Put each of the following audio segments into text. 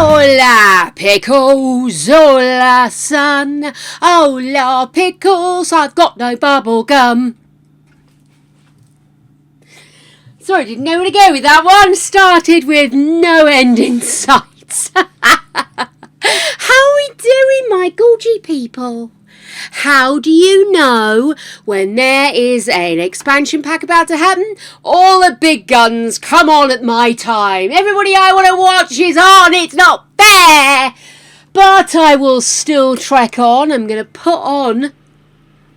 Hola pickles, hola son, hola pickles, I've got no bubble gum. Sorry, didn't know where to go with that one. Started with no end in sight. How are we doing, my gorgy people? How do you know when there is an expansion pack about to happen? All the big guns come on at my time. Everybody I want to watch is on. It's not fair. But I will still trek on. I'm going to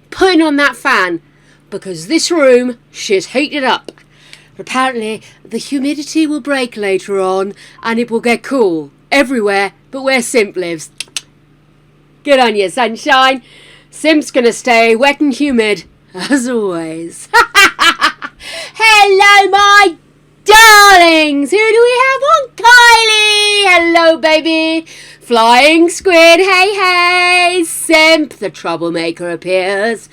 putting on that fan because this room, she's heated up. Apparently, the humidity will break later on and it will get cool everywhere but where Simp lives. Good on you, sunshine. Simp's gonna stay wet and humid, as always. Hello, my darlings. Who do we have on? Kylie. Hello, baby. Flying squid. Hey, hey. Simp, the troublemaker, appears.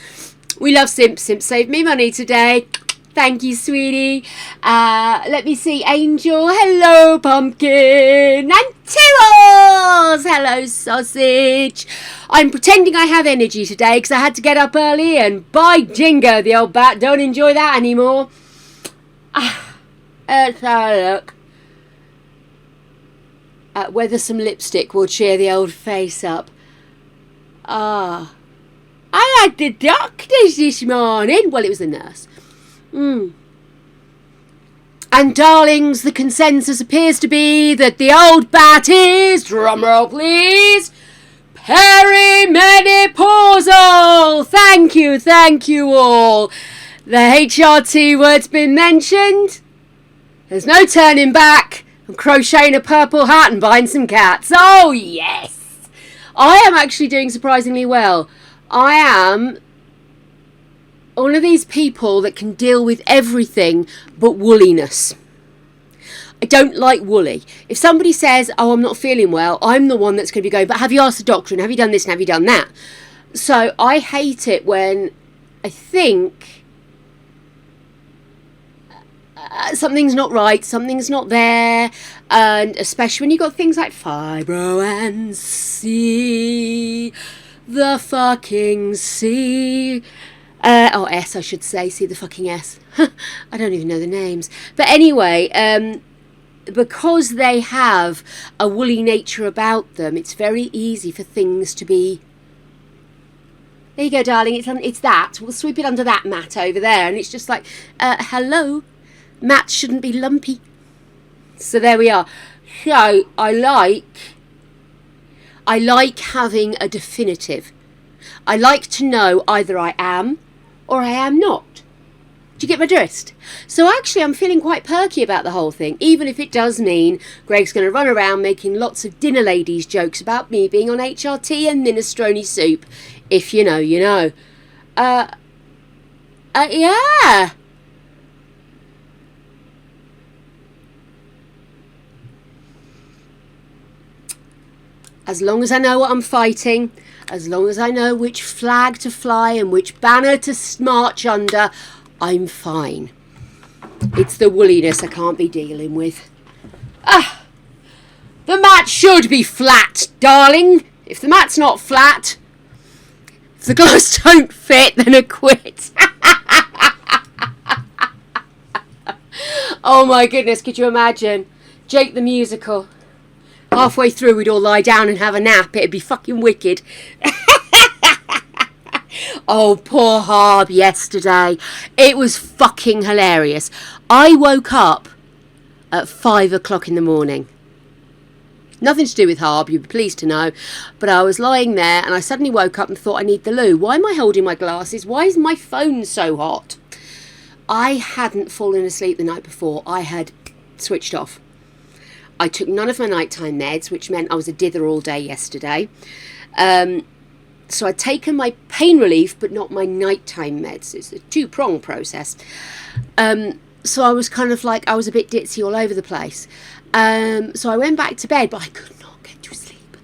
We love Simp. Simp saved me money today. Thank you, sweetie. Let me see. Angel. Hello, pumpkin. And Toodles. Hello, sausage. I'm pretending I have energy today because I had to get up early and by jingo, the old bat don't enjoy that anymore. Let's have a look. Whether some lipstick will cheer the old face up. I had the doctors this morning. Well, it was the nurse. And darlings, the consensus appears to be that the old bat is, drumroll please, perimenopausal. Thank you all. The HRT word's been mentioned. There's no turning back. I'm crocheting a purple hat and buying some cats. Oh yes, I am actually doing surprisingly well. I am one of these people that can deal with everything but woolliness. I don't like woolly. If somebody says, oh, I'm not feeling well, I'm the one that's going to be going, but have you asked the doctor and have you done this and have you done that? So I hate it when I think something's not right, something's not there, and especially when you've got things like fibro and C, the fucking C. S, I should say. See the fucking S. I don't even know the names. But anyway, because they have a woolly nature about them, it's very easy for things to be... There you go, darling. It's that. We'll sweep it under that mat over there. And it's just like, hello. Mats shouldn't be lumpy. So there we are. So I like having a definitive. I like to know either I am or I am not. Do you get my drift? So actually I'm feeling quite perky about the whole thing, even if it does mean Greg's going to run around making lots of dinner ladies jokes about me being on HRT and minestrone soup. If you know, you know. Yeah. As long as I know what I'm fighting, as long as I know which flag to fly and which banner to march under, I'm fine. It's the woolliness I can't be dealing with. The mat should be flat, darling. If the mat's not flat, if the gloves don't fit, then I quit. Oh my goodness, could you imagine? Jake the Musical. Halfway through, we'd all lie down and have a nap. It'd be fucking wicked. Oh, poor Harb yesterday. It was fucking hilarious. I woke up at 5 o'clock in the morning. Nothing to do with Harb, you'd be pleased to know. But I was lying there and I suddenly woke up and thought, I need the loo. Why am I holding my glasses? Why is my phone so hot? I hadn't fallen asleep the night before. I had switched off. I took none of my nighttime meds, which meant I was a dither all day yesterday. So I'd taken my pain relief, but not my nighttime meds. It's a two-prong process. So I was kind of like, I was a bit ditzy all over the place. So I went back to bed, but I could not get to sleep.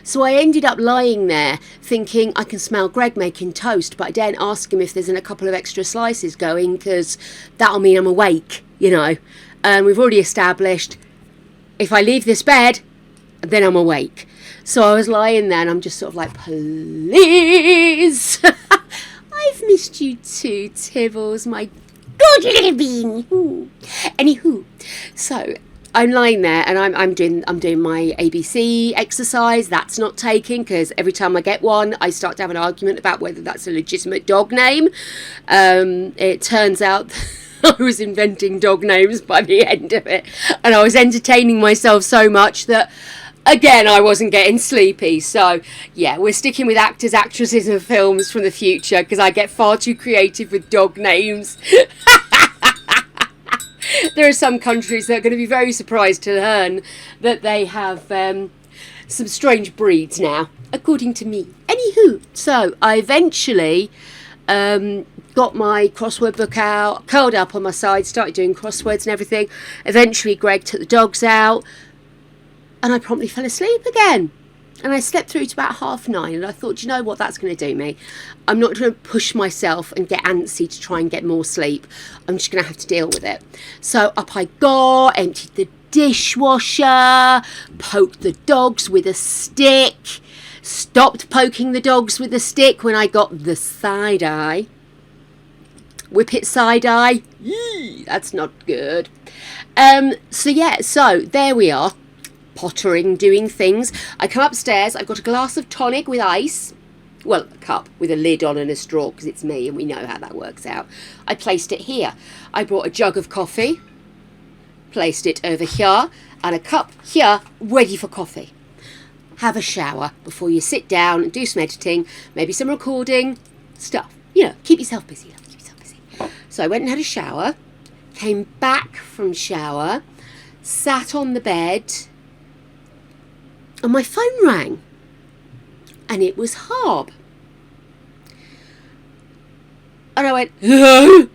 So I ended up lying there thinking I can smell Greg making toast, but I daren't ask him if there's a couple of extra slices going, because that'll mean I'm awake, you know. We've already established, if I leave this bed, then I'm awake. So I was lying there and I'm just sort of like, please. I've missed you too, Tibbles, my good living. Anywho, so I'm lying there and I'm doing my ABC exercise. That's not taking, because every time I get one, I start to have an argument about whether that's a legitimate dog name. It turns out I was inventing dog names by the end of it, and I was entertaining myself so much that, again, I wasn't getting sleepy. So yeah, we're sticking with actors, actresses and films from the future, because I get far too creative with dog names. There are some countries that are going to be very surprised to learn that they have some strange breeds now, according to me. Anywho, so I eventually got my crossword book out, curled up on my side, started doing crosswords and everything. Eventually Greg took the dogs out and I promptly fell asleep again. And I slept through to about 9:30, and I thought, do you know what, that's going to do me. I'm not going to push myself and get antsy to try and get more sleep. I'm just going to have to deal with it. So up I got, emptied the dishwasher, poked the dogs with a stick, stopped poking the dogs with a stick when I got the side eye. Whippet side eye. Yee, that's not good. So there we are. Pottering, doing things. I come upstairs, I've got a glass of tonic with ice, well, a cup with a lid on and a straw, because it's me and we know how that works out. I placed it here. I brought a jug of coffee, placed it over here, and a cup here ready for coffee. Have a shower before you sit down and do some editing, maybe some recording stuff. Keep yourself busy. So I went and had a shower, came back from shower, sat on the bed, and my phone rang, and it was Harb. And I went, hello?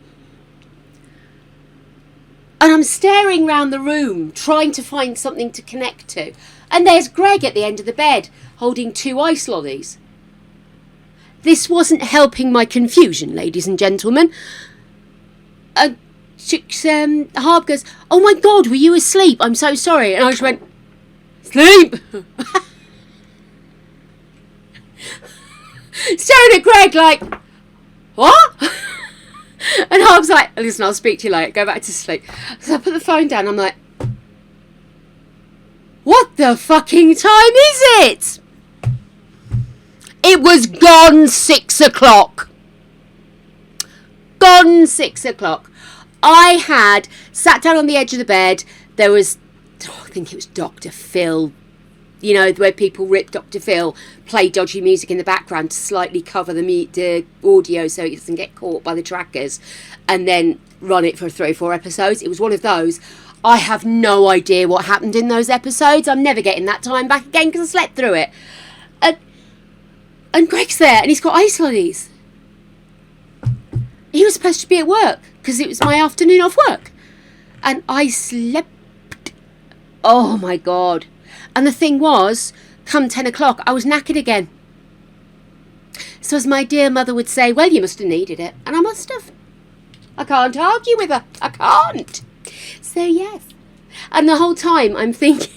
And I'm staring round the room, trying to find something to connect to. And there's Greg at the end of the bed, holding 2 ice lollies. This wasn't helping my confusion, ladies and gentlemen. Harb goes, oh my God, were you asleep? I'm so sorry. And I just went, sleep! Staring at Greg like, what? And Harb's like, listen, I'll speak to you later, go back to sleep. So I put the phone down, I'm like, what the fucking time is it? It was gone 6 o'clock. Gone 6 o'clock. I had sat down on the edge of the bed. There was, I think it was Dr. Phil, where people rip Dr. Phil, play dodgy music in the background to slightly cover the audio so it doesn't get caught by the trackers, and then run it for 3 or 4 episodes. It was one of those. I have no idea what happened in those episodes. I'm never getting that time back again because I slept through it. And Greg's there and he's got ice lollies. He was supposed to be at work because it was my afternoon off work. And I slept. Oh my God. And the thing was, come 10 o'clock, I was knackered again. So as my dear mother would say, well, you must have needed it. And I must have. I can't argue with her. I can't. So yes. And the whole time I'm thinking,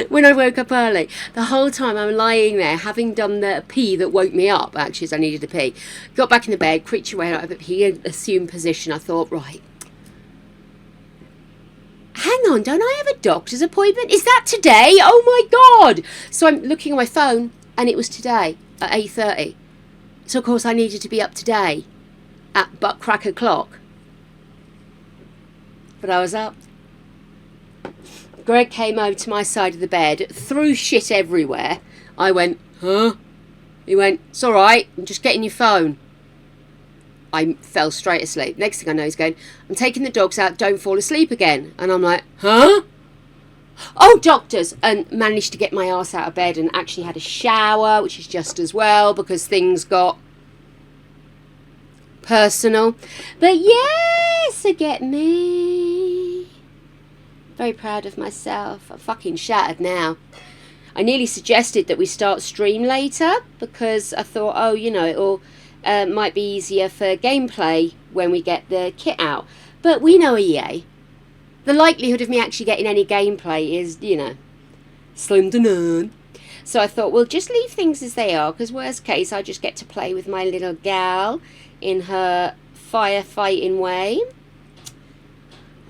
when I woke up early, the whole time I'm lying there, having done the pee that woke me up, actually, as I needed to pee. Got back in the bed, creaked your way out of the pee, assumed position. I thought, right, hang on, don't I have a doctor's appointment? Is that today? Oh my God. So I'm looking at my phone and it was today at 8:30. So of course I needed to be up today at butt crack o'clock. But I was up. Greg came over to my side of the bed, threw shit everywhere. I went, huh? He went, it's all right, I'm just getting your phone. I fell straight asleep. Next thing I know, he's going, I'm taking the dogs out, don't fall asleep again. And I'm like, huh? Oh, doctors. And managed to get my ass out of bed and actually had a shower, which is just as well because things got personal. But yes, I get me. Very proud of myself. I'm fucking shattered now. I nearly suggested that we start stream later because I thought, oh, it'll might be easier for gameplay when we get the kit out. But we know EA. The likelihood of me actually getting any gameplay is, Slim to none. So I thought, we'll just leave things as they are, because worst case, I just get to play with my little gal in her firefighting way.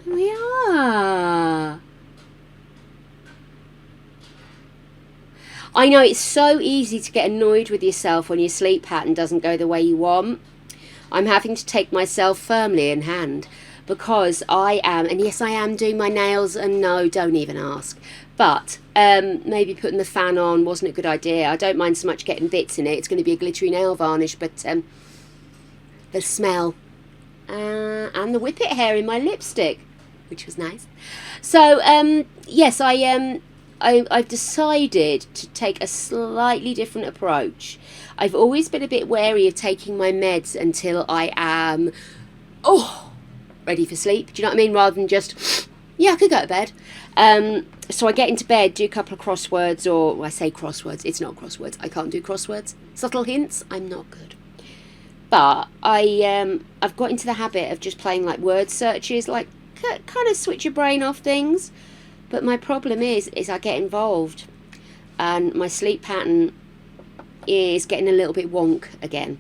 Here we are. I know it's so easy to get annoyed with yourself when your sleep pattern doesn't go the way you want. I'm having to take myself firmly in hand, because I am, and yes, I am doing my nails, and no, don't even ask. But maybe putting the fan on wasn't a good idea. I don't mind so much getting bits in it. It's going to be a glittery nail varnish, but the smell and the whippet hair in my lipstick, which was nice. So yes, I've decided to take a slightly different approach. I've always been a bit wary of taking my meds until I am ready for sleep. Do you know what I mean? Rather than just, yeah, I could go to bed. So I get into bed, do a couple of crosswords, or well, I say crosswords, it's not crosswords. I can't do crosswords. Subtle hints, I'm not good. But I've got into the habit of just playing like word searches, like kind of switch your brain off things. But my problem is I get involved, and my sleep pattern is getting a little bit wonk again.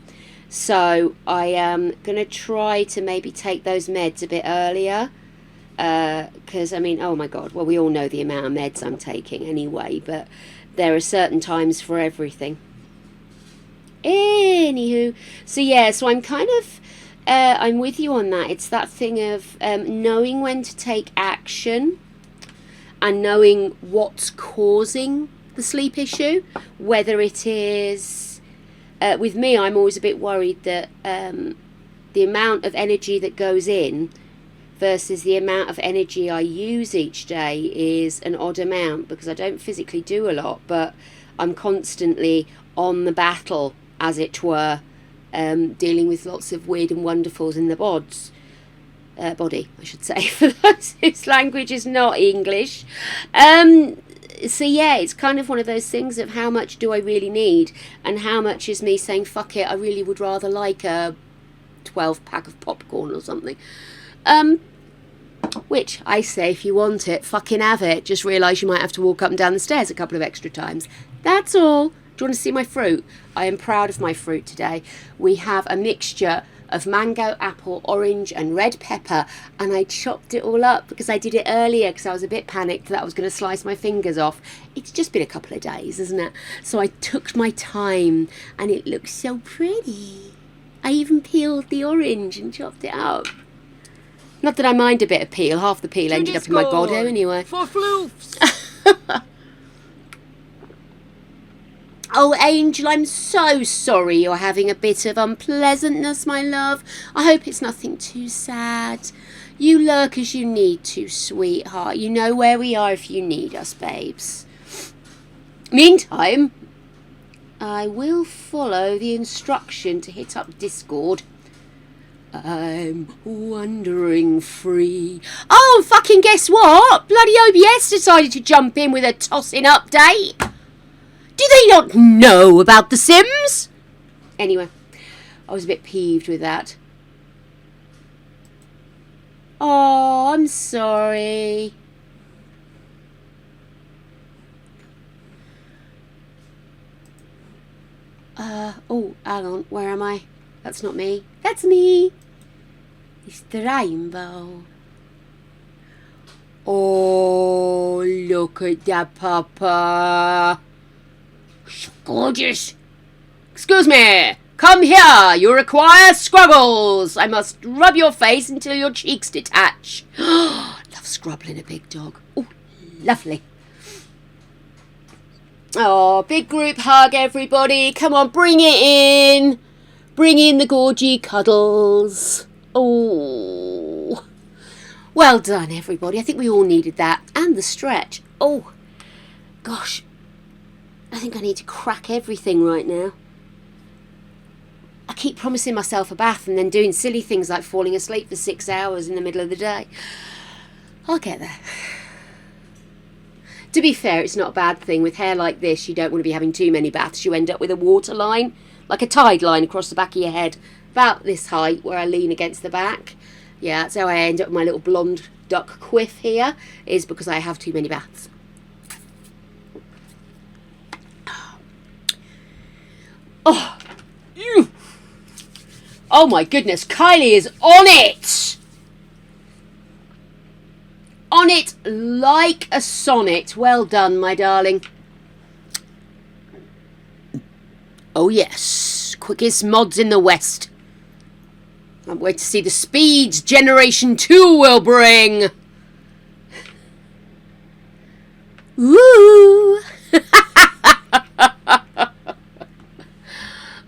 So I am going to try to maybe take those meds a bit earlier. Because, I mean, oh my God, well, we all know the amount of meds I'm taking anyway, but there are certain times for everything. Anywho, so yeah, so I'm kind of, I'm with you on that. It's that thing of knowing when to take action and knowing what's causing the sleep issue, whether it is, with me, I'm always a bit worried that the amount of energy that goes in versus the amount of energy I use each day is an odd amount, because I don't physically do a lot, but I'm constantly on the battle, as it were, dealing with lots of weird and wonderfuls in the body, I should say, for those whose language is not English. So yeah, it's kind of one of those things of how much do I really need, and how much is me saying, fuck it, I really would rather like a 12 pack of popcorn or something. Which I say, if you want it, fucking have it. Just realise you might have to walk up and down the stairs a couple of extra times. That's all. Do you want to see my fruit? I am proud of my fruit today. We have a mixture of mango, apple, orange and red pepper, and I chopped it all up because I did it earlier because I was a bit panicked that I was going to slice my fingers off. It's just been a couple of days, isn't it? So I took my time, and it looks so pretty. I even peeled the orange and chopped it up. Not that I mind a bit of peel. Half the peel ended up in my goddo anyway. For floofs. Oh, Angel, I'm so sorry you're having a bit of unpleasantness, my love. I hope it's nothing too sad. You lurk as you need to, sweetheart. You know where we are if you need us, babes. Meantime, I will follow the instruction to hit up Discord. I'm wandering free. Oh, fucking guess what? Bloody OBS decided to jump in with a tossing update. Do they not know about The Sims? Anyway, I was a bit peeved with that. Oh, I'm sorry. Oh, hang on, where am I? That's not me. That's me. It's the rainbow. Oh, look at that, Papa. So gorgeous. Excuse me. Come here. You require scruggles. I must rub your face until your cheeks detach. Love scrubbling a big dog. Oh, lovely. Oh, big group hug, everybody. Come on, bring it in. Bring in the gorgy cuddles. Oh. Well done, everybody. I think we all needed that. And the stretch. Oh, gosh. I think I need to crack everything right now. I keep promising myself a bath and then doing silly things like falling asleep for 6 hours in the middle of the day. I'll get there. To be fair, it's not a bad thing. With hair like this, you don't want to be having too many baths. You end up with a water line, like a tide line across the back of your head. About this height, where I lean against the back. Yeah, that's how I end up with my little blonde duck quiff here, is because I have too many baths. Oh my goodness, Kylie is on it! On it like a sonnet. Well done, my darling. Oh yes, quickest mods in the West. I'm waiting to see the speeds Generation 2 will bring. Woo!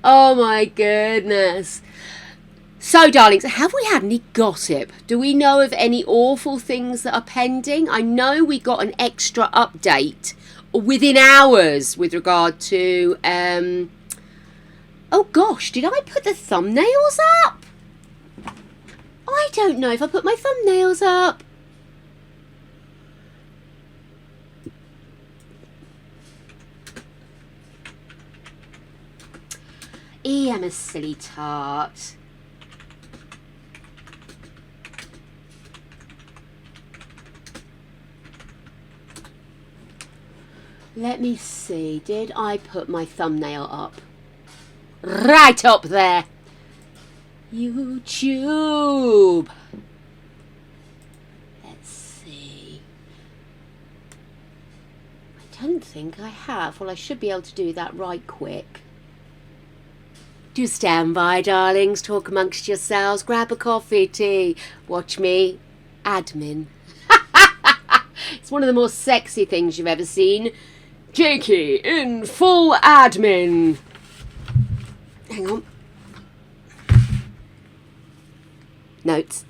Oh my goodness. So, darlings, have we had any gossip? Do we know of any awful things that are pending? I know we got an extra update within hours with regard to... oh gosh, did I put the thumbnails up? I don't know if I put my thumbnails up. I'm a silly tart. Let me see, did I put my thumbnail up? Right up there. YouTube. Let's see. I don't think I have. Well, I should be able to do that right quick. Do stand by, darlings. Talk amongst yourselves. Grab a coffee, tea. Watch me. Admin. It's one of the more sexy things you've ever seen. Jakey in full admin. Hang on. Notes.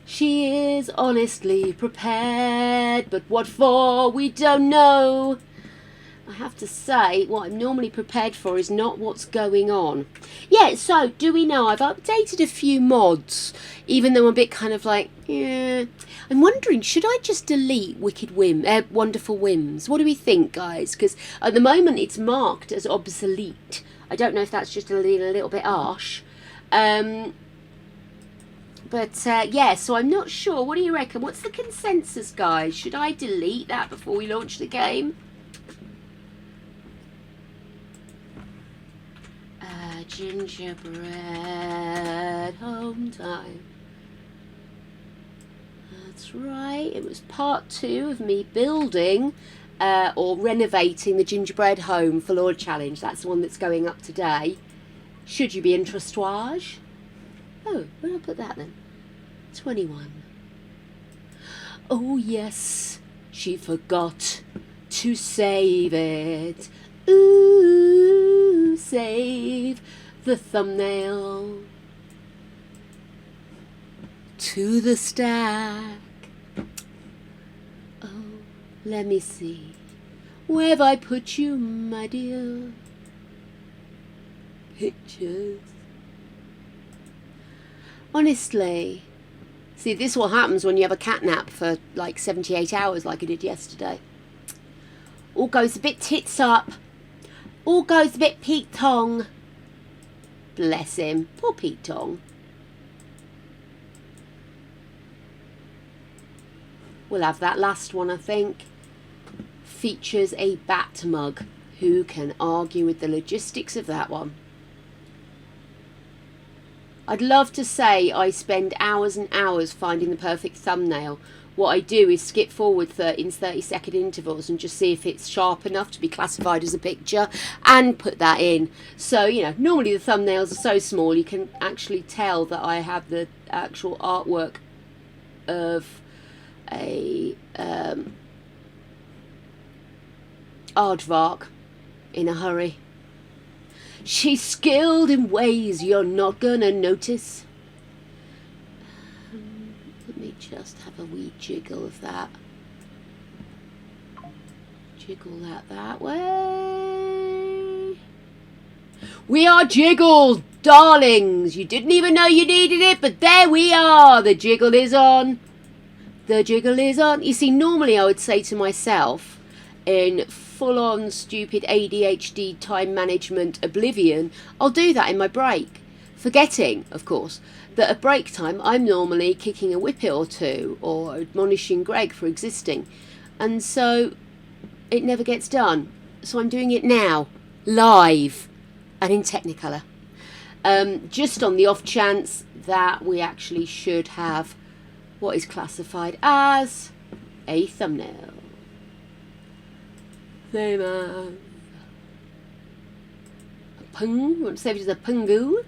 She is honestly prepared, but what for we don't know. I have to say, what I'm normally prepared for is not what's going on. Yeah, so, do we know? I've updated a few mods, even though I'm a bit kind of like, yeah. I'm wondering, should I just delete Wonderful Whims? What do we think, guys? Because at the moment it's marked as obsolete. I don't know if that's just a little bit harsh. Yeah, so I'm not sure. What do you reckon? What's the consensus, guys? Should I delete that before we launch the game? Gingerbread home time. That's right. It was part 2 of me building or renovating the gingerbread home for Lord Challenge. That's the one that's going up today. Should you be interested? Oh, where did I put that then? 21. Oh yes, she forgot to save it. Ooh, save the thumbnail to the stack. Oh, let me see. Where have I put you, my dear? Pictures. Honestly, see, this is what happens when you have a cat nap for like 78 hours like I did yesterday. All goes a bit tits up. All goes a bit Pete Tong. Bless him. Poor Pete Tong. We'll have that last one, I think. Features a bat mug. Who can argue with the logistics of that one? I'd love to say I spend hours and hours finding the perfect thumbnail. What I do is skip forward in 30-second intervals and just see if it's sharp enough to be classified as a picture and put that in. So, you know, normally the thumbnails are so small you can actually tell that I have the actual artwork of a aardvark in a hurry. She's skilled in ways you're not gonna notice. Let me just have a wee jiggle of that. Jiggle that way. We are jiggled, darlings. You didn't even know you needed it, but there we are. The jiggle is on. The jiggle is on. You see, normally I would say to myself, in full-on stupid ADHD time management oblivion, I'll do that in my break. Forgetting, of course, that at break time I'm normally kicking a whippet or two or admonishing Greg for existing. And so it never gets done. So I'm doing it now, live and in Technicolor. just on the off chance that we actually should have what is classified as a thumbnail. Same as a pung. We want to save it as a pungu.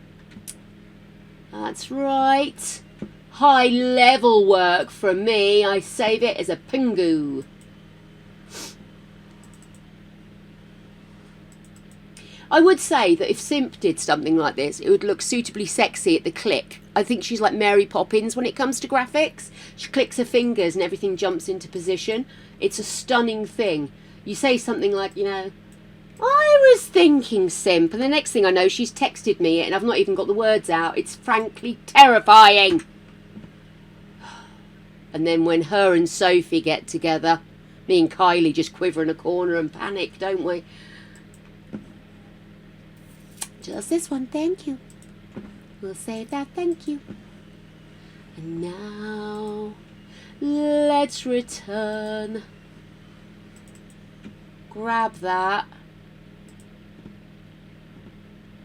That's right. High level work from me. I save it as a pungu. I would say that if Simp did something like this, it would look suitably sexy at the click. I think she's like Mary Poppins when it comes to graphics. She clicks her fingers and everything jumps into position. It's a stunning thing. You say something like, you know, I was thinking Simp, and the next thing I know, she's texted me it and I've not even got the words out. It's frankly terrifying. And then when her and Sophie get together, me and Kylie just quiver in a corner and panic, don't we? Just this one, thank you. We'll save that, thank you. And now, let's return. Grab that.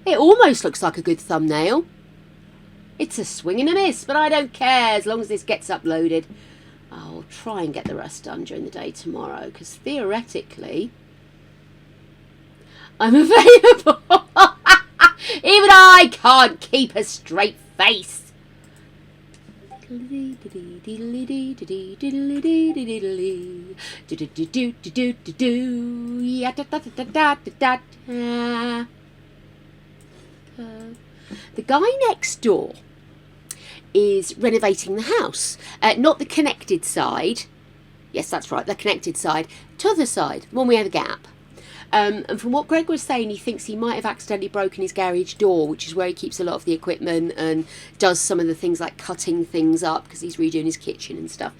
It almost looks like a good thumbnail. It's a swing and a miss, but I don't care as long as this gets uploaded. I'll try and get the rest done during the day tomorrow, because theoretically, I'm available. Even I can't keep a straight face. The guy next door is renovating the house. Not the connected side. Yes, that's right, the connected side. To the side, one we have a gap. And from what Greg was saying, he thinks he might have accidentally broken his garage door, which is where he keeps a lot of the equipment and does some of the things like cutting things up because he's redoing his kitchen and stuff.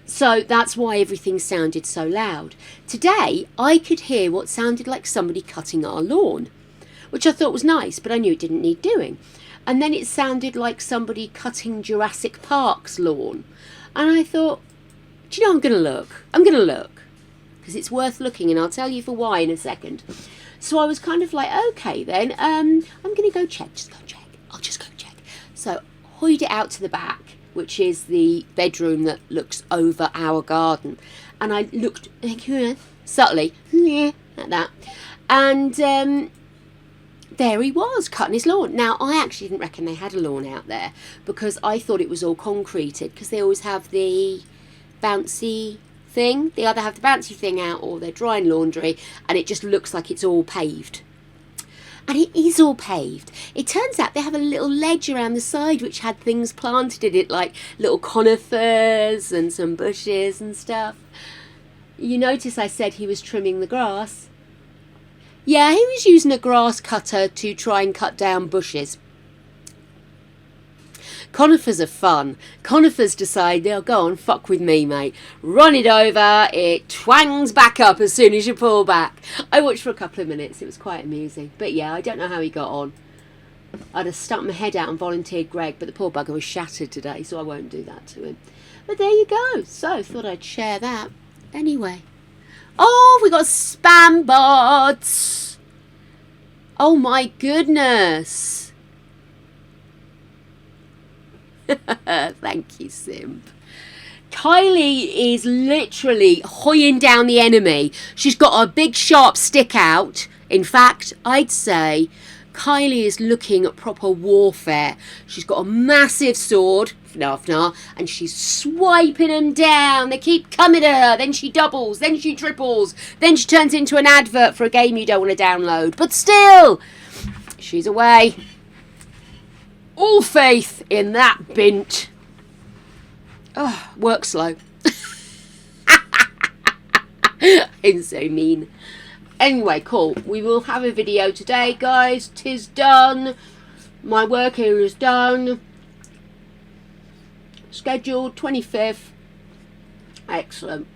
So that's why everything sounded so loud. Today, I could hear what sounded like somebody cutting our lawn, which I thought was nice, but I knew it didn't need doing. And then it sounded like somebody cutting Jurassic Park's lawn. And I thought, do you know, I'm going to look. I'm going to look. Because it's worth looking, and I'll tell you for why in a second. So I was kind of like, okay then, I'm going to go check. Just go check. I'll just go check. So hoid it out to the back, which is the bedroom that looks over our garden. And I looked subtly at that. And there he was, cutting his lawn. Now, I actually didn't reckon they had a lawn out there because I thought it was all concreted, because they always have the bouncy thing. They either have the bouncy thing out or they're drying laundry, and it just looks like it's all paved. And it is all paved. It turns out they have a little ledge around the side which had things planted in it, like little conifers and some bushes and stuff. You notice I said he was trimming the grass. Yeah, he was using a grass cutter to try and cut down bushes. Conifers are fun. Conifers decide they'll go on, fuck with me, mate. Run it over, it twangs back up as soon as you pull back. I watched for a couple of minutes, it was quite amusing. But yeah, I don't know how he got on. I'd have stuck my head out and volunteered Greg, but the poor bugger was shattered today, so I won't do that to him. But there you go. So, thought I'd share that. Anyway. Oh, we got spam bots. Oh my goodness. Thank you, Simp. Kylie is literally hoying down the enemy. She's got a big sharp stick out. In fact, I'd say Kylie is looking at proper warfare. She's got a massive sword, and she's swiping them down. They keep coming at her. Then she doubles, then she triples, then she turns into an advert for a game you don't want to download. But still, she's away. All faith in that bint. Oh, work slow. I'm so mean. Anyway, cool. We will have a video today, guys. 'Tis done. My work here is done. Scheduled 25th. Excellent.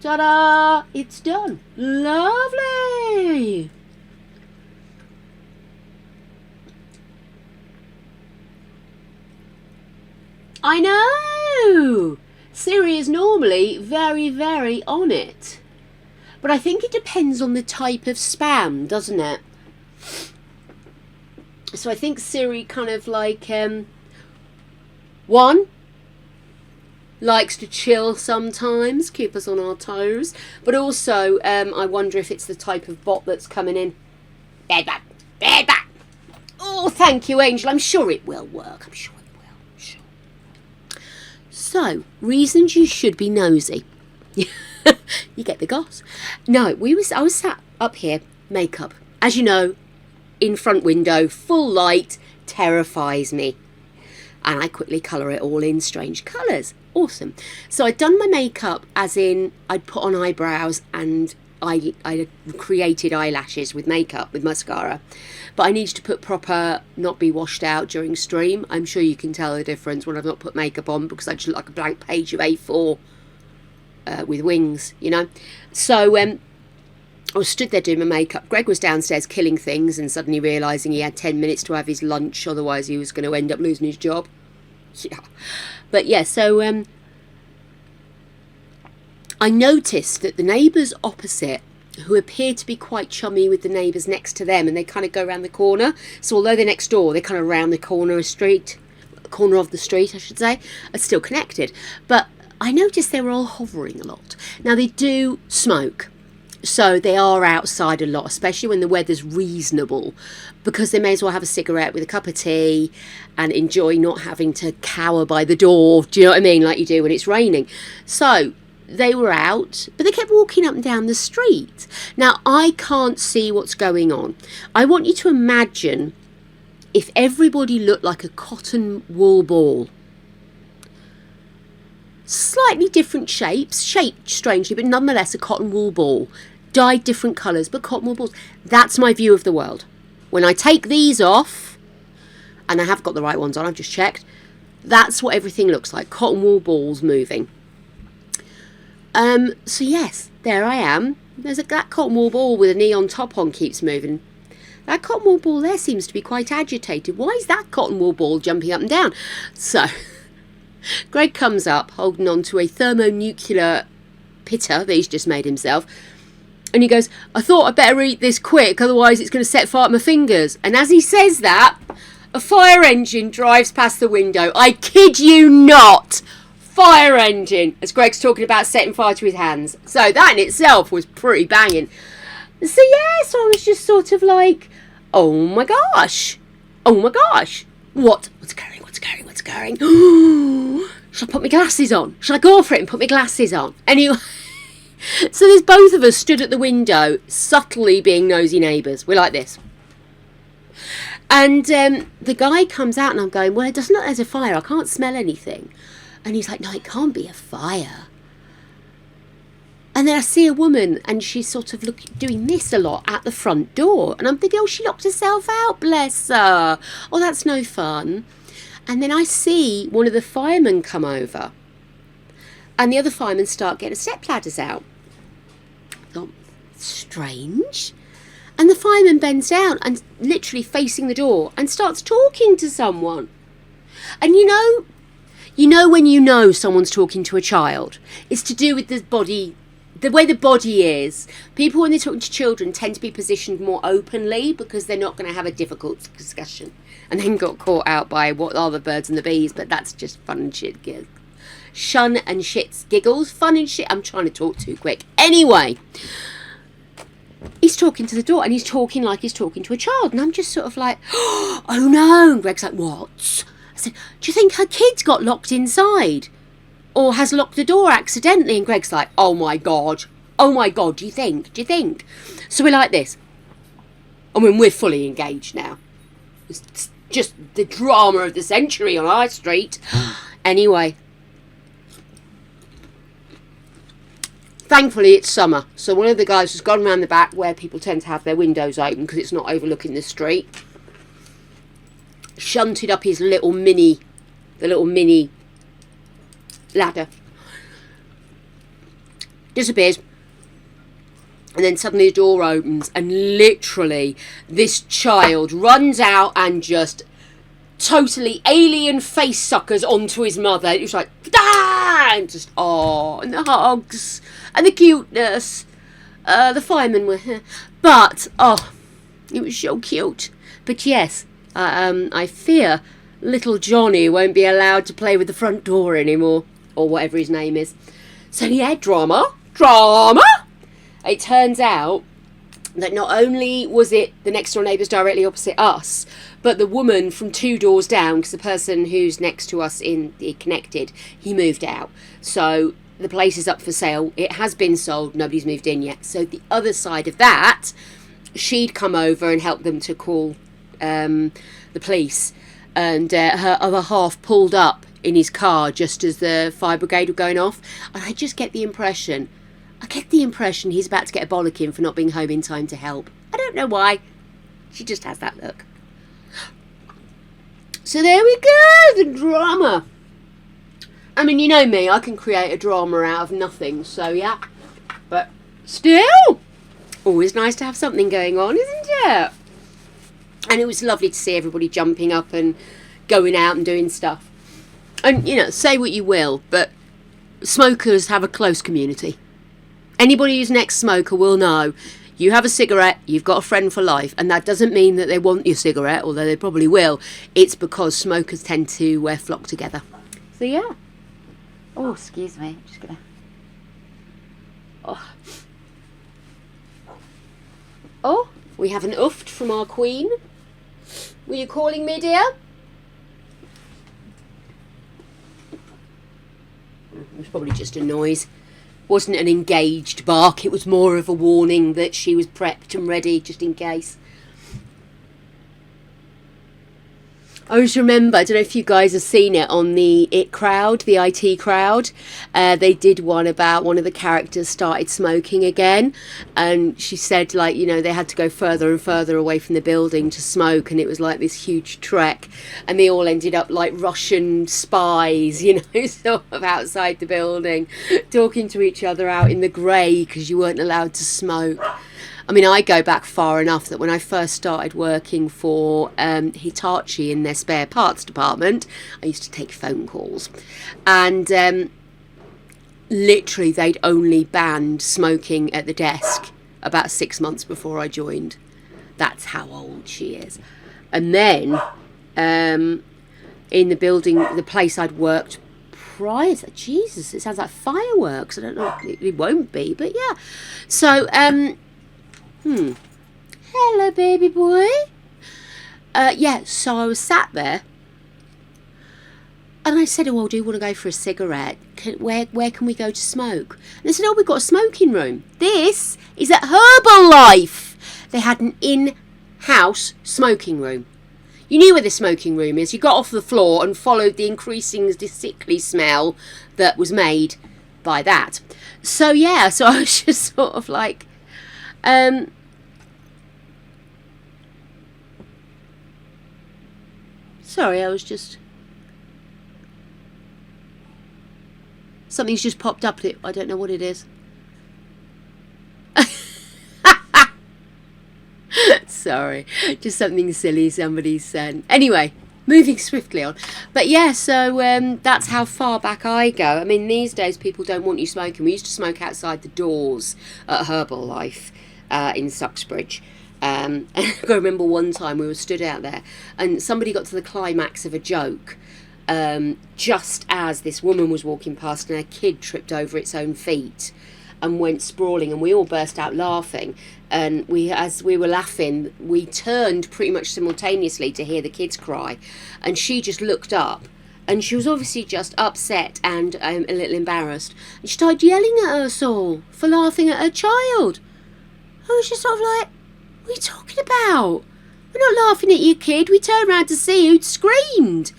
Ta-da! It's done. Lovely. I know! Siri is normally very, very on it. But I think it depends on the type of spam, doesn't it? So I think Siri kind of like, one, likes to chill sometimes, keep us on our toes. But also, I wonder if it's the type of bot that's coming in. Bed back, bed back. Oh, thank you, Angel. I'm sure it will work. I'm sure it will. I'm sure. So, reasons you should be nosy. You get the goss. No, I was sat up here, makeup. As you know, in front window, full light, terrifies me. And I quickly colour it all in strange colours. Awesome. So I'd done my makeup, as in I'd put on eyebrows and I created eyelashes with makeup, with mascara. But I needed to put proper, not be washed out during stream. I'm sure you can tell the difference when I've not put makeup on, because I just look like a blank page of A4 with wings, you know. So I was stood there doing my makeup. Greg was downstairs killing things and suddenly realising he had 10 minutes to have his lunch, otherwise he was going to end up losing his job. Yeah. But yeah, so I noticed that the neighbours opposite, who appear to be quite chummy with the neighbours next to them, and they kind of go around the corner. So although they're next door, they're kind of around the corner of the street, I should say, are still connected. But I noticed they were all hovering a lot. Now they do smoke, so they are outside a lot, especially when the weather's reasonable, because they may as well have a cigarette with a cup of tea and enjoy not having to cower by the door, do you know what I mean, like you do when it's raining. So they were out, but they kept walking up and down the street. Now, I can't see what's going on. I want you to imagine if everybody looked like a cotton wool ball. Slightly different shapes, shaped strangely, but nonetheless a cotton wool ball. Dyed different colours, but cotton wool balls. That's my view of the world. When I take these off, and I have got the right ones on, I've just checked, that's what everything looks like, cotton wool balls moving. So yes, there I am. There's that cotton wool ball with a neon top on keeps moving. That cotton wool ball there seems to be quite agitated. Why is that cotton wool ball jumping up and down? So Greg comes up holding on to a thermonuclear pitter that he's just made himself, and he goes, I thought I'd better eat this quick, otherwise it's going to set fire to my fingers. And as he says that, a fire engine drives past the window. I kid you not. Fire engine, as Greg's talking about setting fire to his hands. So that in itself was pretty banging. So yes, I was just sort of like, oh my gosh, what's going? Shall I put my glasses on? Shall I go for it and put my glasses on? Anyway, so there's both of us stood at the window, subtly being nosy neighbours. We're like this. And the guy comes out and I'm going, well, it doesn't look like there's a fire. I can't smell anything. And he's like, no, it can't be a fire. And then I see a woman and she's sort of doing this a lot at the front door. And I'm thinking, oh, she locked herself out, bless her. Oh, that's no fun. And then I see one of the firemen come over. And the other firemen start getting step ladders out. I thought, strange. And the fireman bends down and literally facing the door and starts talking to someone. And you know when you know someone's talking to a child, it's to do with the body, the way the body is. People, when they're talking to children, tend to be positioned more openly because they're not going to have a difficult discussion. And then got caught out by what are the birds and the bees, but that's just fun and shit. Shun and shits giggles, fun and shit. I'm trying to talk too quick. Anyway, he's talking to the door and he's talking like he's talking to a child. And I'm just sort of like, oh no. And Greg's like, what? I said, do you think her kid's got locked inside? Or has locked the door accidentally? And Greg's like, oh my God, do you think? So we're like this. I mean, we're fully engaged now. It's just the drama of the century on our street. Anyway. Thankfully, it's summer. So one of the guys has gone around the back where people tend to have their windows open because it's not overlooking the street. Shunted up his little mini ladder. Disappears. And then suddenly the door opens and literally this child runs out and just totally alien face suckers onto his mother. It was like, ah! And just, and the hugs and the cuteness. The firemen were here. But, it was so cute. But yes, I fear little Johnny won't be allowed to play with the front door anymore, or whatever his name is. So yeah, drama. It turns out that not only was it the next door neighbours directly opposite us, but the woman from 2 doors down, because the person who's next to us in the connected, he moved out. So the place is up for sale. It has been sold. Nobody's moved in yet. So the other side of that, she'd come over and helped them to call the police. And her other half pulled up in his car just as the fire brigade were going off. And I get the impression he's about to get a bollocking for not being home in time to help. I don't know why. She just has that look. So there we go, the drama. I mean, you know me, I can create a drama out of nothing, so yeah. But still, always nice to have something going on, isn't it? And it was lovely to see everybody jumping up and going out and doing stuff. And, you know, say what you will, but smokers have a close community. Anybody who's an ex-smoker will know you have a cigarette, you've got a friend for life, and that doesn't mean that they want your cigarette, although they probably will. It's because smokers tend to flock together. So, yeah. Oh, excuse me. I'm just going to... Oh, we have an ooft from our queen. Were you calling me, dear? It was probably just a noise. Wasn't an engaged bark. It was more of a warning that she was prepped and ready just in case. I always remember, I don't know if you guys have seen it on the IT crowd. They did one about one of the characters started smoking again, and she said, like, you know, they had to go further and further away from the building to smoke, and it was like this huge trek, and they all ended up like Russian spies, you know, sort of outside the building, talking to each other out in the grey because you weren't allowed to smoke. I mean, I go back far enough that when I first started working for Hitachi in their spare parts department, I used to take phone calls. And literally, they'd only banned smoking at the desk about 6 months before I joined. That's how old she is. And then in the building, the place I'd worked prior to that, Jesus, it sounds like fireworks. I don't know, it won't be, but yeah. So, hello, baby boy. Yeah, so I was sat there, and I said, "Oh, do you want to go for a cigarette? Where can we go to smoke?" And they said, "Oh, we've got a smoking room." This is at Herbalife. They had an in-house smoking room. You knew where the smoking room is. You got off the floor and followed the increasing sickly smell that was made by that. So yeah, so I was just sort of like, sorry, I was just... Something's just popped up. I don't know what it is. Sorry, just something silly somebody said. Anyway, moving swiftly on. But yeah, so that's how far back I go. I mean, these days people don't want you smoking. We used to smoke outside the doors at Herbalife in Suxbridge. And I remember one time we were stood out there and somebody got to the climax of a joke just as this woman was walking past and her kid tripped over its own feet and went sprawling, and we all burst out laughing. And as we were laughing, we turned pretty much simultaneously to hear the kids cry, and she just looked up and she was obviously just upset and a little embarrassed, and she started yelling at us all for laughing at her child. I was just sort of like, what are you talking about? We're not laughing at your kid. We turned around to see who'd screamed.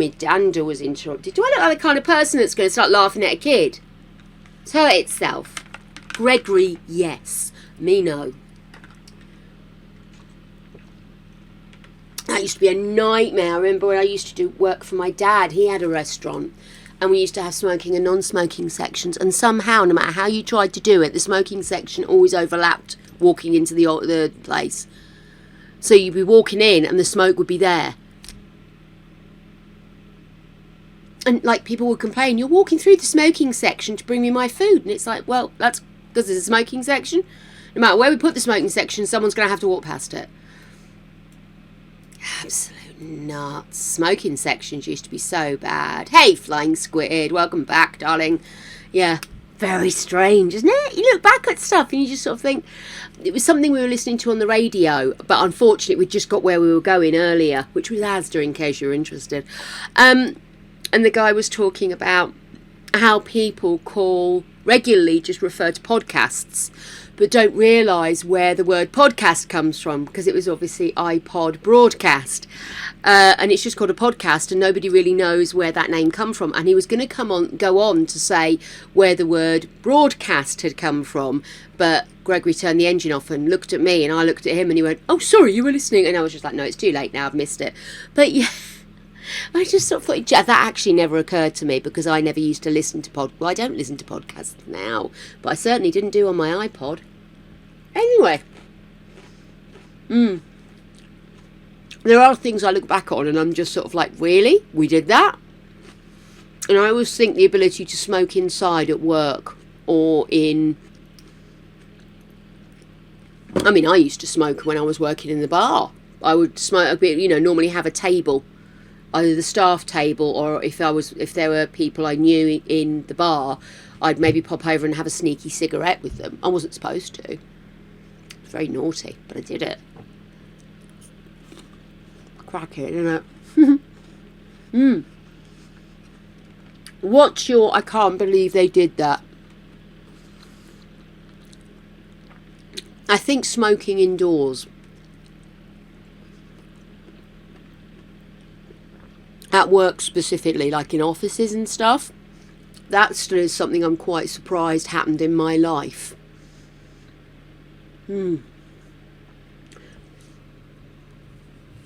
My dander was interrupted. Do I look like the kind of person that's going to start laughing at a kid? It's hurt itself. Gregory, yes. Me, no. That used to be a nightmare. I remember when I used to do work for my dad. He had a restaurant. And we used to have smoking and non-smoking sections. And somehow, no matter how you tried to do it, the smoking section always overlapped walking into the place. So you'd be walking in and the smoke would be there. And, like, people would complain, "You're walking through the smoking section to bring me my food." And it's like, well, that's because there's a smoking section. No matter where we put the smoking section, someone's going to have to walk past it. Absolute nuts. Smoking sections used to be so bad. Hey, Flying Squid, welcome back, darling. Yeah, very strange, isn't it? You look back at stuff and you just sort of think, it was something we were listening to on the radio, but unfortunately we just got where we were going earlier, which was Asda, in case you're interested. And the guy was talking about how people regularly just refer to podcasts, but don't realise where the word podcast comes from, because it was obviously iPod broadcast. And it's just called a podcast, and nobody really knows where that name come from. And he was going to go on to say where the word broadcast had come from, but Gregory turned the engine off and looked at me, and I looked at him, and he went, "Oh, sorry, you were listening." And I was just like, "No, it's too late now, I've missed it." But yeah, I just sort of thought that actually never occurred to me, because I never used to listen to well, I don't listen to podcasts now, but I certainly didn't do on my iPod. Anyway, there are things I look back on and I'm just sort of like, really? We did that? And I always think the ability to smoke inside at work or I used to smoke when I was working in the bar. I would smoke a bit, normally have a table, either the staff table, or if there were people I knew in the bar, I'd maybe pop over and have a sneaky cigarette with them. I wasn't supposed to. It was very naughty, but I did it. Crack it, isn't it? What's your, I can't believe they did that? I think smoking indoors. At work specifically, like in offices and stuff. That still is something I'm quite surprised happened in my life.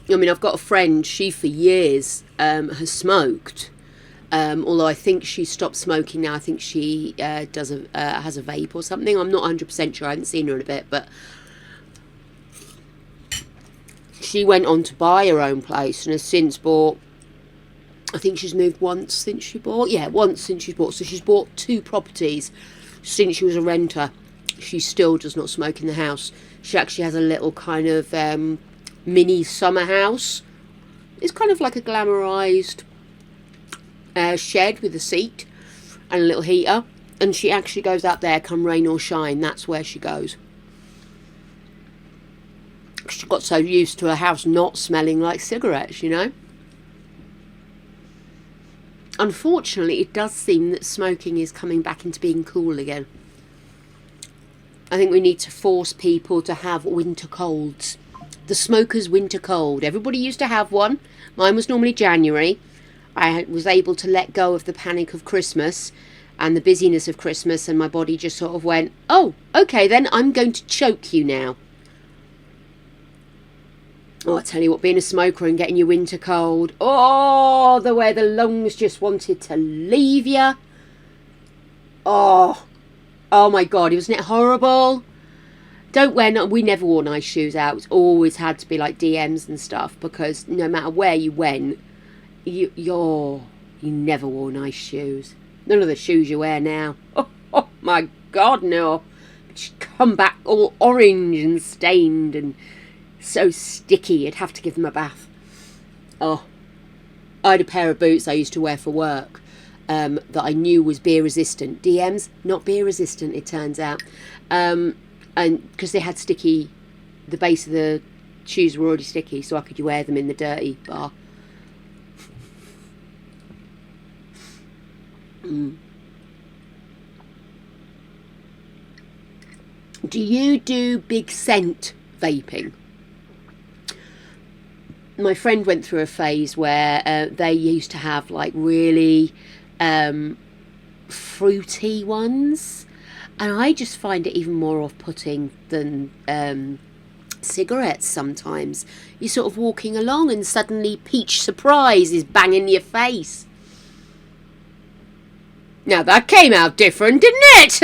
I've got a friend, she for years has smoked, although I think she stopped smoking now. I think she has a vape or something. I'm not 100% sure, I haven't seen her in a bit, but she went on to buy her own place and has since bought, I think she's moved once since she bought. Yeah, once since she's bought. So she's bought 2 properties since she was a renter. She still does not smoke in the house. She actually has a little kind of mini summer house. It's kind of like a glamorized shed with a seat and a little heater. And she actually goes out there, come rain or shine. That's where she goes. She got so used to her house not smelling like cigarettes, Unfortunately, it does seem that smoking is coming back into being cool again. I think we need to force people to have winter colds. The smoker's winter cold. Everybody used to have one. Mine was normally January. I was able to let go of the panic of Christmas and the busyness of Christmas, and my body just sort of went, "Oh, okay then, I'm going to choke you now." Oh, I tell you what, being a smoker and getting your winter cold, oh, the way the lungs just wanted to leave you. Oh my God, wasn't it horrible? We never wore nice shoes out. It's always had to be like DMs and stuff, because no matter where you went, you never wore nice shoes. None of the shoes you wear now. Oh my God, no. Just come back all orange and stained and so sticky, you'd have to give them a bath. Oh, I had a pair of boots I used to wear for work that I knew was beer resistant. DMs, not beer resistant, it turns out. And because they had sticky, the base of the shoes were already sticky, so I could wear them in the dirty bar. Do you do big scent vaping? My friend went through a phase where they used to have like really fruity ones, and I just find it even more off-putting than cigarettes sometimes. You're sort of walking along and suddenly peach surprise is banging your face. Now that came out different, didn't it?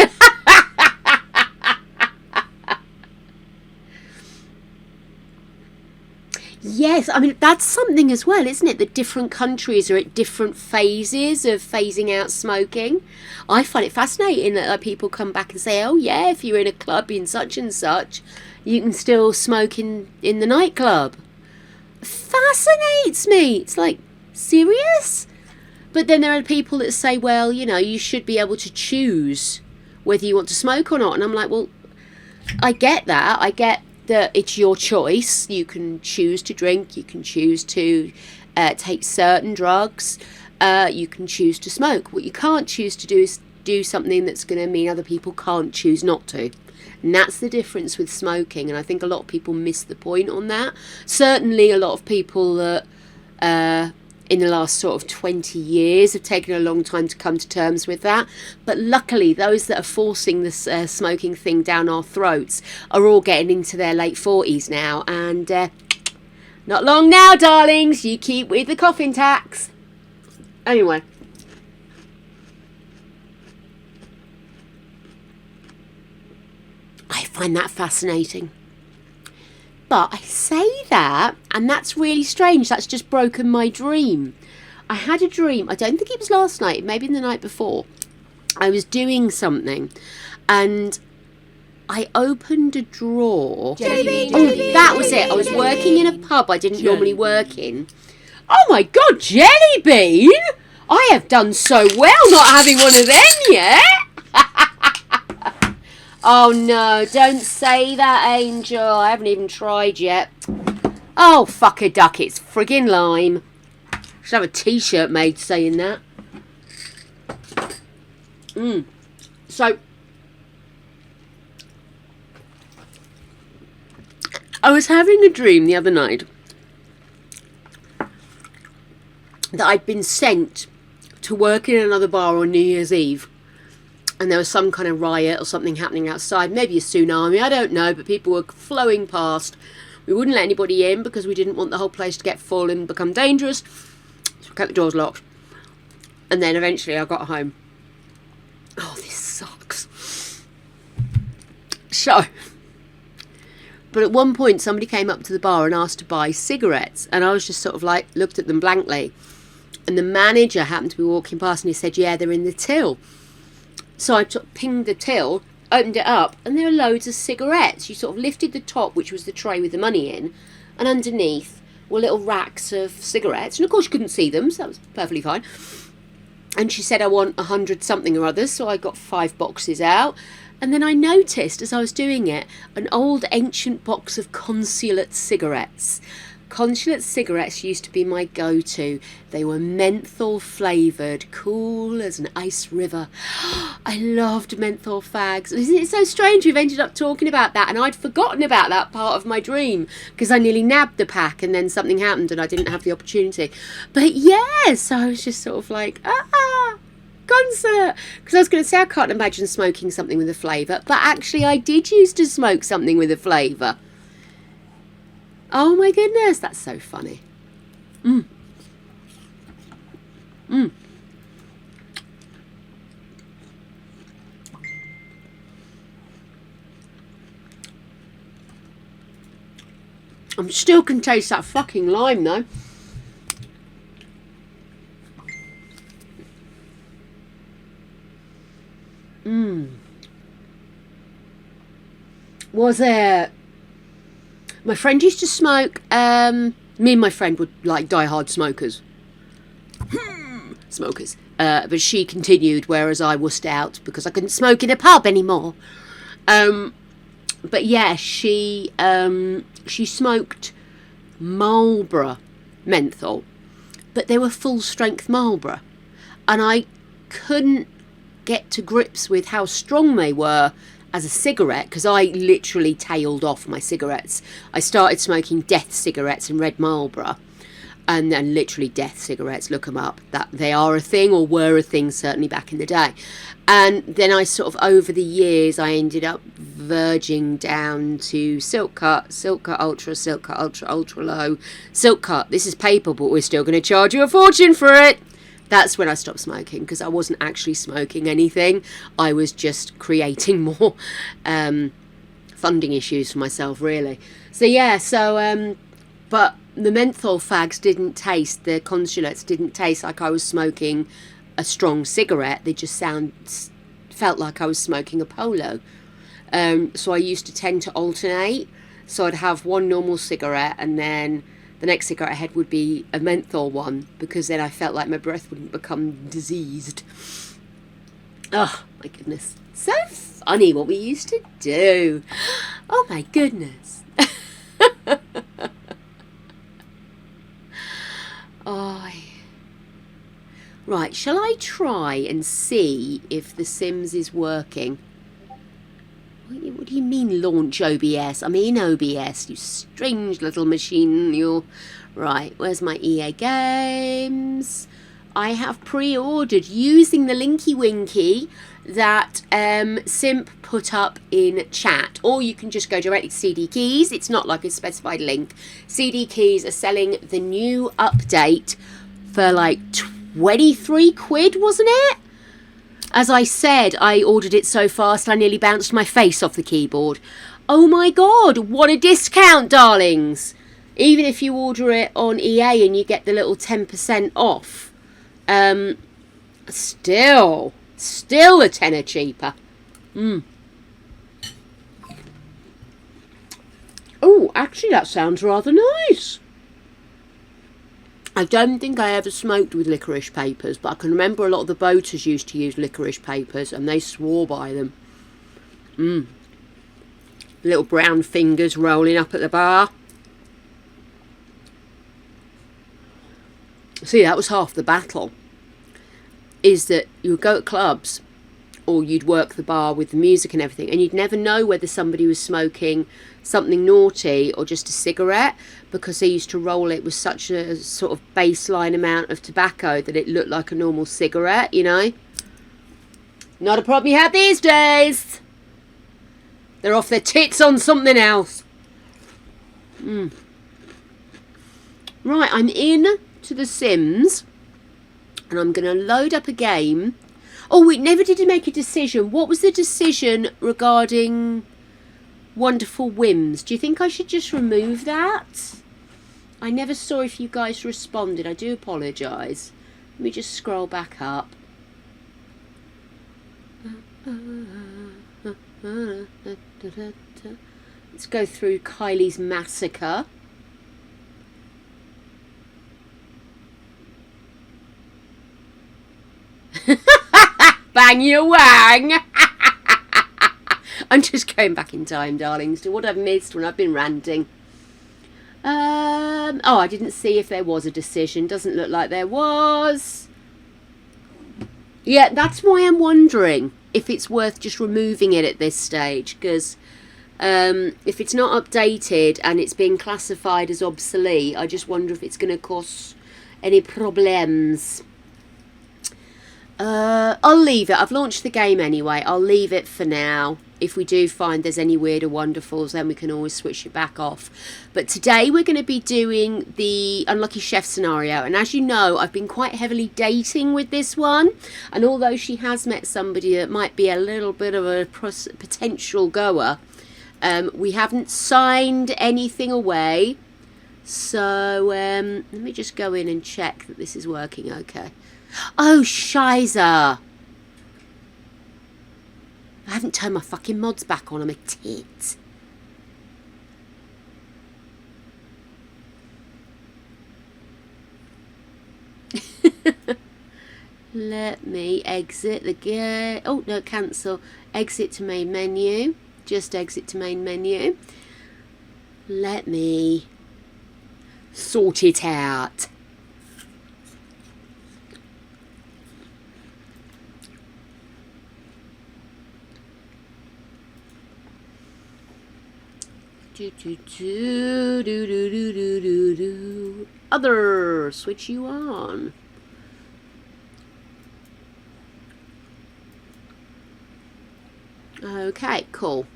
Yes, I mean, that's something as well, isn't it? That different countries are at different phases of phasing out smoking. I find it fascinating that people come back and say, oh, yeah, if you're in a club in such and such, you can still smoke in the nightclub. Fascinates me. It's like, serious? But then there are people that say, well, you know, you should be able to choose whether you want to smoke or not. And I'm like, well, I get that. I get that it's your choice. You can choose to drink. You can choose to take certain drugs. You can choose to smoke. What you can't choose to do is do something that's going to mean other people can't choose not to. And that's the difference with smoking. And I think a lot of people miss the point on that. Certainly a lot of people that in the last sort of 20 years have taken a long time to come to terms with that. But luckily, those that are forcing this smoking thing down our throats are all getting into their late 40s now. And not long now, darlings, you keep with the coffin tax. Anyway. I find that fascinating. But I say that, and that's really strange. That's just broken my dream. I had a dream. I don't think it was last night. Maybe the night before. I was doing something, and I opened a drawer. That was it. I was working in a pub I didn't normally work in. Oh my God, Jelly Bean! I have done so well not having one of them yet. Oh no, don't say that, Angel. I haven't even tried yet. Oh, fuck a duck, it's friggin' lime. Should have a t-shirt made saying that. So, I was having a dream the other night that I'd been sent to work in another bar on New Year's Eve. And there was some kind of riot or something happening outside, maybe a tsunami, I don't know, but people were flowing past. We wouldn't let anybody in because we didn't want the whole place to get full and become dangerous. So we kept the doors locked. And then eventually I got home. Oh, this sucks. So, but at one point somebody came up to the bar and asked to buy cigarettes. And I was just sort of like, looked at them blankly. And the manager happened to be walking past and he said, yeah, they're in the till. So I pinged the till, opened it up, and there were loads of cigarettes. You sort of lifted the top, which was the tray with the money in, and underneath were little racks of cigarettes. And of course you couldn't see them, so that was perfectly fine. And she said, I want 100 something or other, so I got 5 boxes out. And then I noticed, as I was doing it, an old ancient box of Consulate cigarettes. Consulate cigarettes used to be my go-to. They were menthol flavoured, cool as an ice river. I loved menthol fags. Isn't it so strange we've ended up talking about that? And I'd forgotten about that part of my dream because I nearly nabbed the pack and then something happened and I didn't have the opportunity. But yeah, so I was just sort of like, Consulate. Because I was going to say I can't imagine smoking something with a flavour, but actually I did used to smoke something with a flavour. Oh my goodness, that's so funny. I'm still can taste that fucking lime though. Was it? My friend used to smoke. Me and my friend were like die-hard smokers. But she continued, whereas I wussed out because I couldn't smoke in a pub anymore. But yeah, she smoked Marlboro menthol, but they were full-strength Marlboro, and I couldn't get to grips with how strong they were as a cigarette, because I literally tailed off my cigarettes. I started smoking Death cigarettes and Red Marlboro, and then literally Death cigarettes, look them up, that they are a thing, or were a thing certainly back in the day. And then I sort of, over the years, I ended up verging down to Silk Cut Ultra, Silk Cut Ultra, Ultra Low, Silk Cut. This is paper, but we're still going to charge you a fortune for it. That's when I stopped smoking, because I wasn't actually smoking anything. I was just creating more funding issues for myself, really. So yeah, But the menthol fags didn't taste, the consulates didn't taste like I was smoking a strong cigarette. They just felt like I was smoking a Polo. So I used to tend to alternate. So I'd have one normal cigarette and then the next cigarette I had would be a menthol one, because then I felt like my breath wouldn't become diseased. Oh, my goodness. So funny what we used to do. Oh, my goodness. Oh. Right, shall I try and see if the Sims is working? What do you mean launch OBS? I'm in OBS, you strange little machine. You're... Right, where's my EA Games? I have pre-ordered using the Linky Winky that Simp put up in chat. Or you can just go directly to CD Keys. It's not like a specified link. CD Keys are selling the new update for like 23 quid, wasn't it? As I said, I ordered it so fast I nearly bounced my face off the keyboard. Oh my god, what a discount, darlings! Even if you order it on EA and you get the little 10% off. Still a tenner cheaper. Oh, actually that sounds rather nice. I don't think I ever smoked with licorice papers, but I can remember a lot of the boaters used to use licorice papers and they swore by them. Little brown fingers rolling up at the bar. See, that was half the battle. Is that you would go to clubs or you'd work the bar with the music and everything, and you'd never know whether somebody was smoking something naughty or just a cigarette, because they used to roll it with such a sort of baseline amount of tobacco that it looked like a normal cigarette, you know. Not a problem you have these days. They're off their tits on something else. Right, I'm in to The Sims, and I'm going to load up a game. Oh, we never did make a decision. What was the decision regarding Wonderful Whims? Do you think I should just remove that? I never saw if you guys responded. I do apologise. Let me just scroll back up. Let's go through Kylie's massacre. Bang your wang! I'm just going back in time, darlings, to what I've missed when I've been ranting. Oh, I didn't see if there was a decision. Doesn't look like there was. Yeah, that's why I'm wondering if it's worth just removing it at this stage, because if it's not updated and it's being classified as obsolete, I just wonder if it's going to cause any problems. I'll leave it. I've launched the game anyway. I'll leave it for now. If we do find there's any weird or wonderfuls, then we can always switch it back off. But today we're going to be doing the Unlucky Chef scenario. And as you know, I've been quite heavily dating with this one. And although she has met somebody that might be a little bit of a potential goer, we haven't signed anything away. So let me just go in and check that this is working okay. Oh, shiza. I haven't turned my fucking mods back on. I'm a tit. Let me exit the game. Oh, no, cancel. Exit to main menu. Just exit to main menu. Let me sort it out. Other, switch you on. Okay, cool.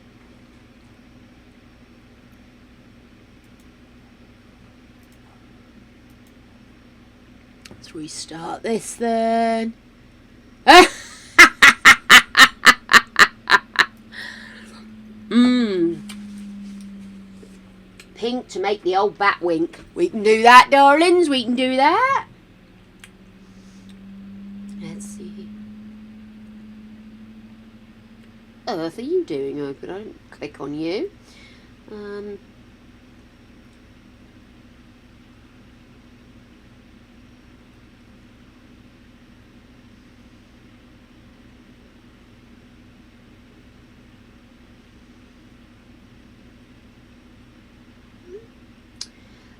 Let's restart this then. Pink to make the old bat wink. We can do that, darlings. We can do that. Let's see. Earth are you doing? Oh, but I don't click on you.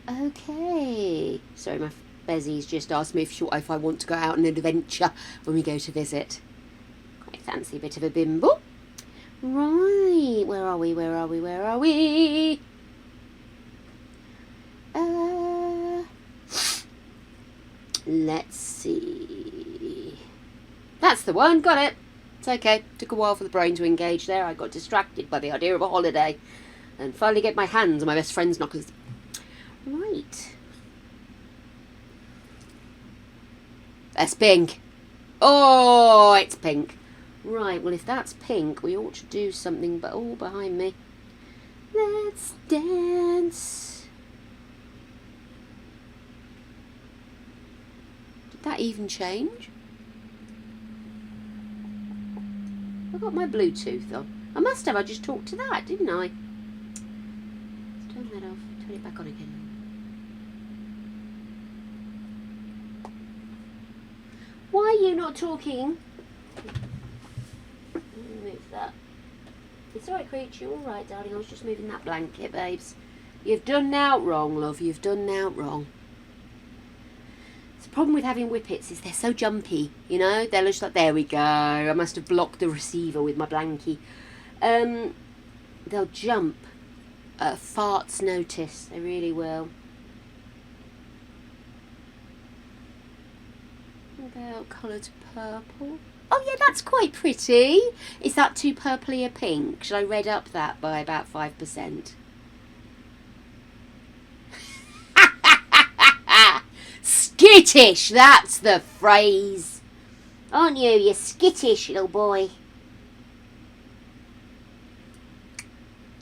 Okay. Sorry, my Bezzy's just asked me if I want to go out on an adventure when we go to visit. Quite fancy bit of a bimble. Right. Where are we? Where are we? Where are we? Let's see. That's the one. Got it. It's okay. Took a while for the brain to engage there. I got distracted by the idea of a holiday and finally get my hands on my best friend's knockers. Right. That's pink. Oh, it's pink. Right, well, if that's pink, we ought to do something, but all behind me. Let's dance. Did that even change? I got my Bluetooth on. I must have. I just talked to that, didn't I? Let's turn that off. Turn it back on again. Why are you not talking? Move that. It's alright, creature. You're alright, darling. I was just moving that blanket, babes. You've done nowt wrong, love. You've done nowt wrong. The problem with having whippets is they're so jumpy, you know? They're just like, there we go. I must have blocked the receiver with my blankie. They'll jump at a fart's notice. They really will. About coloured purple. Oh yeah, that's quite pretty. Is that too purpley a pink? Should I red up that by about 5%? Skittish, that's the phrase. Aren't you? You skittish little boy.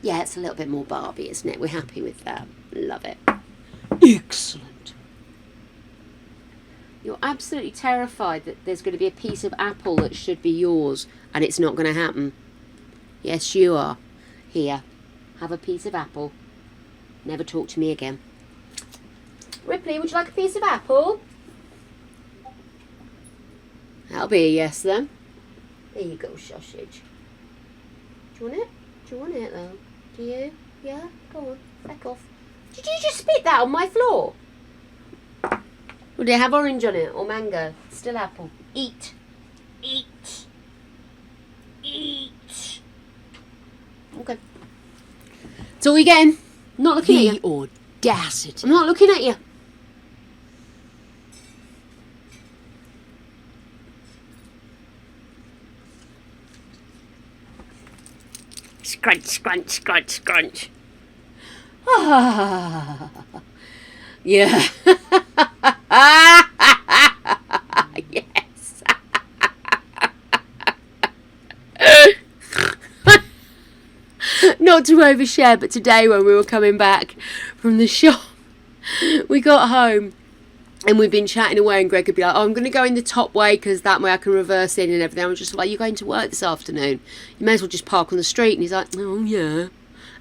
Yeah, it's a little bit more Barbie, isn't it? We're happy with that. Love it. Excellent. You're absolutely terrified that there's going to be a piece of apple that should be yours and it's not going to happen. Yes, you are. Here, have a piece of apple. Never talk to me again. Ripley, would you like a piece of apple? That'll be a yes then. There you go, sausage. Do you want it? Do you want it though? Do you? Yeah? Go on, back off. Did you just spit that on my floor? Would it have orange on it or mango? Still apple. Eat. Eat. Eat. Okay. That's all you're getting. I'm not looking at you. The audacity. I'm not looking at you. Scrunch, scrunch, scrunch, scrunch. Ah. Yeah. Yes. Not to overshare, but today when we were coming back from the shop, we got home and we'd been chatting away and Greg would be like, oh, I'm going to go in the top way because that way I can reverse in and everything. I was just like, you're going to work this afternoon? You may as well just park on the street. And he's like, oh yeah.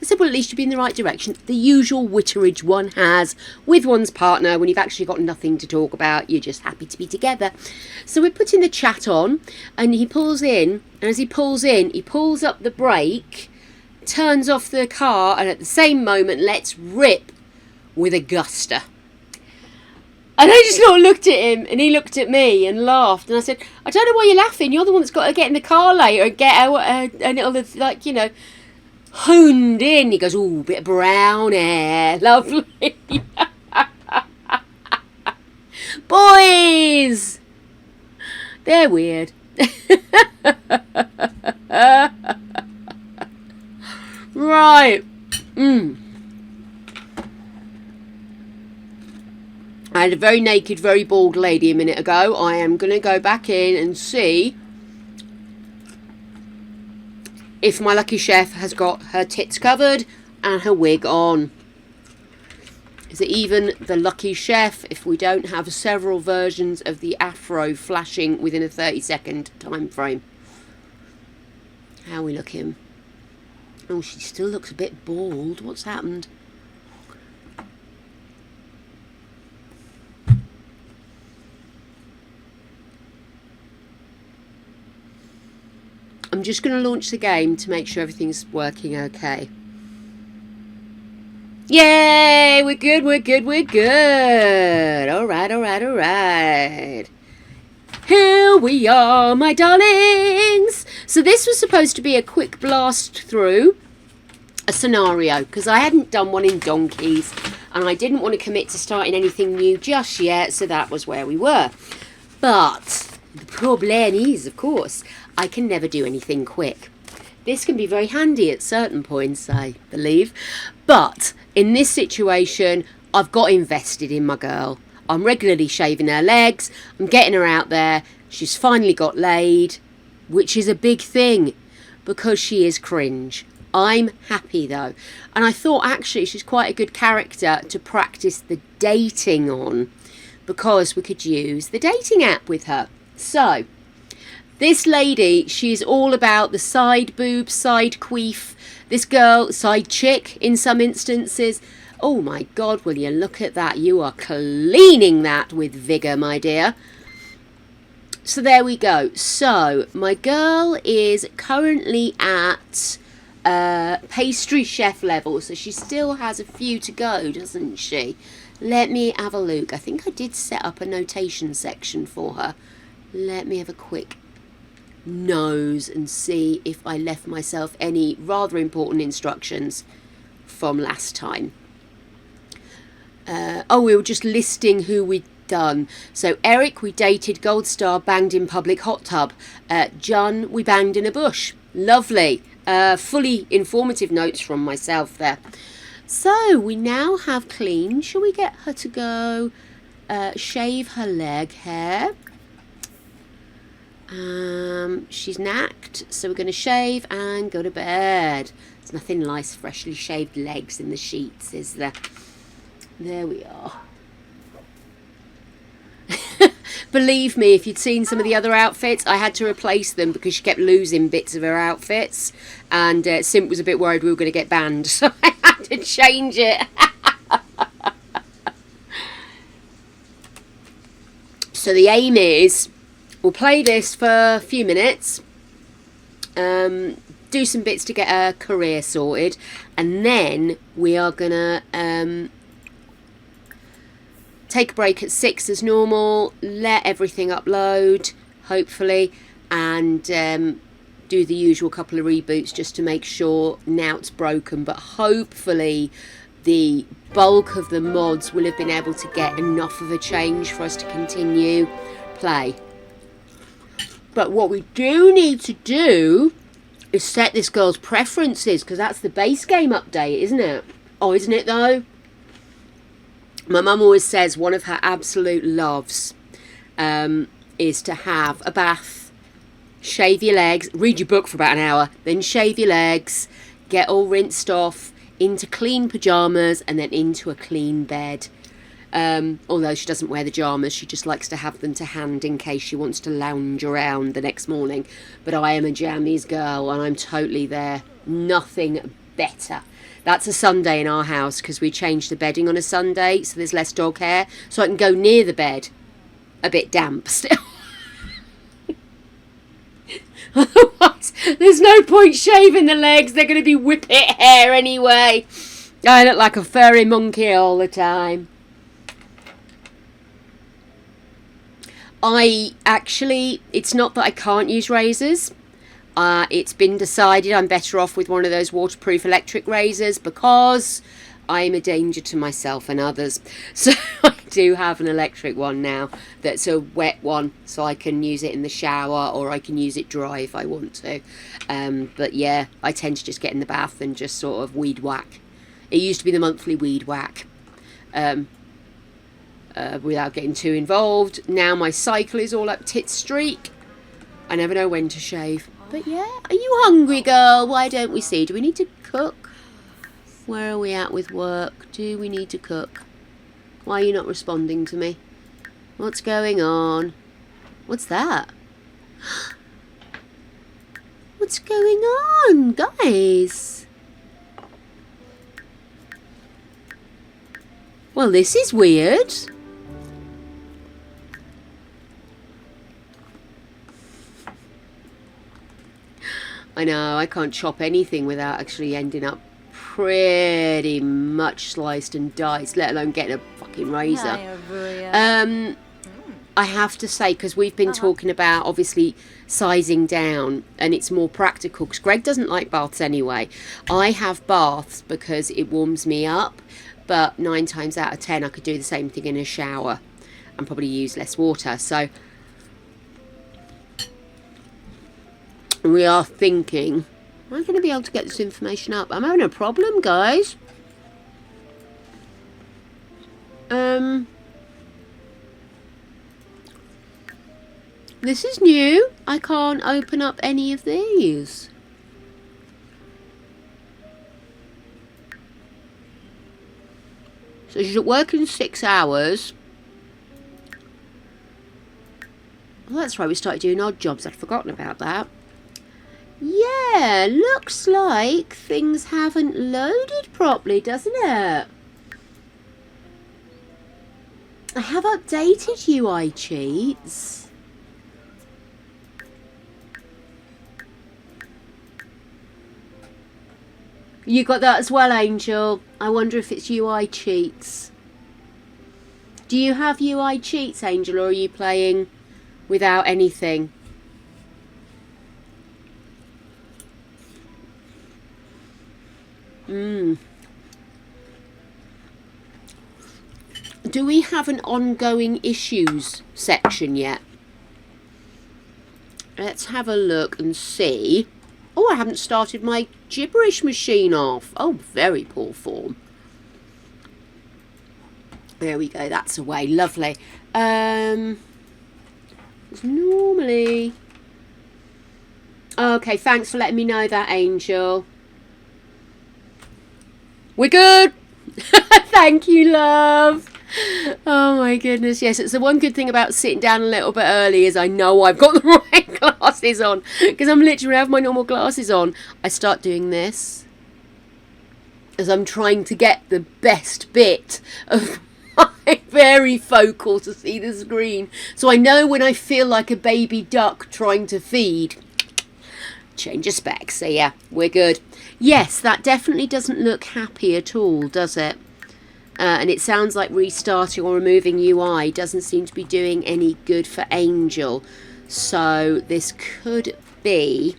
I said, well, at least you'll be in the right direction. The usual witterage one has with one's partner when you've actually got nothing to talk about. You're just happy to be together. So we're putting the chat on and he pulls in. And as he pulls in, he pulls up the brake, turns off the car, and at the same moment lets rip with a guster. And I just sort of looked at him and he looked at me and laughed. And I said, I don't know why you're laughing. You're the one that's got to get in the car later and get out and it'll, like, you know, honed in. He goes, ooh, bit of brown hair. Lovely. Boys! They're weird. Right. I had a very naked, very bald lady a minute ago. I am going to go back in and see if my lucky chef has got her tits covered and her wig on. Is it even the lucky chef if we don't have several versions of the afro flashing within a 30-second time frame? How are we looking? Oh, she still looks a bit bald. What's happened? I'm just going to launch the game to make sure everything's working okay. Yay! We're good, we're good, we're good. Alright, alright, alright. Here we are, my darlings. So this was supposed to be a quick blast through a scenario, because I hadn't done one in donkeys, and I didn't want to commit to starting anything new just yet, so that was where we were. But the problem is, of course, I can never do anything quick. This can be very handy at certain points, I believe. But in this situation, I've got invested in my girl. I'm regularly shaving her legs. I'm getting her out there. She's finally got laid, which is a big thing because she is cringe. I'm happy though. And I thought actually she's quite a good character to practice the dating on, because we could use the dating app with her. So, this lady, she's all about the side boob, side queef. This girl, side chick in some instances. Oh my God, will you look at that? You are cleaning that with vigour, my dear. So there we go. So, my girl is currently at pastry chef level. So she still has a few to go, doesn't she? Let me have a look. I think I did set up a notation section for her. Let me have a quick nose and see if I left myself any rather important instructions from last time. We were just listing who we'd done. So Eric, we dated, gold star, banged in public hot tub. John, we banged in a bush. Lovely. Fully informative notes from myself there. So we now have clean. Shall we get her to go shave her leg hair? She's knacked, so we're going to shave and go to bed. There's nothing nice freshly shaved legs in the sheets, is there? There we are. Believe me, if you'd seen some of the other outfits, I had to replace them because she kept losing bits of her outfits, and Simp was a bit worried we were going to get banned, so I had to change it. So the aim is, we'll play this for a few minutes, do some bits to get her career sorted, and then we are going to take a break at 6 as normal, let everything upload, hopefully, and do the usual couple of reboots just to make sure now it's broken. But hopefully the bulk of the mods will have been able to get enough of a change for us to continue play. But what we do need to do is set this girl's preferences, because that's the base game update, isn't it? Oh, isn't it though? My mum always says one of her absolute loves is to have a bath, shave your legs, read your book for about an hour, then shave your legs, get all rinsed off, into clean pyjamas, and then into a clean bed. Although she doesn't wear the pyjamas, she just likes to have them to hand in case she wants to lounge around the next morning. But I am a jammies girl, and I'm totally there. Nothing better. That's a Sunday in our house, because we changed the bedding on a Sunday, so there's less dog hair, so I can go near the bed a bit damp still. Otherwise, there's no point shaving the legs, they're going to be whippet hair anyway. I look like a furry monkey all the time. It's not that I can't use razors. It's been decided I'm better off with one of those waterproof electric razors because I'm a danger to myself and others. So I do have an electric one now that's a wet one, so I can use it in the shower or I can use it dry if I want to. But yeah, I tend to just get in the bath and just sort of weed whack. It used to be the monthly weed whack. Without getting too involved. Now my cycle is all up tit streak. I never know when to shave. But yeah, are you hungry, girl? Why don't we see? Do we need to cook? Where are we at with work? Do we need to cook? Why are you not responding to me? What's going on? What's that? What's going on, guys? Well, this is weird. I know, I can't chop anything without actually ending up pretty much sliced and diced, let alone getting a fucking razor. I have to say, because we've been talking about obviously sizing down, and it's more practical because Greg doesn't like baths anyway. I have baths because it warms me up, but 9 times out of 10 I could do the same thing in a shower and probably use less water. So we are thinking, am I going to be able to get this information up? I'm having a problem, guys. This is new. I can't open up any of these. So she's at work in 6 hours. Well, that's right, we started doing odd jobs. I'd forgotten about that. Yeah, looks like things haven't loaded properly, doesn't it? I have updated UI cheats. You got that as well, Angel? I wonder if it's UI cheats. Do you have UI cheats, Angel, or are you playing without anything? Do we have an ongoing issues section yet? Let's have a look and see. Oh, I haven't started my gibberish machine off. Oh, very poor form. There we go, that's away. Lovely. Normally... Okay, thanks for letting me know that, Angel. We're good. Thank you, love. Oh my goodness, yes, it's the one good thing about sitting down a little bit early is I know I've got the right glasses on, because I'm literally have my normal glasses on. I start doing this as I'm trying to get the best bit of my very focal to see the screen, so I know when I feel like a baby duck trying to feed. Change of specs. So yeah, we're good. Yes, that definitely doesn't look happy at all, does it? And it sounds like restarting or removing UI doesn't seem to be doing any good for Angel. So this could be...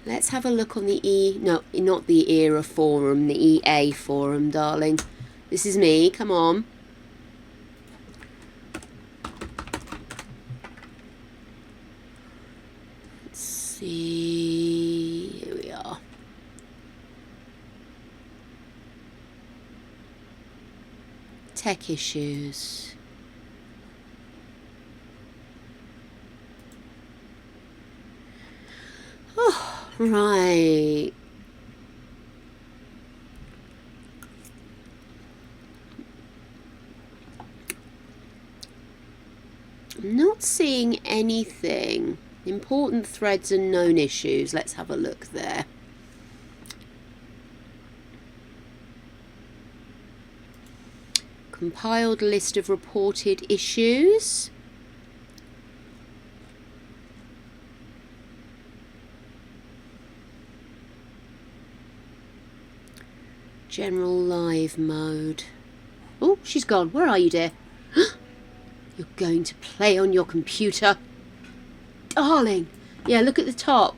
Let's have a look on the no, not the ERA forum, the EA forum, darling. This is me, come on. Let's see, here we are. Tech issues. Oh, right. I'm not seeing anything. Important threads and known issues. Let's have a look there. Compiled list of reported issues. General live mode. Oh, she's gone. Where are you, dear? You're going to play on your computer? Darling. Yeah, look at the top.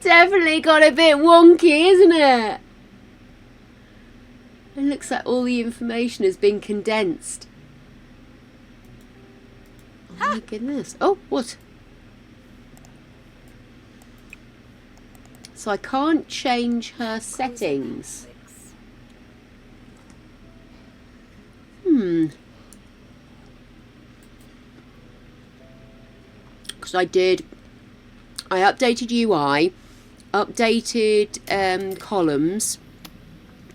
Definitely got a bit wonky, isn't it? It looks like all the information has been condensed. Oh my goodness. Oh, what? So I can't change her settings. Because I updated UI, Updated columns.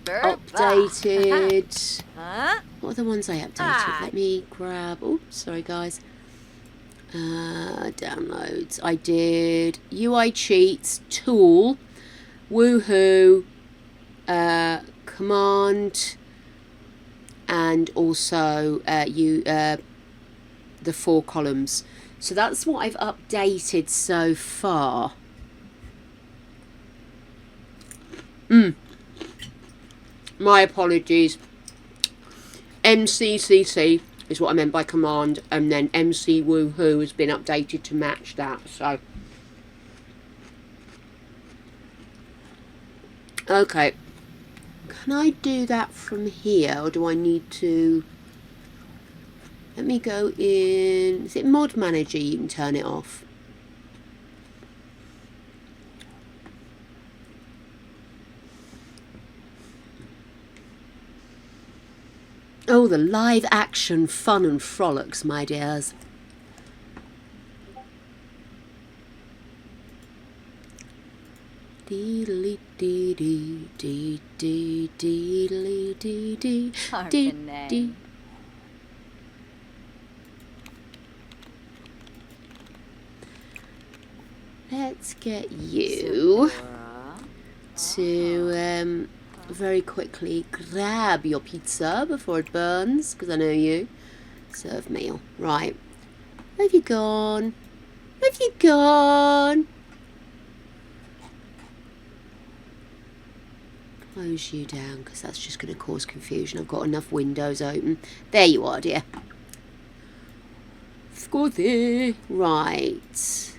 Updated. What are the ones I updated? Let me grab. Oh, sorry guys. Downloads. I did UI cheats, tool, woohoo, command, and also the 4 columns. So that's what I've updated so far. My apologies. MCCC is what I meant by command, and then MC Woohoo has been updated to match that. So, okay, can I do that from here, or do I need to? Let me go in. Is it Mod Manager? You can turn it off. Oh, the live action fun and frolics, my dears. Deedly dee dee dee dee deedly dee dee dee. Let's get you to very quickly grab your pizza before it burns, because I know you. Serve meal. Right. Where have you gone? Where have you gone? Close you down, because that's just going to cause confusion. I've got enough windows open. There you are, dear. Scusi. Right.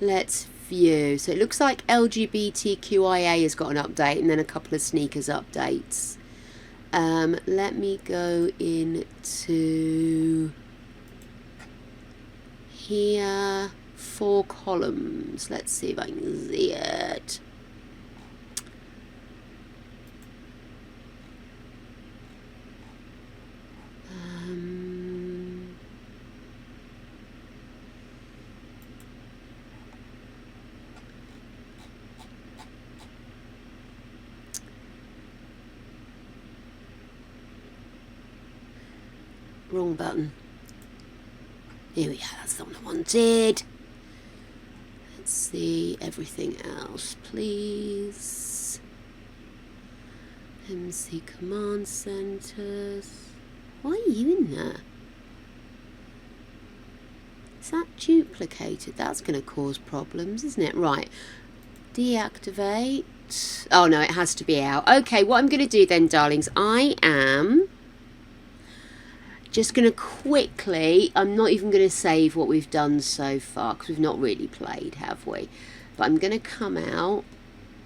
Let's view. So it looks like LGBTQIA has got an update, and then a couple of sneakers updates. Let me go into here. 4 columns. Let's see if I can see it. Wrong button. Here we go, that's the one I wanted. Let's see everything else, please. MC Command Centers. Why are you in there? Is that duplicated? That's going to cause problems, isn't it? Right. Deactivate. Oh no, it has to be out. Okay, what I'm going to do then, darlings, I am just going to quickly, I'm not even going to save what we've done so far, because we've not really played, have we? But I'm going to come out.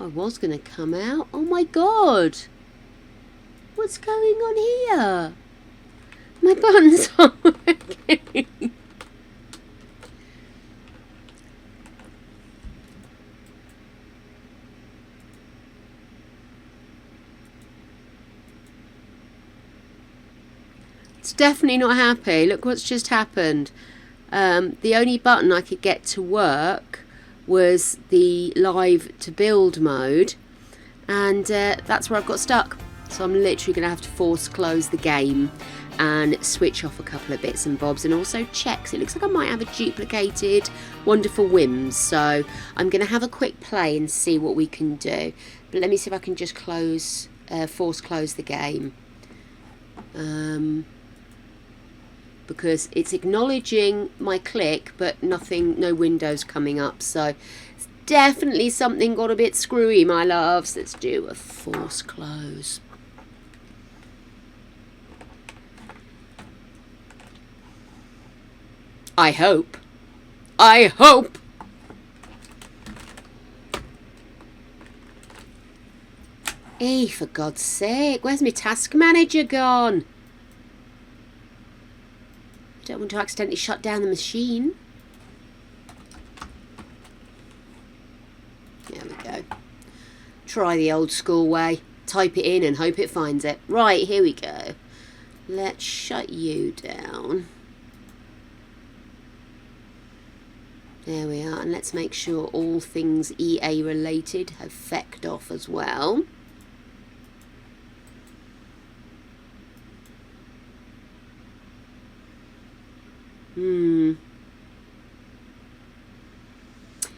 I was going to come out. Oh my god. What's going on here? My buttons aren't working. It's definitely not happy. Look what's just happened. The only button I could get to work was the live to build mode, and that's where I've got stuck. So I'm literally going to have to force close the game and switch off a couple of bits and bobs, and also checks. It looks like I might have a duplicated Wonderful Whims, so I'm going to have a quick play and see what we can do. But let me see if I can just force close the game. Because it's acknowledging my click, but no windows coming up. So it's definitely something got a bit screwy, my loves. Let's do a force close. I hope. Hey, for God's sake, where's my task manager gone? I don't want to accidentally shut down the machine. There we go. Try the old school way. Type it in and hope it finds it. Right, here we go. Let's shut you down. There we are. And let's make sure all things EA related have fecked off as well.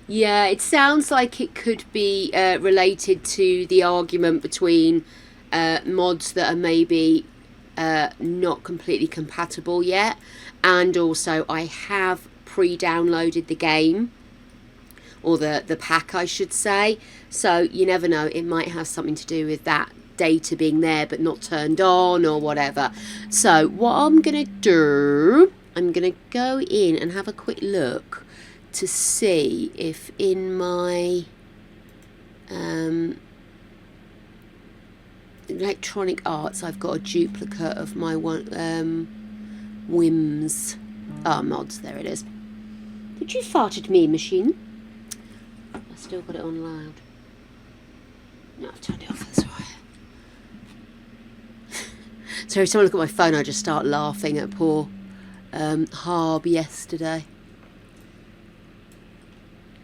Yeah, it sounds like it could be related to the argument between mods that are maybe not completely compatible yet, and also I have pre-downloaded the game, or the pack I should say, so you never know, it might have something to do with that data being there but not turned on or whatever. So what I'm gonna do, I'm gonna go in and have a quick look to see if in my electronic arts I've got a duplicate of my whims mods. There it is. Did you fart at me, machine? I still got it on loud. No, I've turned it off, that's right. So every time I look at my phone I just start laughing at poor Harb yesterday.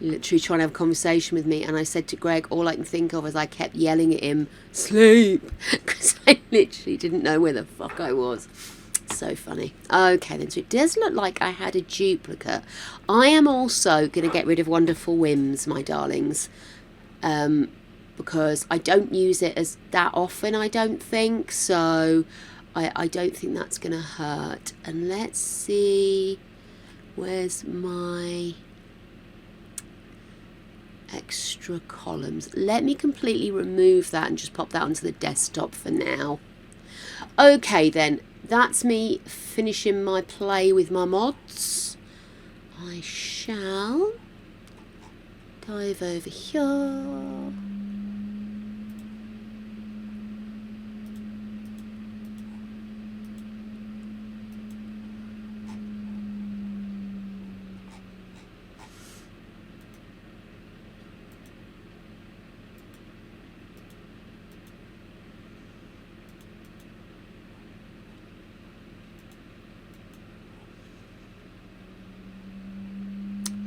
Literally trying to have a conversation with me, and I said to Greg, all I can think of is I kept yelling at him, sleep, because I literally didn't know where the fuck I was. So funny. Okay then, so it does look like I had a duplicate. I am also going to get rid of Wonderful Whims, my darlings, because I don't use it as that often, I don't think, so I don't think that's going to hurt. And let's see, where's my extra columns? Let me completely remove that and just pop that onto the desktop for now. Okay then, that's me finishing my play with my mods. I shall dive over here.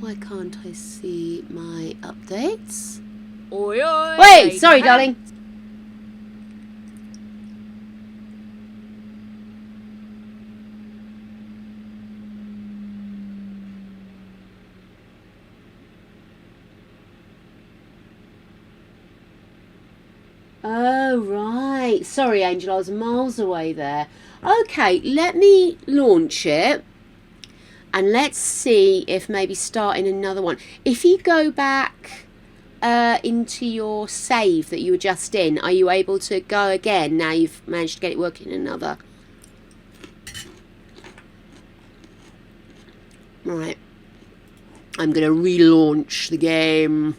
Why can't I see my updates? Oi, oi, Wait, sorry, darling. Oh, right. Sorry, Angel, I was miles away there. Okay, let me launch it. And let's see if maybe starting another one. If you go back into your save that you were just in, are you able to go again now you've managed to get it working in another? Right. I'm going to relaunch the game.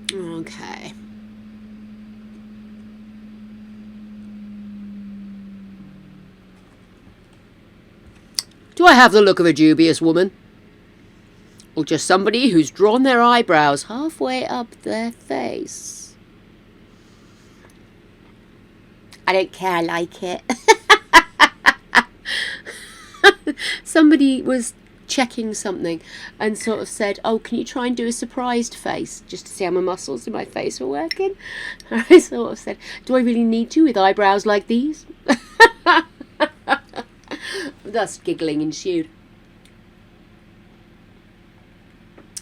Okay. Do I have the look of a dubious woman? Or just somebody who's drawn their eyebrows halfway up their face? I don't care, I like it. Somebody was checking something and sort of said, oh, can you try and do a surprised face just to see how my muscles in my face were working? And I sort of said, do I really need to with eyebrows like these? Thus giggling ensued.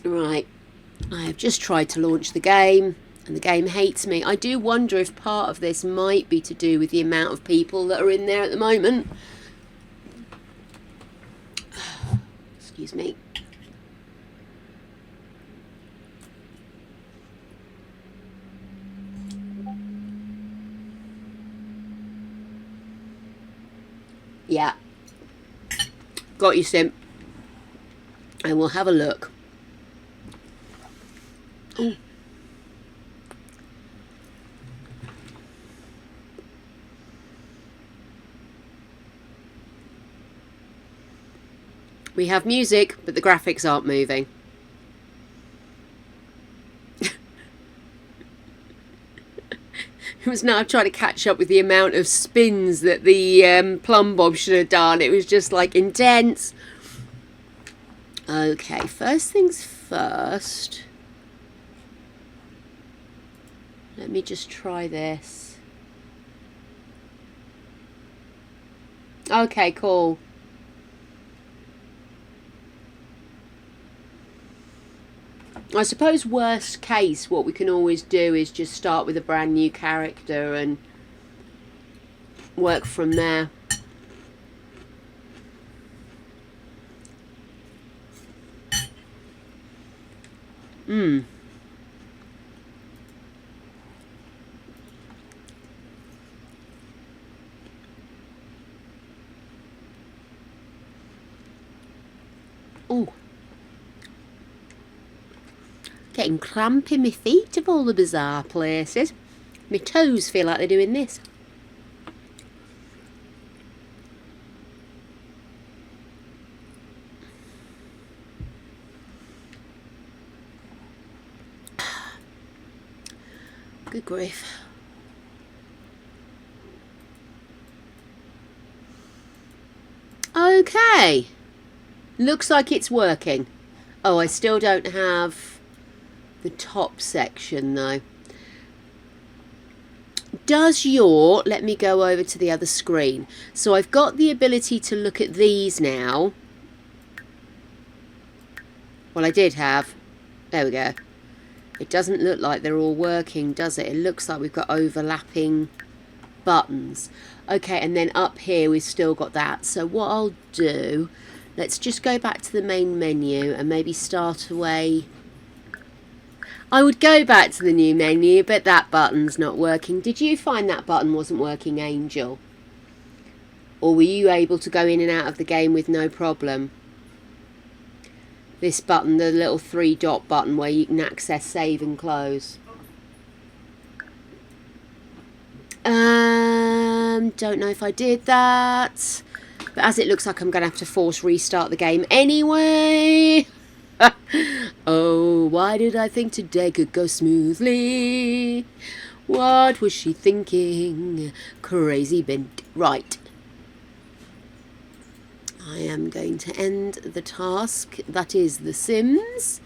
Right, I have just tried to launch the game and the game hates me. I do wonder if part of this might be to do with the amount of people that are in there at the moment. Excuse me. Yeah. Got you, Sim. And we'll have a look. Ooh. We have music, but the graphics aren't moving. It was now trying to catch up with the amount of spins that the plumb bob should have done. It was just like intense. Okay, first things first. Let me just try this. Okay, cool. I suppose worst case what we can always do is just start with a brand new character and work from there. Oh. Getting cramp in my feet of all the bizarre places. My toes feel like they're doing this. Good grief. Okay. Looks like it's working. Oh, I still don't have the top section though. Does your... Let me go over to the other screen. So I've got the ability to look at these now. Well, I did have. There we go. It doesn't look like they're all working, does it? It looks like we've got overlapping buttons. Okay, and then up here we've still got that. So what I'll do... Let's just go back to the main menu and maybe start away. I would go back to the new menu, but that button's not working. Did you find that button wasn't working, Angel? Or were you able to go in and out of the game with no problem? This button, the little 3-dot button where you can access save and close. Don't know if I did that. But as it looks like I'm going to have to force restart the game anyway. Oh, why did I think today could go smoothly? What was she thinking? Crazy bint. Right. I am going to end the task. That is The Sims.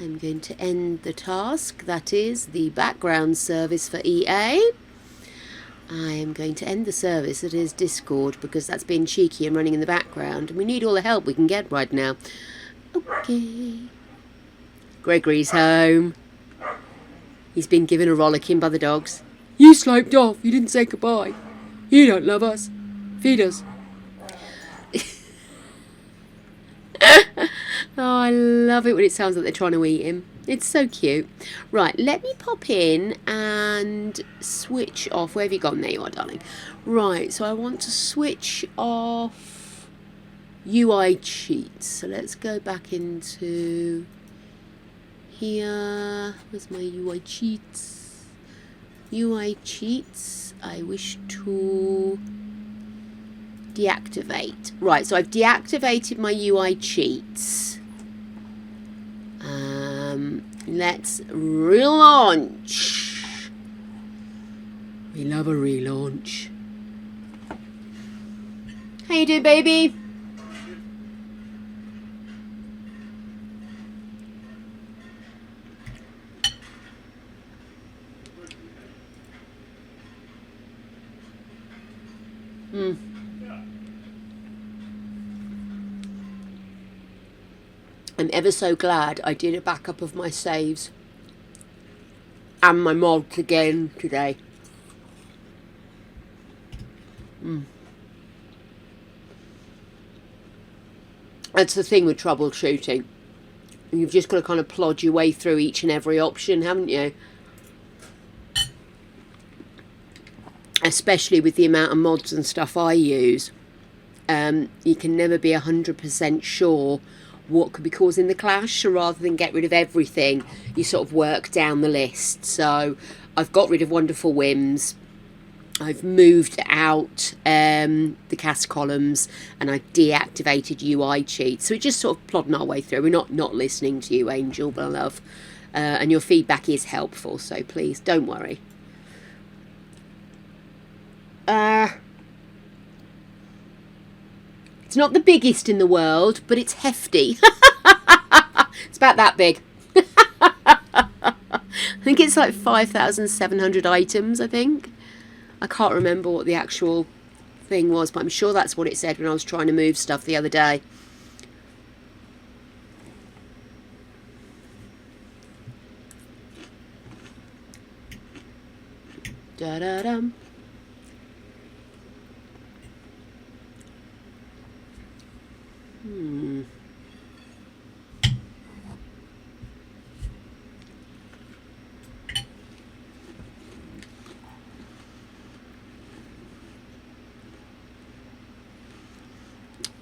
I'm going to end the task. That is the background service for EA. I am going to end the service, that is Discord, because that's being cheeky and running in the background, and we need all the help we can get right now. Okay. Gregory's home. He's been given a rollicking by the dogs. You sloped off, you didn't say goodbye. You don't love us. Feed us. Oh, I love it when it sounds like they're trying to eat him. It's so cute. Right, let me pop in and switch off. Where have you gone? There you are, darling. Right, so I want to switch off UI cheats. So let's go back into here. Where's my UI cheats? UI cheats. I wish to deactivate. Right, so I've deactivated my UI cheats. Let's relaunch. We love a relaunch. How you doing, baby? I'm ever so glad I did a backup of my saves and my mods again today. That's the thing with troubleshooting. You've just got to kind of plod your way through each and every option, haven't you? Especially with the amount of mods and stuff I use. You can never be 100% sure what could be causing the clash, so rather than get rid of everything, you sort of work down the list. So I've got rid of Wonderful Whims, I've moved out the cast columns, and I deactivated UI cheats. So we're just sort of plodding our way through. We're not listening to you, Angel, but I love. And your feedback is helpful, so please don't worry. It's not the biggest in the world, but it's hefty. It's about that big. I think it's like 5,700 items, I think. I can't remember what the actual thing was, but I'm sure that's what it said when I was trying to move stuff the other day. Da-da-dum.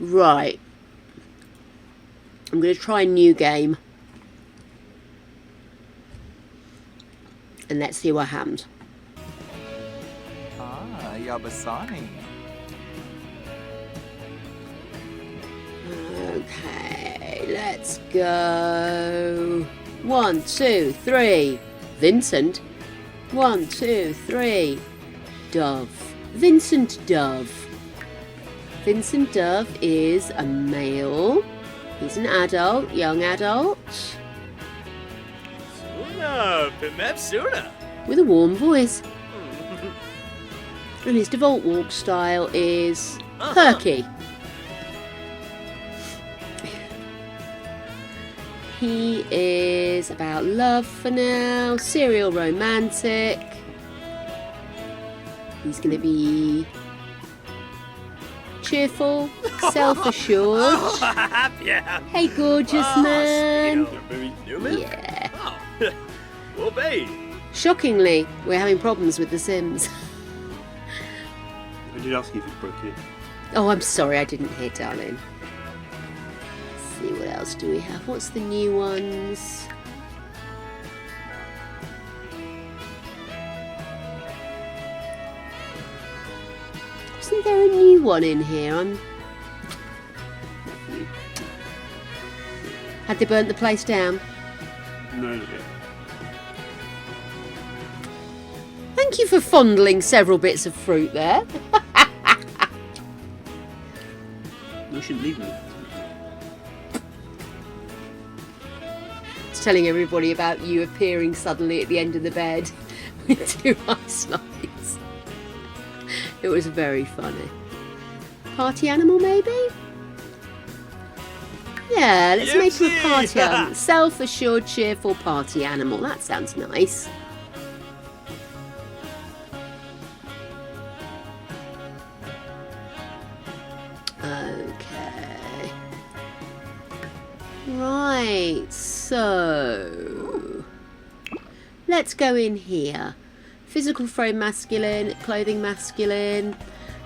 Right. I'm going to try a new game. And let's see what happens. Ah, Yabasani. Okay, let's go. 1, 2, 3. Vincent. 1, 2, 3. Dove. Vincent Dove. Vincent Dove is a male. He's an adult, young adult. Suna, Pimep Suna. With a warm voice. And his default walk style is perky. He is about love for now, serial romantic. He's going to be cheerful, self-assured. Yeah. Hey, gorgeous man. Newman? Yeah. Oh. Well, babe. Shockingly, we're having problems with The Sims. I did ask you if you broke it. Oh, I'm sorry, I didn't hear, darling. Let's see, what else do we have? What's the new ones? Isn't there a new one in here? Had they burnt the place down? No, not yet. Thank you for fondling several bits of fruit there. You shouldn't leave me. It's telling everybody about you appearing suddenly at the end of the bed with 2 ice slides. It was very funny. Party animal, maybe? Yeah, let's make him a party animal. Self-assured, cheerful party animal. That sounds nice. Okay. Right, so let's go in here. Physical frame masculine, clothing masculine,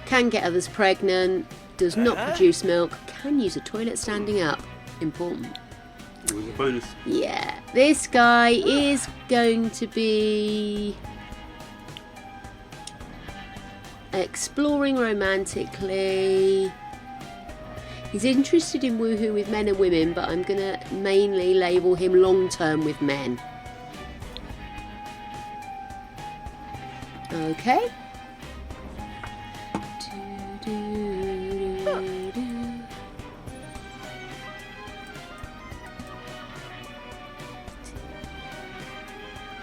can get others pregnant, does not produce milk, can use a toilet standing up. Important. With a bonus. Yeah, this guy is going to be exploring romantically. He's interested in woohoo with men and women, but I'm going to mainly label him long-term with men. Okay.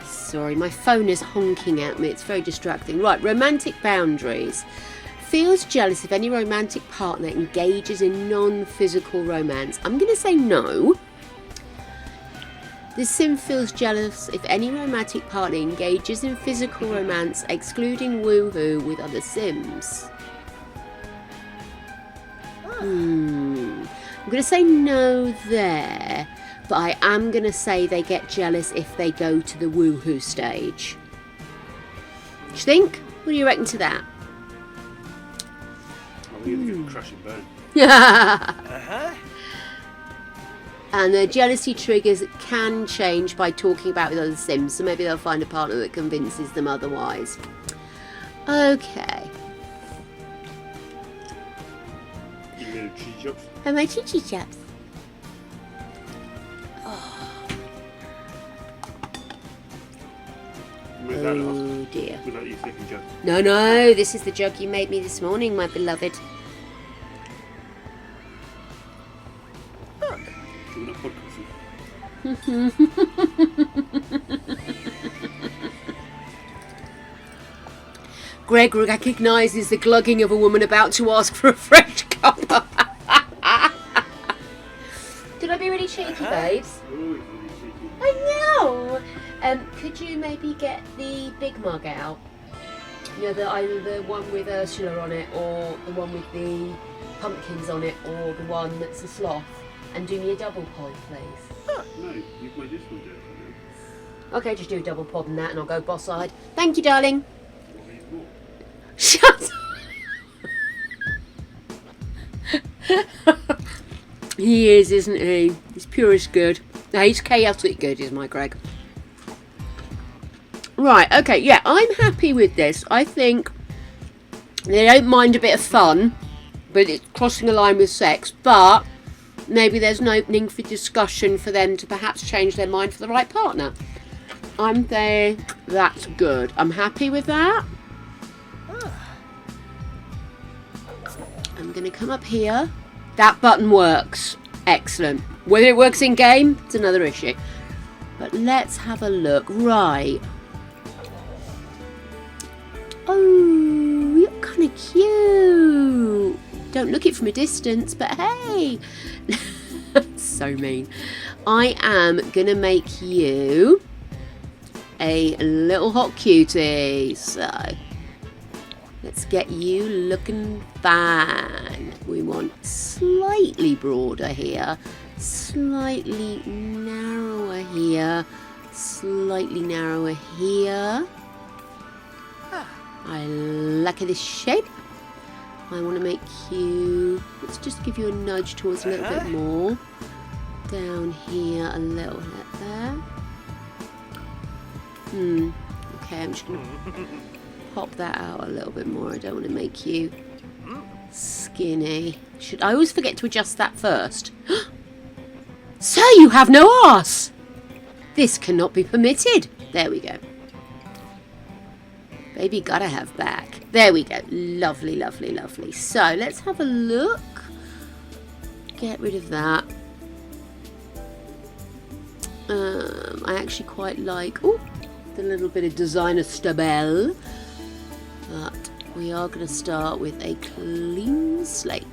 Sorry, my phone is honking at me. It's very distracting. Right, romantic boundaries. Feels jealous if any romantic partner engages in non-physical romance. I'm going to say no. The sim feels jealous if any romantic partner engages in physical romance, excluding woohoo with other sims. I'm going to say no there, but I am going to say they get jealous if they go to the woohoo stage. Do you think? What do you reckon to that? I think it's going to crash and burn. And the jealousy triggers can change by talking about with other sims, so maybe they'll find a partner that convinces them otherwise. Okay. You made a cheese chops. And my chichi chaps. You made that last. Oh dear. Was that your second jug? No, no, this is the jug you made me this morning, my beloved. You're not podcasting. Greg recognises the glugging of a woman about to ask for a fresh cuppa. Did I be really cheeky, babes? Oh, it's really cheeky. I know. Could you maybe get the big mug out? You know, either the one with Ursula on it, or the one with the pumpkins on it, or the one that's a sloth, and do me a double pod, please. No, you've made this one do it right now. Okay, just do a double pod and that, and I'll go boss-eyed. Thank you, darling. What needs more? Shut up. He is, isn't he? He's purest good. No, he's chaotic good, is my Greg. Right, okay, yeah, I'm happy with this. I think they don't mind a bit of fun, but it's crossing a line with sex, but maybe there's an opening for discussion for them to perhaps change their mind for the right partner. I'm there, that's good. I'm happy with that. I'm going to come up here. That button works. Excellent. Whether it works in game, it's another issue. But let's have a look. Right. Oh, you're kind of cute. Don't look it from a distance, but hey. So mean. I am going to make you a little hot cutie. So, let's get you looking fine. We want slightly broader here, slightly narrower here, slightly narrower here. I like this shape. I want to make you, let's just give you a nudge towards a little bit more. Down here a little bit there. Okay, I'm just going to pop that out a little bit more. I don't want to make you skinny. I always forget to adjust that first. Sir, you have no arse! This cannot be permitted. There we go. Baby gotta have back. There we go. Lovely, lovely, lovely. So, let's have a look. Get rid of that. I actually quite like the little bit of designer stubble. But we are going to start with a clean slate.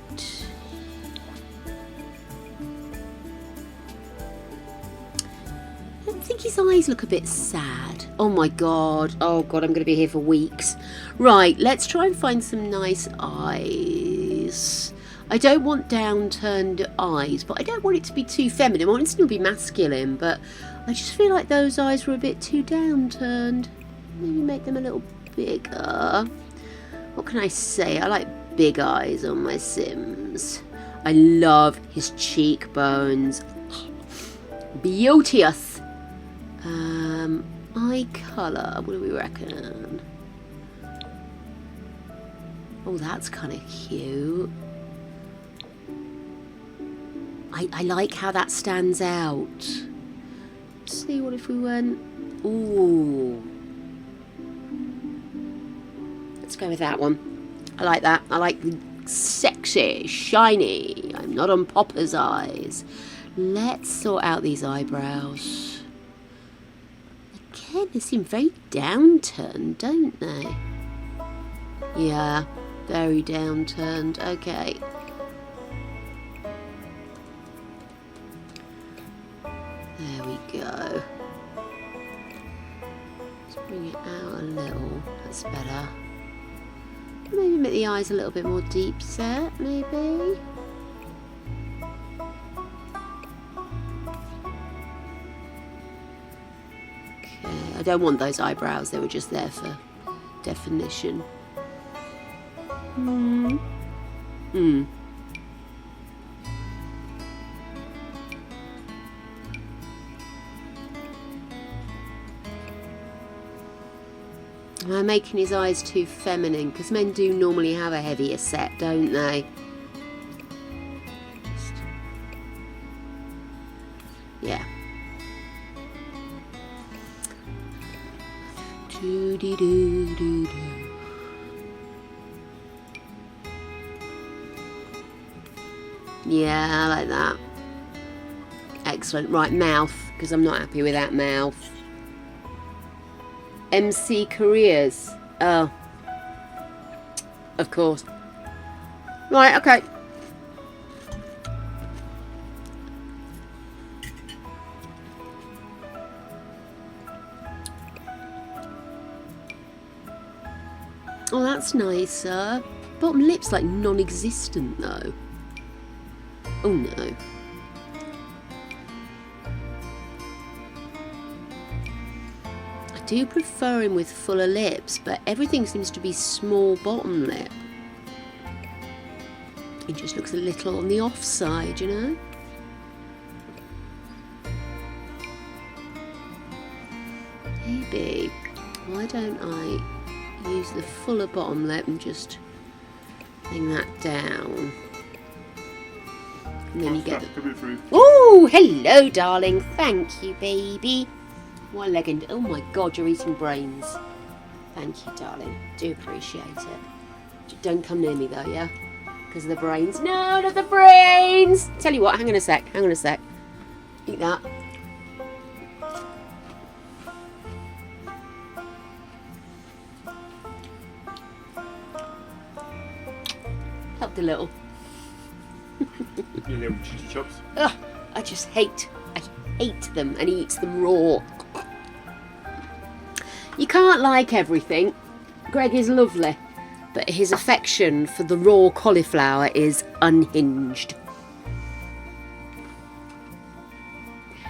I think his eyes look a bit sad. Oh my god. Oh god, I'm going to be here for weeks. Right, let's try and find some nice eyes. I don't want downturned eyes, but I don't want it to be too feminine. I want it to still be masculine, but I just feel like those eyes were a bit too downturned. Maybe make them a little bigger. What can I say? I like big eyes on my Sims. I love his cheekbones. Beauteous. Eye colour. What do we reckon? Oh, that's kind of cute. I like how that stands out. Let's see, what if we went... Ooh. Let's go with that one. I like that. I like the sexy, shiny. I'm not on Popper's eyes. Let's sort out these eyebrows. Again, they seem very downturned, don't they? Yeah, very downturned. Okay. There we go. Let's bring it out a little. That's better. Maybe make the eyes a little bit more deep set, maybe. Okay, I don't want those eyebrows, they were just there for definition. Am I making his eyes too feminine? Because men do normally have a heavier set, don't they? Yeah. Doo-dee-doo-doo-doo. Yeah, I like that. Excellent. Right, mouth, because I'm not happy with that mouth. MC Careers. Oh. Of course. Right, okay. Oh, that's nicer. Bottom lip's like non-existent though. Oh no. I do prefer him with fuller lips, but everything seems to be small bottom lip. He just looks a little on the offside, you know? Maybe. Why don't I use the fuller bottom lip and just bring that down? And then you get the... Coming through. Oh, hello, darling. Thank you, baby. What a legend. Oh my God, you're eating brains. Thank you, darling. Do appreciate it. Don't come near me though, yeah? Because of the brains. No, not the brains. Tell you what, hang on a sec. Hang on a sec. Eat that. Helped a little. Your little cheesy chops. Ugh, I hate them, and he eats them raw. You can't like everything. Greg is lovely, but his affection for the raw cauliflower is unhinged.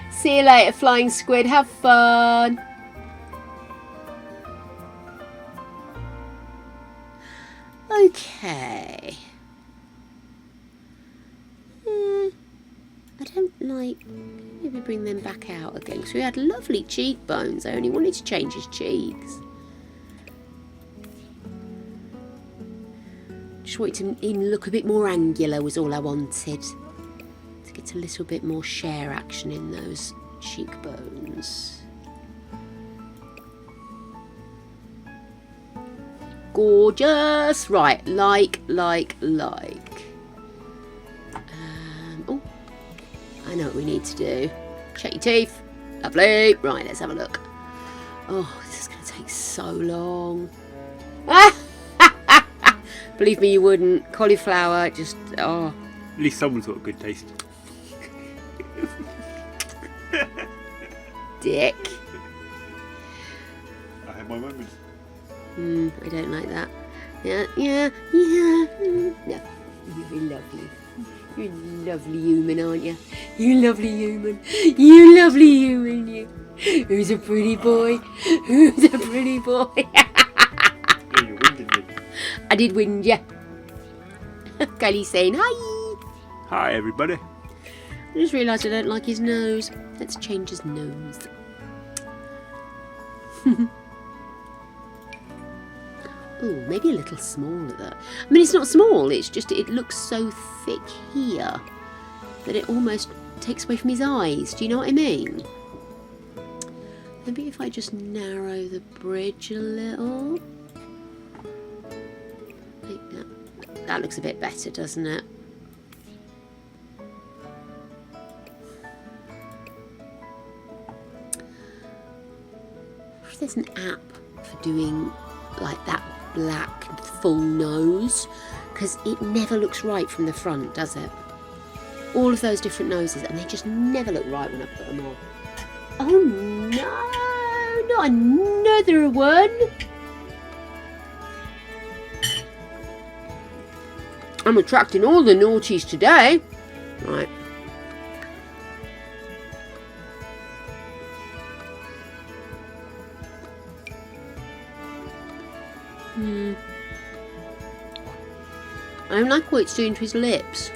See you later, flying squid. Have fun. Okay. I don't like... Maybe bring them back out again, because we had lovely cheekbones. I only wanted to change his cheeks. Just wanted to even look a bit more angular was all I wanted. To get a little bit more share action in those cheekbones. Gorgeous! Right, like. Oh, I know what we need to do. Check your teeth. Lovely. Right, let's have a look. Oh, this is going to take so long. Believe me, you wouldn't. Cauliflower, just, oh. At least someone's got a good taste. Dick. I have my moments. I don't like that. Yeah. No, you're lovely. You're a lovely human, aren't you? You lovely human. You lovely human, you. Who's a pretty boy? Who's a pretty boy? Yeah, you're winding me. I did wind you. Kelly's saying hi. Hi, everybody. I just realised I don't like his nose. Let's change his nose. Oh, maybe a little smaller though. I mean, it's not small, it's just it looks so thick here that it almost takes away from his eyes. Do you know what I mean? Maybe if I just narrow the bridge a little. Like that. That looks a bit better, doesn't it? If there's an app for doing like that black full nose, because it never looks right from the front, does it? All of those different noses, and they just never look right when I put them on. Oh no, not another one. I'm attracting all the naughties today. Right. I don't like what it's doing to his lips.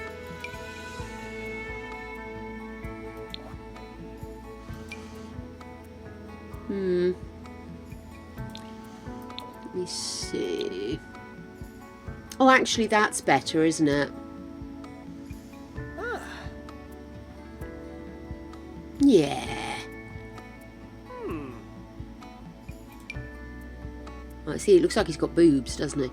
see. Oh, actually, that's better, isn't it? Yeah. I see, it looks like he's got boobs, doesn't he?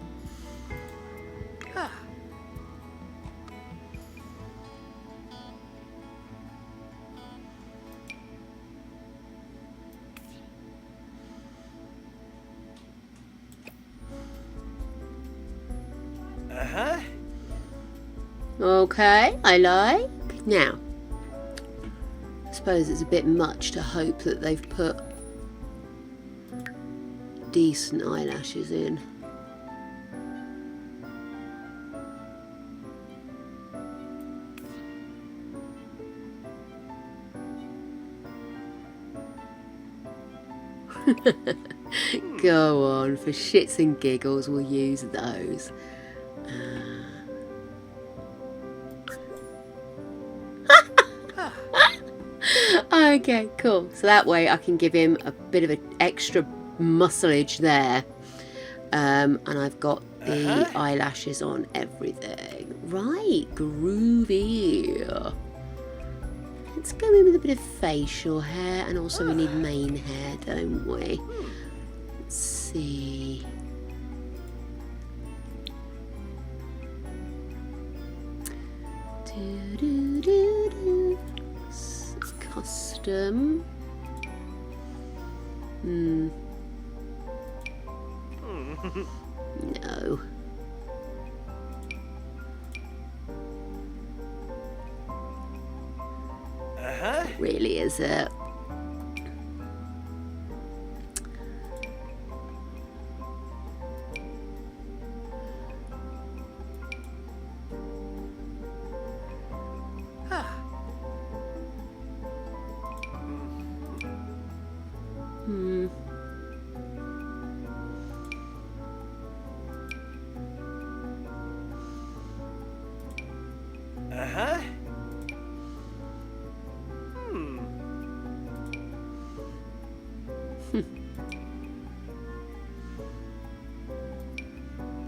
Uh-huh. Okay, I like. Now, I suppose it's a bit much to hope that they've put decent eyelashes in. Go on, for shits and giggles, we'll use those. Okay, cool. So that way I can give him a bit of an extra muscleage there. And I've got the eyelashes on everything. Right, groovy. Let's go in with a bit of facial hair, and also we need mane hair, don't we? Let's see. Custom. No. Really, is it?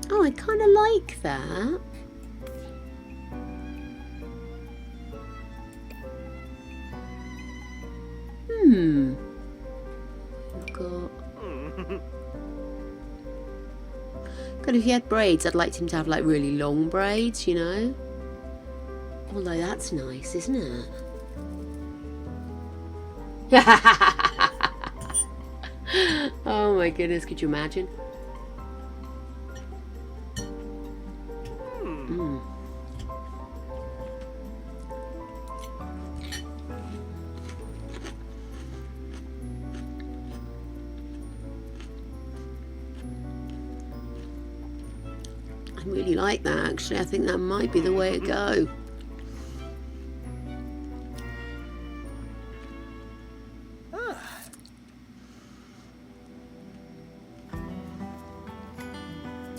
Oh, I kind of like that. I've got... God, if he had braids, I'd like him to have like really long braids, you know? Although that's nice, isn't it? Oh my goodness, could you imagine? I really like that, actually. I think that might be the way to go.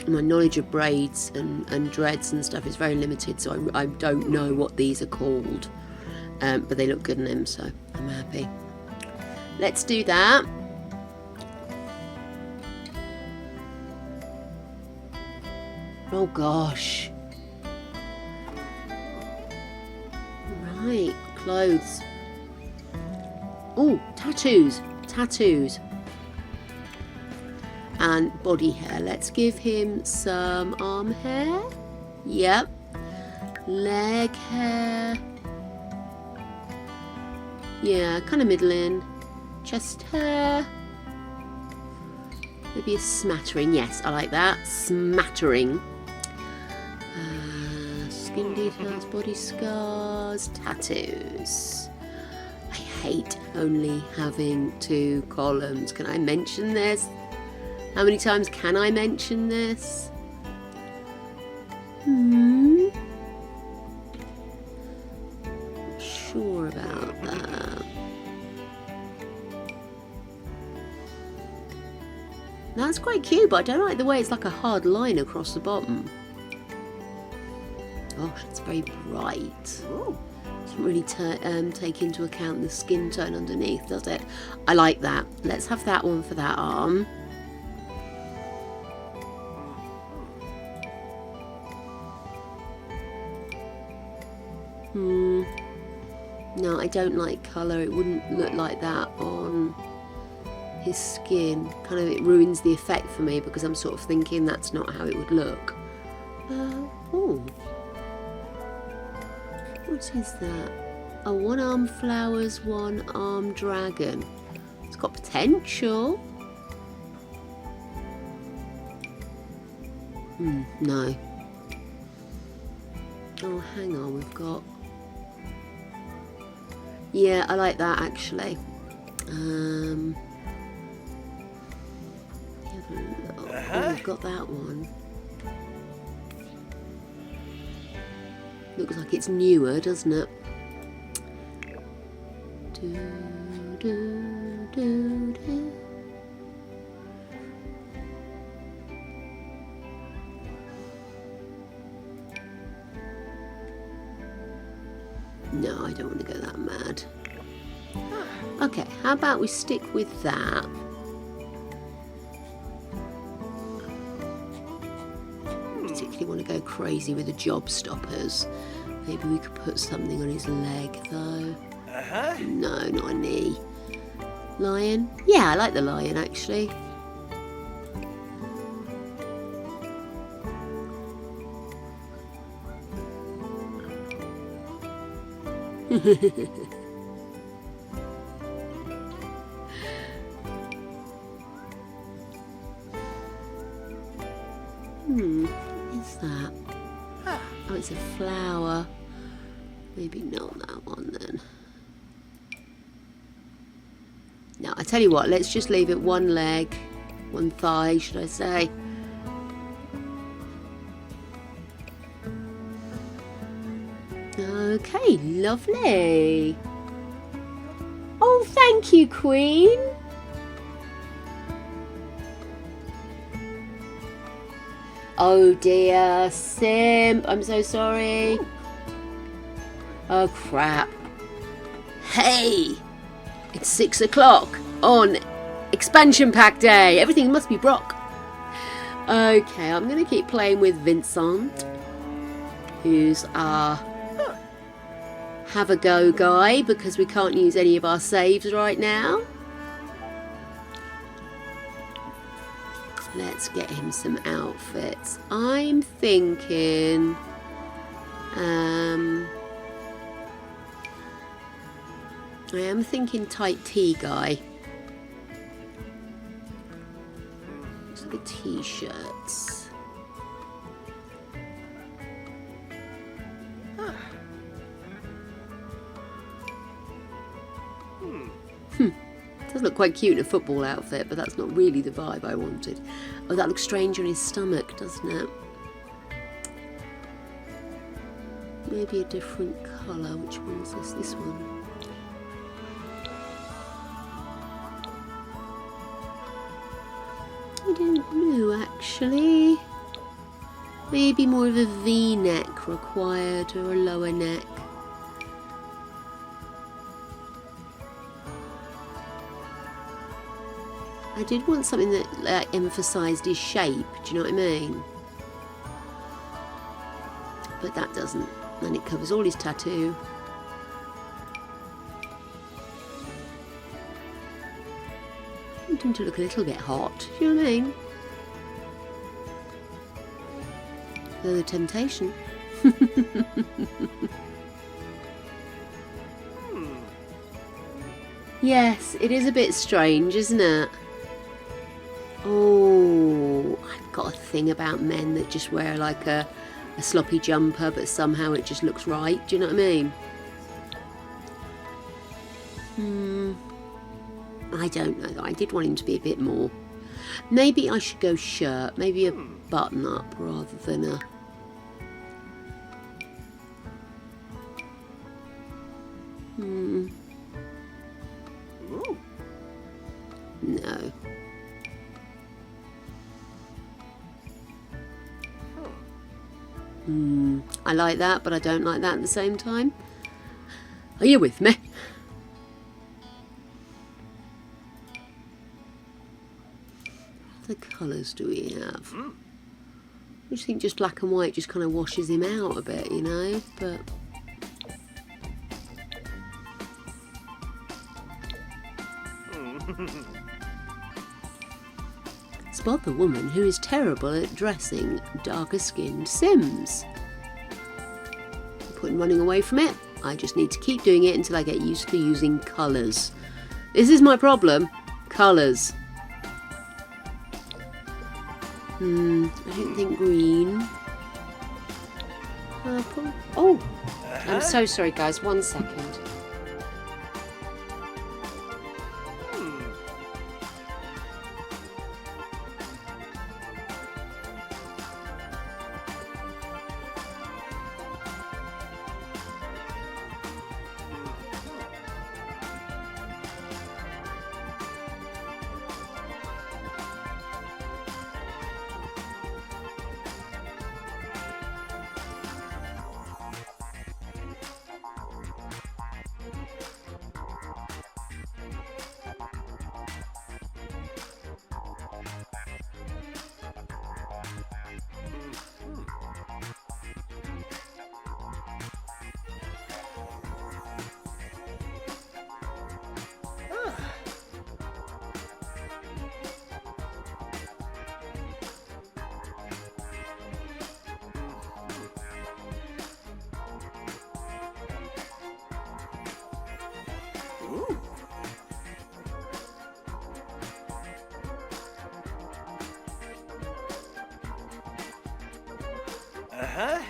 My knowledge of braids and dreads and stuff is very limited, so I don't know what these are called. But they look good on him, so I'm happy. Let's do that. Oh gosh. Right, clothes. Oh, tattoos. Tattoos. And body hair. Let's give him some arm hair. Yep. Leg hair. Yeah, kind of middling. Chest hair. Maybe a smattering. Yes, I like that. Smattering. Skin details, body scars, tattoos. I hate only having 2 columns. Can I mention this? How many times can I mention this? Not sure about that. That's quite cute, but I don't like the way it's like a hard line across the bottom. Gosh, it's very bright. Doesn't really take into account the skin tone underneath, does it? I like that. Let's have that one for that arm. No, I don't like colour. It wouldn't look like that on his skin. Kind of, it ruins the effect for me because I'm sort of thinking that's not how it would look. Oh. What is that? A one-armed flowers, one-armed dragon. It's got potential. No. Oh, hang on, we've got... Yeah, I like that actually. Oh, we've got that one. Looks like it's newer, doesn't it? No, I don't want to go that mad. Okay, how about we stick with that? Particularly want to go crazy with the job stoppers. Maybe we could put something on his leg though. No, not a knee. Lion? Yeah, I like the lion actually. What is that? Oh, it's a flower. Maybe not that one then. No, I tell you what, let's just leave it one leg, one thigh, should I say. Okay, lovely. Oh, thank you, Queen. Oh dear, Simp, I'm so sorry. Oh crap. Hey, it's 6 o'clock on expansion pack day. Everything must be Brock. Okay, I'm going to keep playing with Vincent, who's our have a go guy, because we can't use any of our saves right now. Let's get him some outfits. I'm thinking I am thinking tight tee guy. Looks like a t-shirts. Does look quite cute in a football outfit, but that's not really the vibe I wanted. Oh, that looks strange on his stomach, doesn't it? Maybe a different colour. Which one is this? This one. I don't know, actually. Maybe more of a V-neck required, or a lower neck. I did want something that emphasised his shape, do you know what I mean? But that doesn't. And it covers all his tattoo. I want him to look a little bit hot, do you know what I mean? Though the temptation. Yes, it is a bit strange, isn't it? Oh, I've got a thing about men that just wear like a sloppy jumper, but somehow it just looks right. Do you know what I mean? I don't know. I did want him to be a bit more. Maybe I should go shirt. Maybe a button up rather than a... No. I like that, but I don't like that at the same time. Are you with me? What other colours do we have? I just think just black and white just kind of washes him out a bit, you know, but... Spot the woman who is terrible at dressing darker-skinned Sims. Quit running away from it. I just need to keep doing it until I get used to using colours. This is my problem. Colours. I don't think green. Purple. Oh! I'm so sorry, guys. 1 second. Ooh. Uh-huh.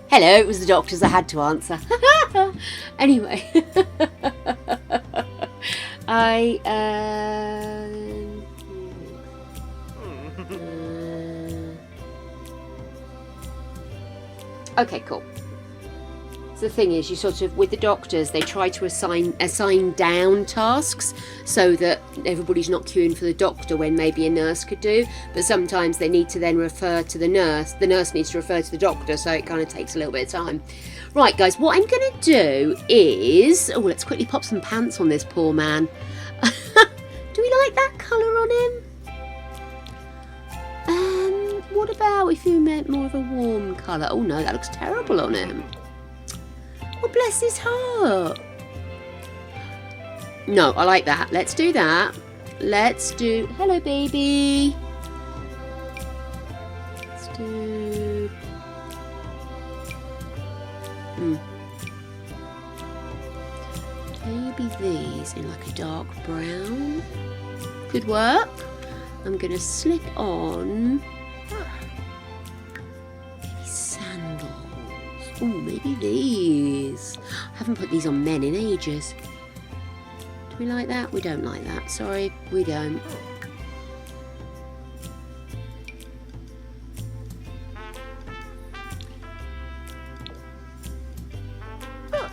Hello, it was the doctors I had to answer. Anyway. Okay, cool. So the thing is, you sort of, with the doctors, they try to assign down tasks so that everybody's not queuing for the doctor when maybe a nurse could do. But sometimes they need to then refer to the nurse. The nurse needs to refer to the doctor, so it kind of takes a little bit of time. Right, guys, what I'm going to do is... Oh, let's quickly pop some pants on this poor man. Do we like that colour on him? What about if you meant more of a warm colour? Oh, no, that looks terrible on him. Oh, bless his heart. No, I like that. Let's do that. Let's do... Hello, baby. Let's do... Maybe these in like a dark brown. Could work. I'm going to slip on... Oh, maybe these. I haven't put these on men in ages. Do we like that? We don't like that. Sorry, we don't.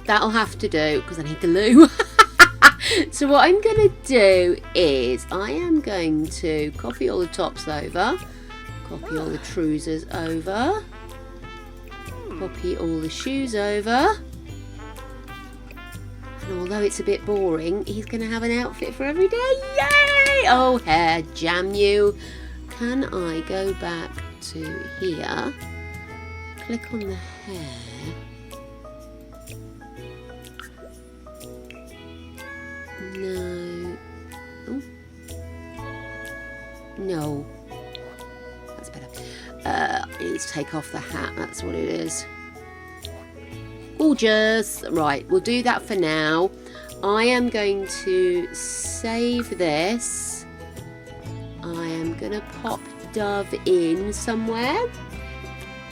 That'll have to do because I need glue. So what I'm going to do is I am going to copy all the tops over. Copy all the trousers over. Copy all the shoes over. And although it's a bit boring, he's going to have an outfit for every day. Yay! Oh, hair jam you. Can I go back to here? Click on the hair. No. Oh. No. That's better. I need to take off the hat. That's what it is. Gorgeous. Right, we'll do that for now. I am going to save this. I am going to pop Dove in somewhere.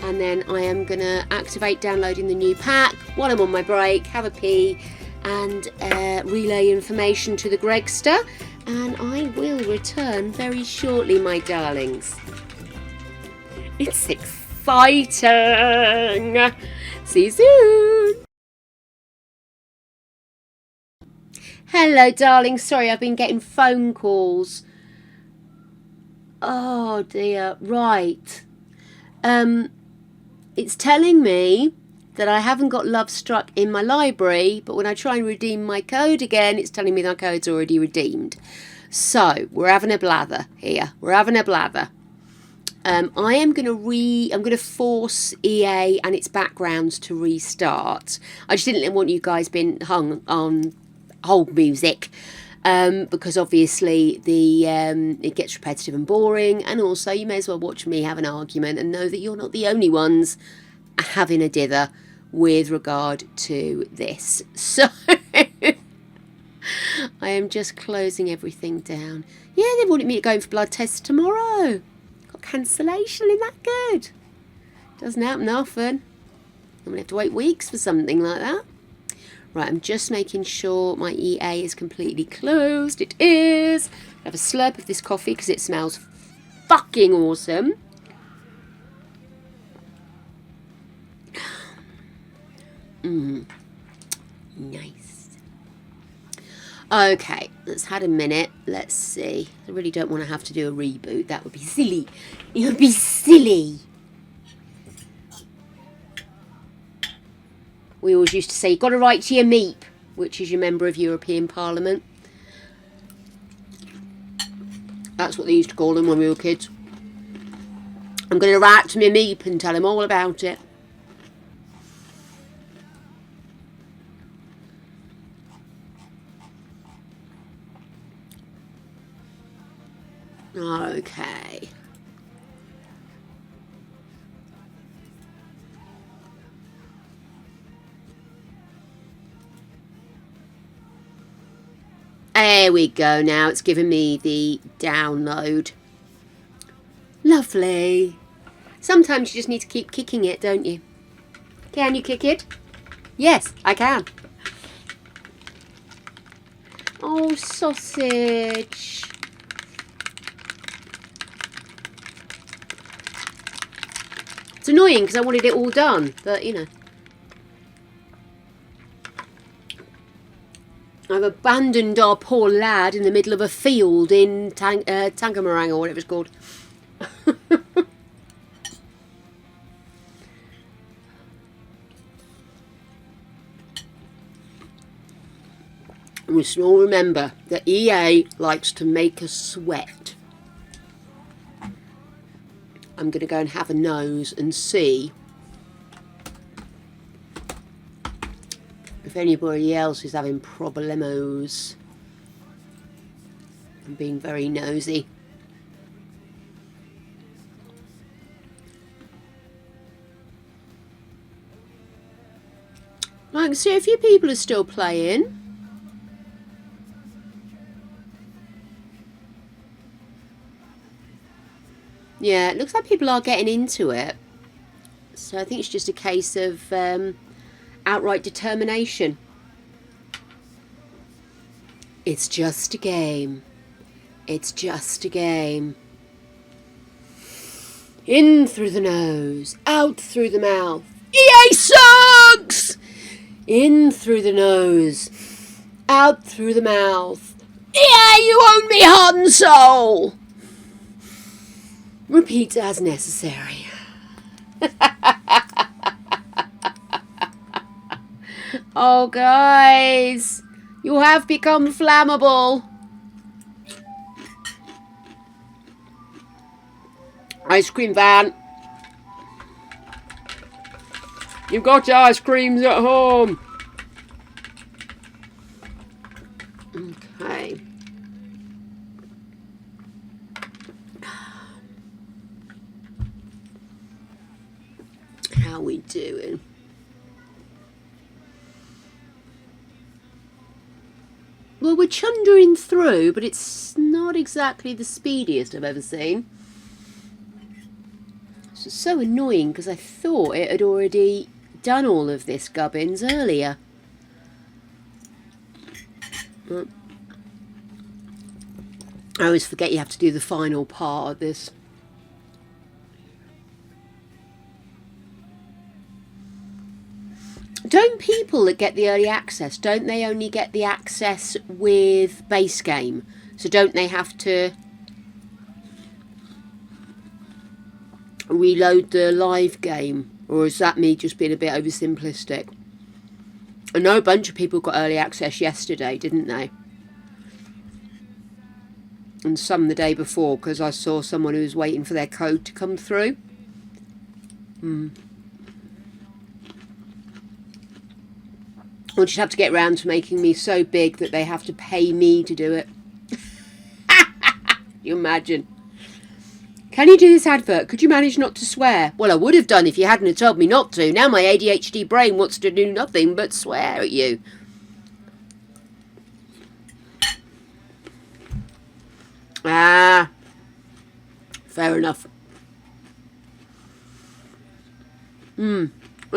And then I am going to activate downloading the new pack while I'm on my break, have a pee, and relay information to the Gregster. And I will return very shortly, my darlings. It's fighting. See you soon. Hello, darling. Sorry, I've been getting phone calls. Oh dear. Right. It's telling me that I haven't got Love Struck in my library, but when I try and redeem my code again, it's telling me that code's already redeemed. So we're having a blather here. We're having a blather. I'm going to force EA and its backgrounds to restart. I just didn't want you guys being hung on hold music, because obviously it gets repetitive and boring, and also you may as well watch me have an argument and know that you're not the only ones having a dither with regard to this. So I am just closing everything down. Yeah, they wanted me to go in for blood tests tomorrow. Got cancellation, isn't that good? Doesn't happen often. I'm going to have to wait weeks for something like that. Right, I'm just making sure my EA is completely closed. It is. I have a slurp of this coffee because it smells fucking awesome. Nice. Okay, let's had a minute. Let's see. I really don't want to have to do a reboot. That would be silly. It would be silly. We always used to say, you've got to write to your MEEP, which is your Member of European Parliament. That's what they used to call them when we were kids. I'm going to write to my MEEP and tell him all about it. Okay. There we go now. It's giving me the download. Lovely. Sometimes you just need to keep kicking it, don't you? Can you kick it? Yes, I can. Oh, sausage. It's annoying because I wanted it all done, but you know. I've abandoned our poor lad in the middle of a field in Tangamarang or whatever it's called. We should all remember that EA likes to make us sweat. I'm going to go and have a nose and see if anybody else is having problemos. I'm being very nosy. I can see a few people are still playing. Yeah, it looks like people are getting into it. So I think it's just a case of outright determination. It's just a game. It's just a game. In through the nose, out through the mouth. EA sucks! In through the nose, out through the mouth. EA, you own me heart and soul! Repeat as necessary. Oh, guys, you have become flammable. Ice cream van. You've got your ice creams at home. Okay. How we doing? Well, we're chundering through, but it's not exactly the speediest I've ever seen. It's so annoying because I thought it had already done all of this gubbins earlier. I always forget you have to do the final part of this. Don't people that get the early access, don't they only get the access with base game? So don't they have to reload the live game? Or is that me just being a bit oversimplistic? I know a bunch of people got early access yesterday, didn't they? And some the day before, because I saw someone who was waiting for their code to come through. Or just have to get round to making me so big that they have to pay me to do it. You imagine. Can you do this advert? Could you manage not to swear? Well, I would have done if you hadn't have told me not to. Now my ADHD brain wants to do nothing but swear at you. Ah, fair enough. We're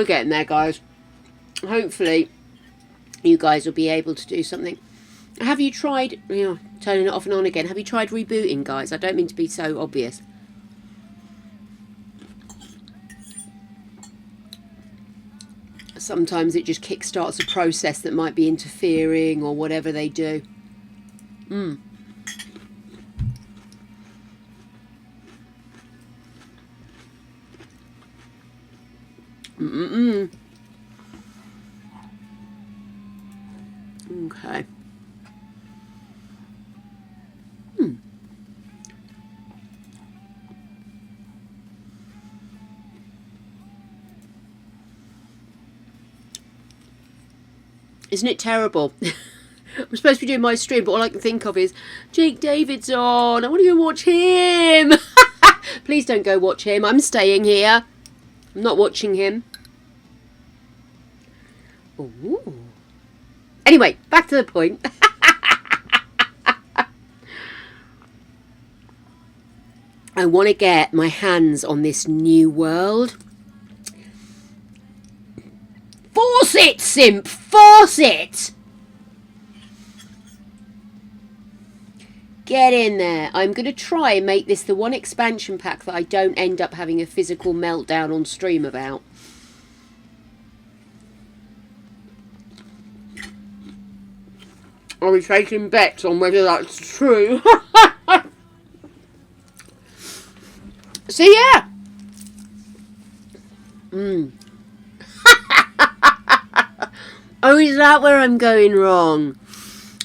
getting there, guys. Hopefully, you guys will be able to do something. Have you tried, turning it off and on again, have you tried rebooting, guys? I don't mean to be so obvious. Sometimes it just kickstarts a process that might be interfering or whatever they do. Okay. Isn't it terrible? I'm supposed to be doing my stream, but all I can think of is Jake David's on. I want to go watch him. Please don't go watch him. I'm staying here. I'm not watching him. Ooh. Anyway, back to the point. I want to get my hands on this new world. Force it, simp! Force it! Get in there. I'm going to try and make this the one expansion pack that I don't end up having a physical meltdown on stream about. Are we taking bets on whether that's true? So yeah. Oh, is that where I'm going wrong?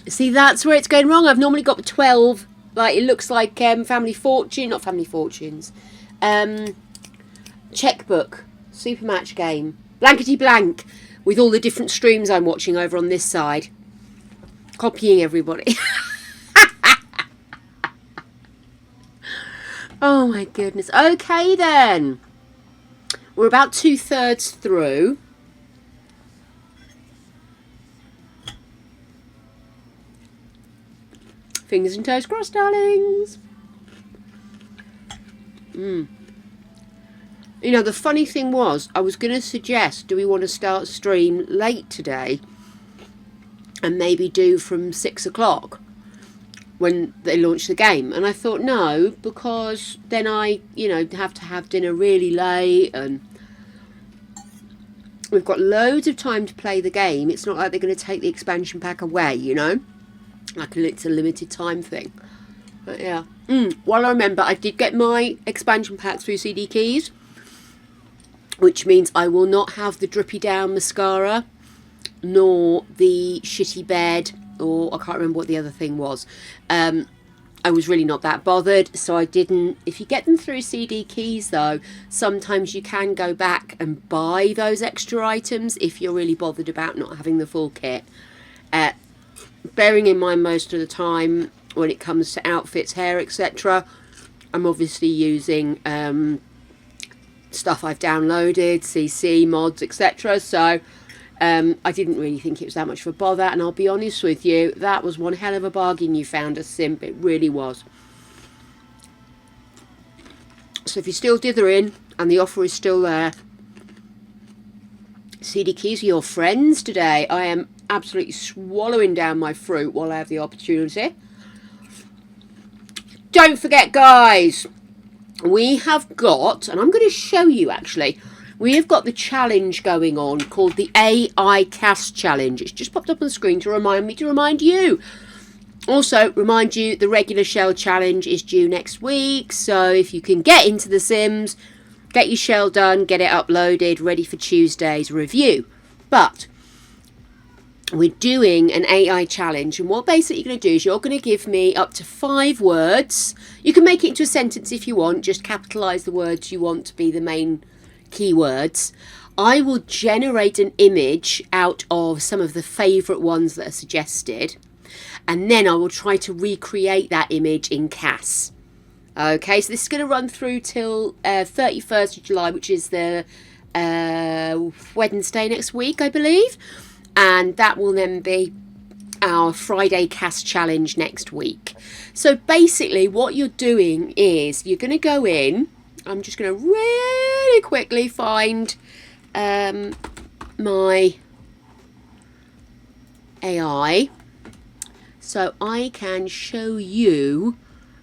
See, that's where it's going wrong. I've normally got 12. Like, it looks like Family Fortune. Not Family Fortunes. Checkbook. Super Match Game. Blankety blank. With all the different streams I'm watching over on this side. Copying everybody. Oh my goodness. Okay then. We're about 2/3 through. Fingers and toes crossed, darlings. You know, the funny thing was, I was going to suggest, do we want to start stream late today? And maybe do from 6 o'clock when they launch the game. And I thought, no, because then I, have to have dinner really late. And we've got loads of time to play the game. It's not like they're going to take the expansion pack away, Like it's a limited time thing. But yeah. While I remember, I did get my expansion packs through CD Keys, which means I will not have the drippy down mascara, nor the shitty bed, or I can't remember what the other thing was. I was really not that bothered, so I didn't. If you get them through CD Keys, though, sometimes you can go back and buy those extra items if you're really bothered about not having the full kit. Bearing in mind most of the time when it comes to outfits, hair, etc., I'm obviously using stuff I've downloaded, CC, mods, etc. So I didn't really think it was that much of a bother, and I'll be honest with you, that was one hell of a bargain you found, a simp. It really was. So if you're still dithering and the offer is still there, CD Keys are your friends today. I am absolutely swallowing down my fruit while I have the opportunity. Don't forget, guys, we have got, and I'm going to show you actually, we have got the challenge going on called the AI Cast Challenge. It's just popped up on the screen to remind me to remind you. Also, remind you the regular shell challenge is due next week. So if you can get into The Sims, get your shell done, get it uploaded, ready for Tuesday's review. But we're doing an AI challenge, and what basically you're going to do is you're going to give me up to 5 words. You can make it into a sentence if you want, just capitalise the words you want to be the main keywords. I will generate an image out of some of the favourite ones that are suggested, and then I will try to recreate that image in CAS. Okay, so this is going to run through till 31st of July, which is the Wednesday next week, I believe. And that will then be our Friday cast challenge next week. So basically what you're doing is you're going to go in. I'm just going to really quickly find my AI so I can show you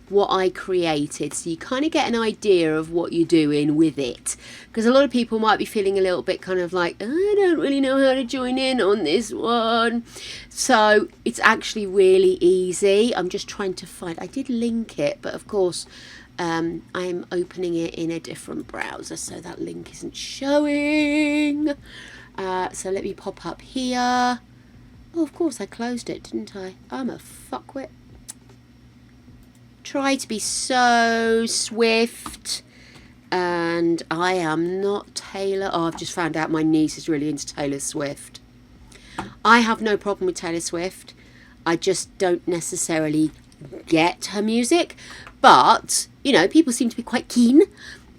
what I created, so you kind of get an idea of what you're doing with it, because a lot of people might be feeling a little bit kind of like, I don't really know how to join in on this one. So it's actually really easy. I'm just trying to find, I did link it, but of course I'm opening it in a different browser, so that link isn't showing. So let me pop up here. Oh, of course I closed it, didn't I? I'm a fuckwit. Try to be so swift, and I am not Taylor. Oh, I've just found out my niece is really into Taylor Swift. I have no problem with Taylor Swift. I just don't necessarily get her music, but you know, people seem to be quite keen,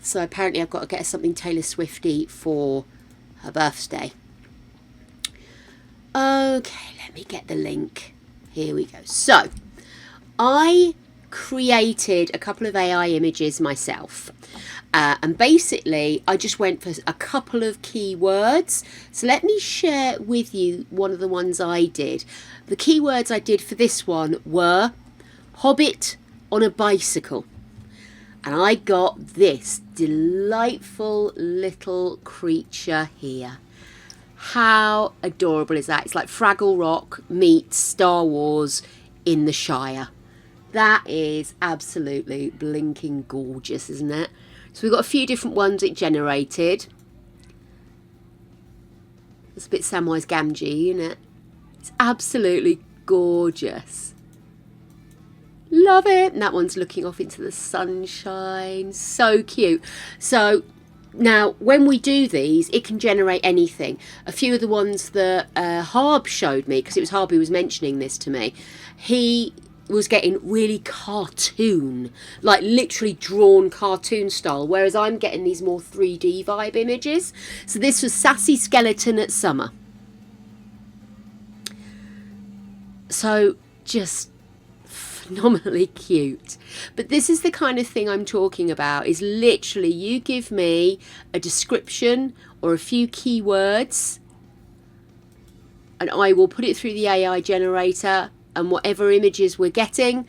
so apparently I've got to get her something Taylor Swifty for her birthday. Okay, let me get the link. Here we go. So I created a couple of AI images myself, and basically I just went for a couple of keywords. So let me share with you one of the ones I did. The keywords I did for this one were Hobbit on a bicycle, and I got this delightful little creature here. How adorable is that? It's like Fraggle Rock meets Star Wars in the Shire. That is absolutely blinking gorgeous, isn't it? So we've got a few different ones it generated. It's a bit Samwise Gamgee, isn't it? It's absolutely gorgeous. Love it. And that one's looking off into the sunshine. So cute. So now when we do these, it can generate anything. A few of the ones that Harb showed me, because it was Harb who was mentioning this to me, he was getting really cartoon, like literally drawn cartoon style, whereas I'm getting these more 3D vibe images. So this was Sassy Skeleton at Summer. So just phenomenally cute. But this is the kind of thing I'm talking about, is literally you give me a description or a few keywords and I will put it through the AI generator, and whatever images we're getting,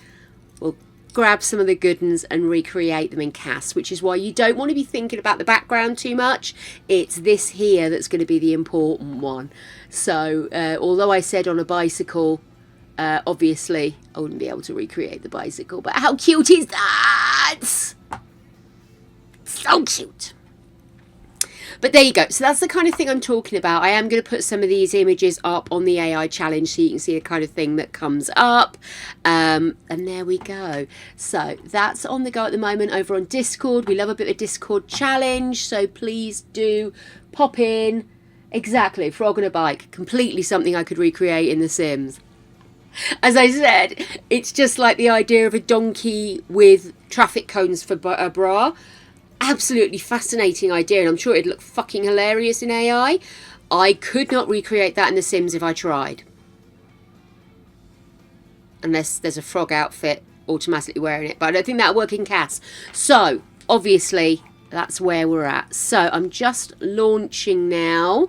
we'll grab some of the good ones and recreate them in CAS, which is why you don't want to be thinking about the background too much. It's this here that's going to be the important one. So although I said on a bicycle, obviously I wouldn't be able to recreate the bicycle, but how cute is that? So cute. But there you go. So that's the kind of thing I'm talking about. I am going to put some of these images up on the AI challenge so you can see the kind of thing that comes up. And there we go. So that's on the go at the moment over on Discord. We love a bit of Discord challenge, so please do pop in. Exactly, frog on a bike. Completely something I could recreate in The Sims. As I said, it's just like the idea of a donkey with traffic cones for a bra. Absolutely fascinating idea, and I'm sure it'd look fucking hilarious in AI. I could not recreate that in The Sims if I tried. Unless there's a frog outfit automatically wearing it, but I don't think that'll work in CAS. So, obviously, that's where we're at. So, I'm just launching now.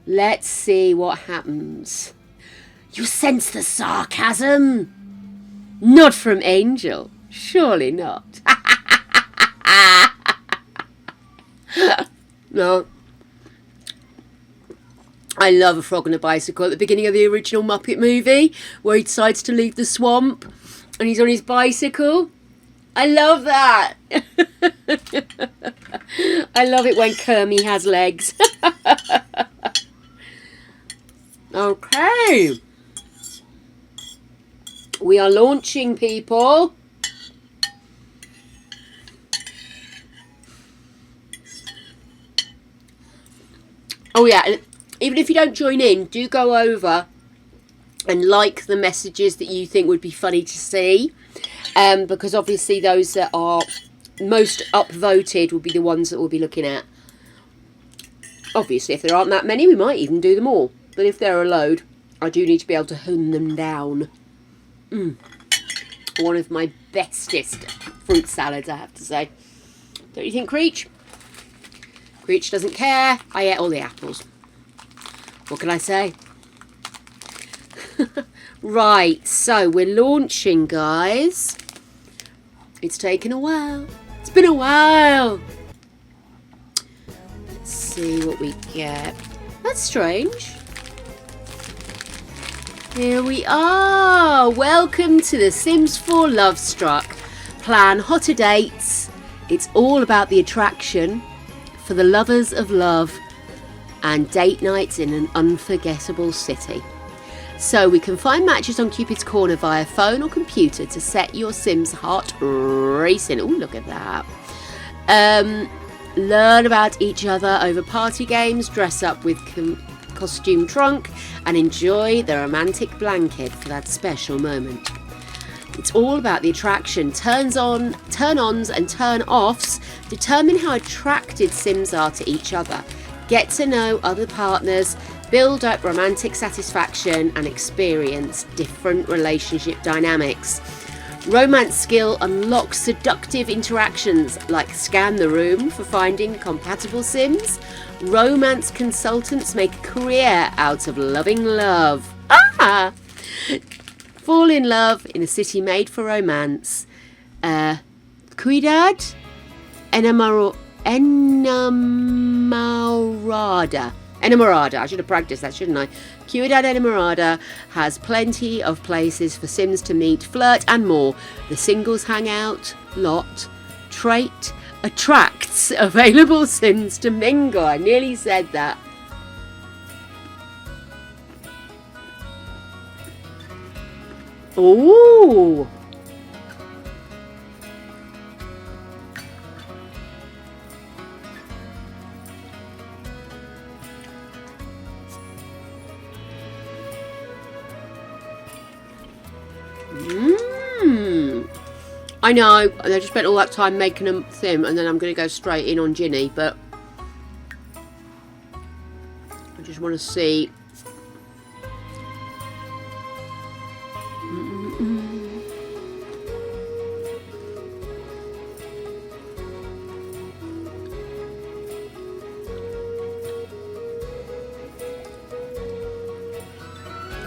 Let's see what happens. You sense the sarcasm? Not from Angel. Surely not. No, I love A Frog on a Bicycle at the beginning of the original Muppet movie where he decides to leave the swamp and he's on his bicycle. I love that. I love it when Kermie has legs. Okay. We are launching, people. Oh yeah, and even if you don't join in, do go over and like the messages that you think would be funny to see. Because obviously those that are most upvoted will be the ones that we'll be looking at. Obviously, if there aren't that many, we might even do them all. But if there are a load, I do need to be able to hone them down. One of my bestest fruit salads, I have to say. Don't you think, Creech? Creech doesn't care. I ate all the apples. What can I say? Right, so we're launching, guys. It's taken a while. It's been a while. Let's see what we get. That's strange. Here we are. Welcome to The Sims 4 Love Struck. Plan hotter dates. It's all about the attraction for the lovers of love and date nights in an unforgettable city. So we can find matches on Cupid's Corner via phone or computer to set your Sims' heart racing. Oh, look at that. Learn about each other over party games, dress up with costume trunk, and enjoy the romantic blanket for that special moment. It's all about the attraction. Turn-ons and turn-offs determine how attracted Sims are to each other. Get to know other partners, build up romantic satisfaction, and experience different relationship dynamics. Romance skill unlocks seductive interactions like scan the room for finding compatible Sims. Romance consultants make a career out of loving love. Ah! Fall in love in a city made for romance. Cuidad Enamorada. I should have practiced that, shouldn't I? Cuidad Enamorada has plenty of places for Sims to meet, flirt, and more. The singles hangout lot trait attracts available Sims to mingle. I nearly said that. Ooh. I know, I just spent all that time making them thin, and then I'm going to go straight in on Ginny, but I just want to see.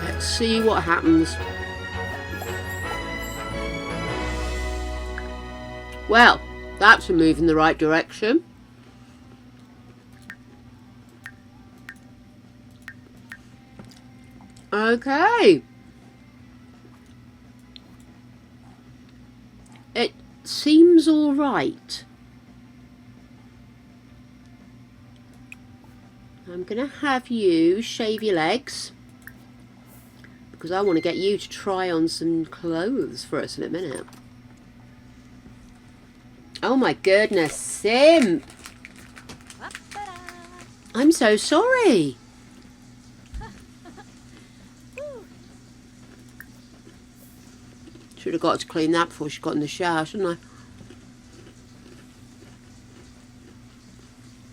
Let's see what happens. Well, that's a move in the right direction. Okay. It seems all right. I'm going to have you shave your legs, because I want to get you to try on some clothes for us in a minute. Oh my goodness, Sim! I'm so sorry. Should have got her to clean that before she got in the shower, shouldn't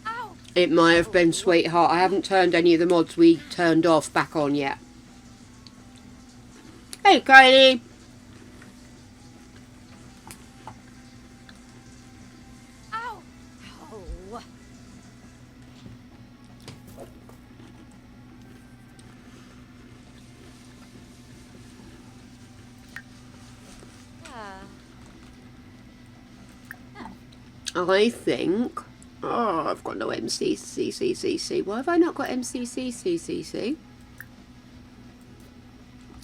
I? It might have been, sweetheart. I haven't turned any of the mods we turned off back on yet. Hey, Kylie! I think Oh, I've got no MCCCCC. Why have I not got MCCCCC?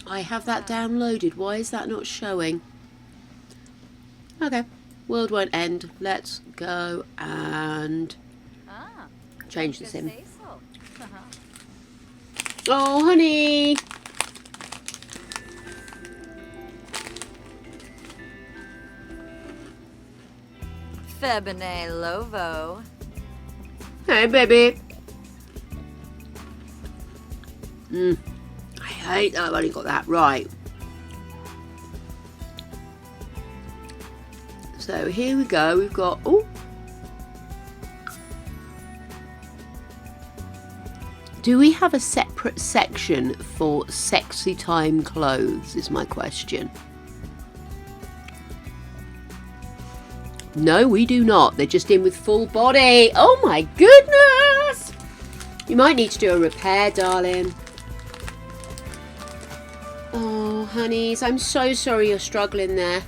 I have that downloaded. Why is that not showing? Okay. World won't end. Let's go and change the sim. Oh, honey. Febine Lovo. Hey, baby. I hate that I've only got that right. So here we go. We've got... Oh. Do we have a separate section for sexy time clothes is my question. No, we do not. They're just in with full body. Oh my goodness! You might need to do a repair, darling. Oh, honeys, I'm so sorry you're struggling there.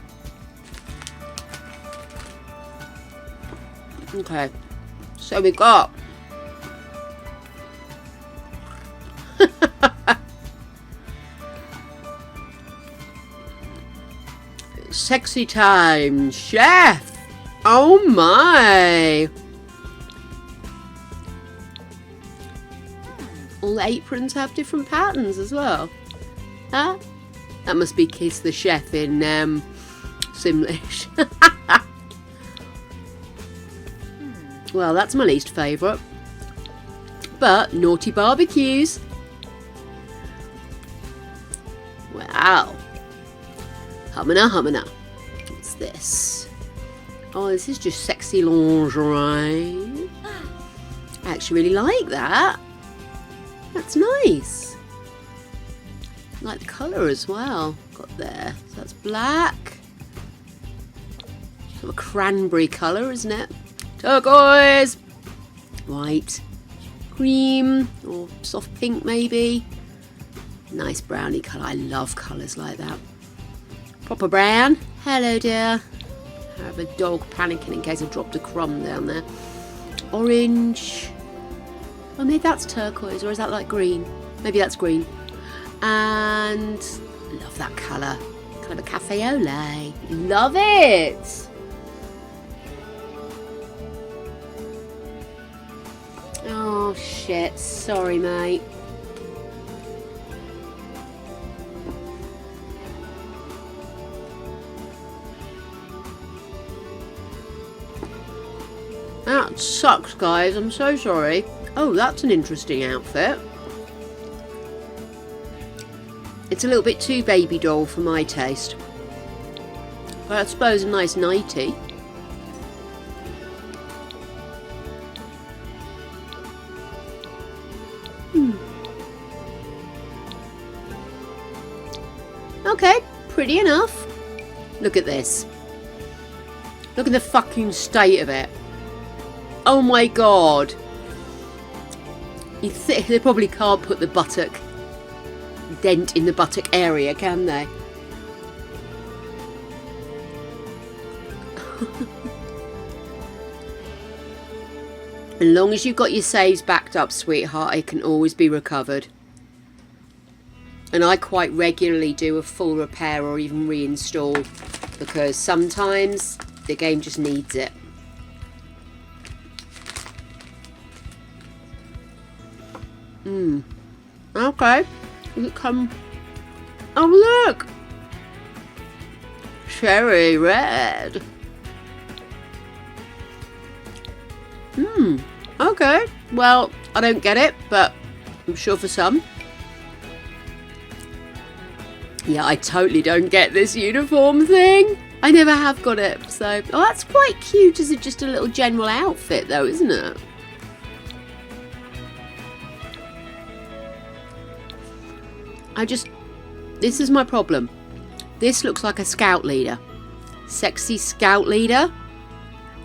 Okay, so we got... Sexy time, chef! Oh my! All the aprons have different patterns as well. Huh? That must be Kiss the Chef in Simlish. Well, that's my least favourite. But naughty barbecues. Wow. Humana, humana. What's this? Oh, this is just sexy lingerie. I actually really like that. That's nice. I like the colour as well. Got there. So that's black. Sort of a cranberry colour, isn't it? Turquoise. White. Cream. Or soft pink maybe. Nice brownie colour. I love colours like that. Proper brown. Hello, dear. I have a dog panicking in case I dropped a crumb down there. Orange. Oh, maybe that's turquoise, or is that like green? Maybe that's green. And love that colour. Kind of a cafe au lait. Love it. Oh shit. Sorry, mate. That sucks, guys. I'm so sorry. Oh, that's an interesting outfit. It's a little bit too baby doll for my taste. But I suppose a nice nightie. Okay, pretty enough. Look at this. Look at the fucking state of it. Oh my god. They probably can't put the buttock dent in the buttock area, can they? As long as you've got your saves backed up, sweetheart, it can always be recovered. And I quite regularly do a full repair or even reinstall, because sometimes the game just needs it. Okay. Does it come... Oh, look! Cherry red. Okay. Well, I don't get it, but I'm sure for some. Yeah, I totally don't get this uniform thing. I never have got it, so... Oh, that's quite cute as just a little general outfit, though, isn't it? This is my problem. This looks like a scout leader. Sexy scout leader.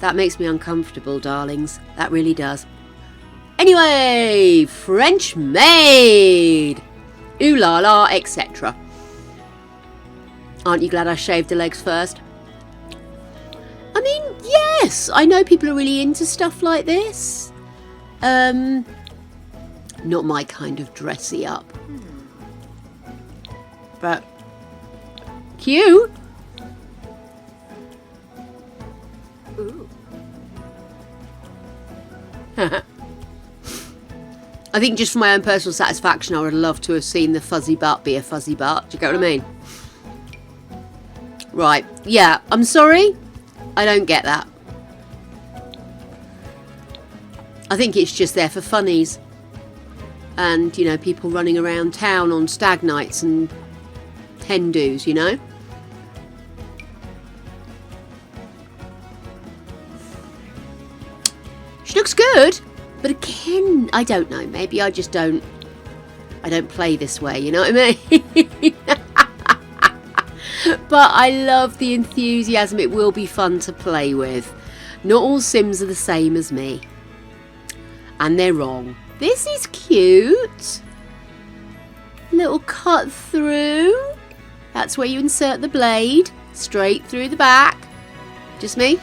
That makes me uncomfortable, darlings. That really does. Anyway, French maid. Ooh la la, etc. Aren't you glad I shaved the legs first? I mean, yes, I know people are really into stuff like this. Not my kind of dressy up. But cute. Ooh. I think just for my own personal satisfaction, I would love to have seen the fuzzy butt be a fuzzy butt. Do you get what I mean? Right. Yeah, I'm sorry. I don't get that. I think it's just there for funnies. And, you know, people running around town on stag nights and hen do's, you know? She looks good, but again, I don't know. Maybe I just don't play this way, you know what I mean? But I love the enthusiasm. It will be fun to play with. Not all Sims are the same as me. And they're wrong. This is cute. Little cut through. That's where you insert the blade. Straight through the back. Just me.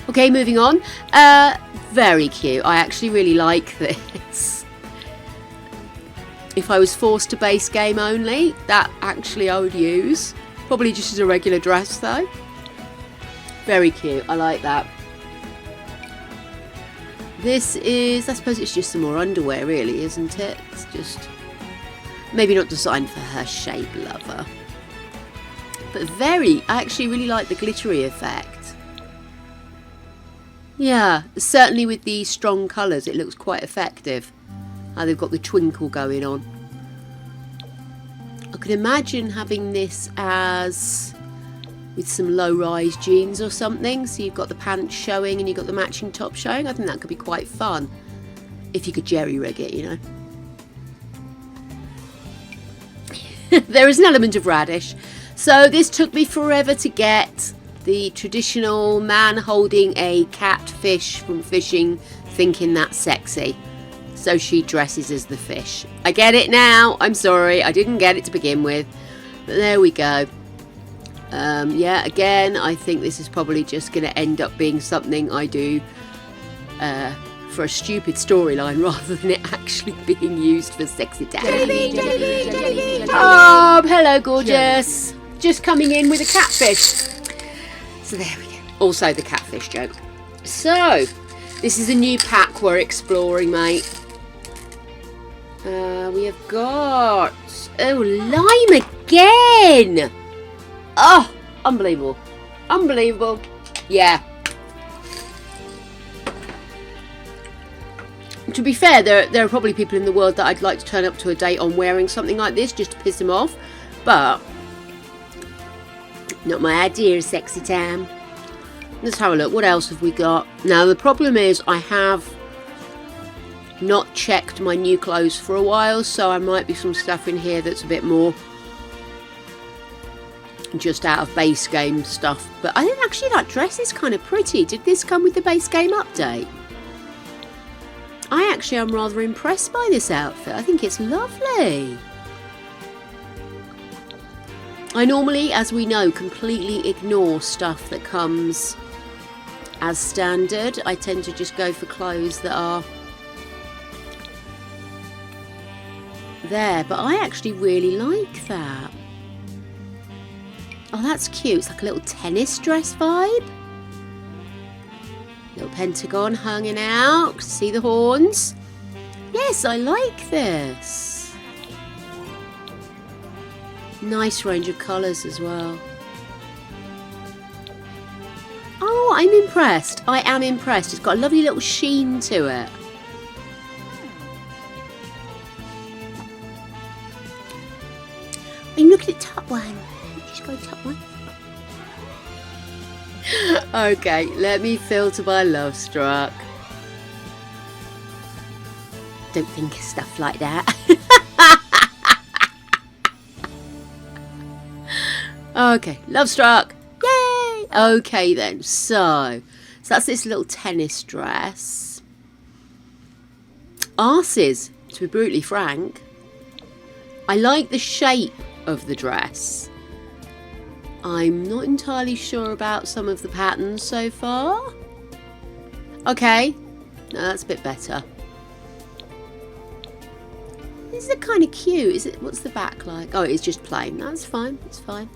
Okay, moving on. Very cute. I actually really like this. If I was forced to base game only, that actually I would use. Probably just as a regular dress though. Very cute. I like that. This is, I suppose it's just some more underwear really, isn't it? It's just maybe not designed for her shape lover. But I actually really like the glittery effect. Yeah, certainly with these strong colours it looks quite effective. How they've got the twinkle going on. I could imagine having this as with some low-rise jeans or something. So you've got the pants showing and you've got the matching top showing. I think that could be quite fun. If you could jerry-rig it, you know. There is an element of radish. So this took me forever to get the traditional man holding a catfish from fishing, thinking that's sexy. So she dresses as the fish. I get it now. I'm sorry. I didn't get it to begin with. But there we go. Yeah, again, I think this is probably just going to end up being something I do for a stupid storyline rather than it actually being used for sexy dad. Oh, hello, gorgeous. Just coming in with a catfish. So there we go. Also the catfish joke. So, this is a new pack we're exploring, mate. We have got... Oh, lime again! Oh, unbelievable. Unbelievable. Yeah. To be fair, there are probably people in the world that I'd like to turn up to a date on wearing something like this just to piss them off. But not my idea of sexy time. Let's have a look. What else have we got? Now, the problem is I have not checked my new clothes for a while, so I might be some stuff in here that's a bit more just out of base game stuff. But I think actually that dress is kind of pretty. Did this come with the base game update? I actually am rather impressed by this outfit. I think it's lovely. I normally, as we know, completely ignore stuff that comes as standard. I tend to just go for clothes that are there, but I actually really like that. Oh, that's cute. It's like a little tennis dress vibe. Little pentagon hanging out. See the horns? Yes, I like this. Nice range of colours as well. Oh, I'm impressed. I am impressed. It's got a lovely little sheen to it. I'm looking at top one. Just go top one. Okay, let me filter by Love Struck. Don't think of stuff like that. Okay, Love Struck. Yay! Okay then, so that's this little tennis dress. Arses, to be brutally frank. I like the shape of the dress. I'm not entirely sure about some of the patterns so far. Okay, no, that's a bit better. This is kind of cute. Is it? What's the back like? Oh, it's just plain. That's fine. It's fine.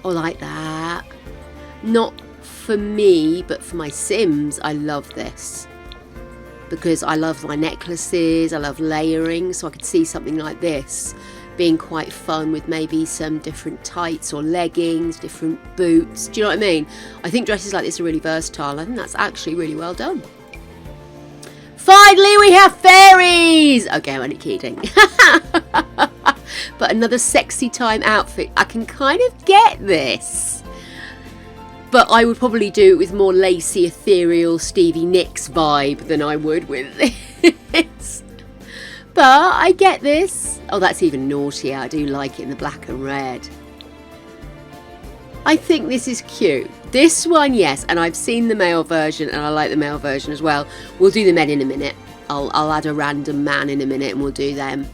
I like that. Not for me, but for my Sims, I love this. Because I love my necklaces, I love layering, so I could see something like this being quite fun with maybe some different tights or leggings, different boots. Do you know what I mean? I think dresses like this are really versatile. I think that's actually really well done. Finally, we have fairies! Okay, I'm only kidding. But another sexy time outfit. I can kind of get this. But I would probably do it with more lacy, ethereal Stevie Nicks vibe than I would with this. But I get this. Oh, that's even naughtier. I do like it in the black and red. I think this is cute. This one, yes, and I've seen the male version and I like the male version as well. We'll do the men in a minute. I'll add a random man in a minute and we'll do them.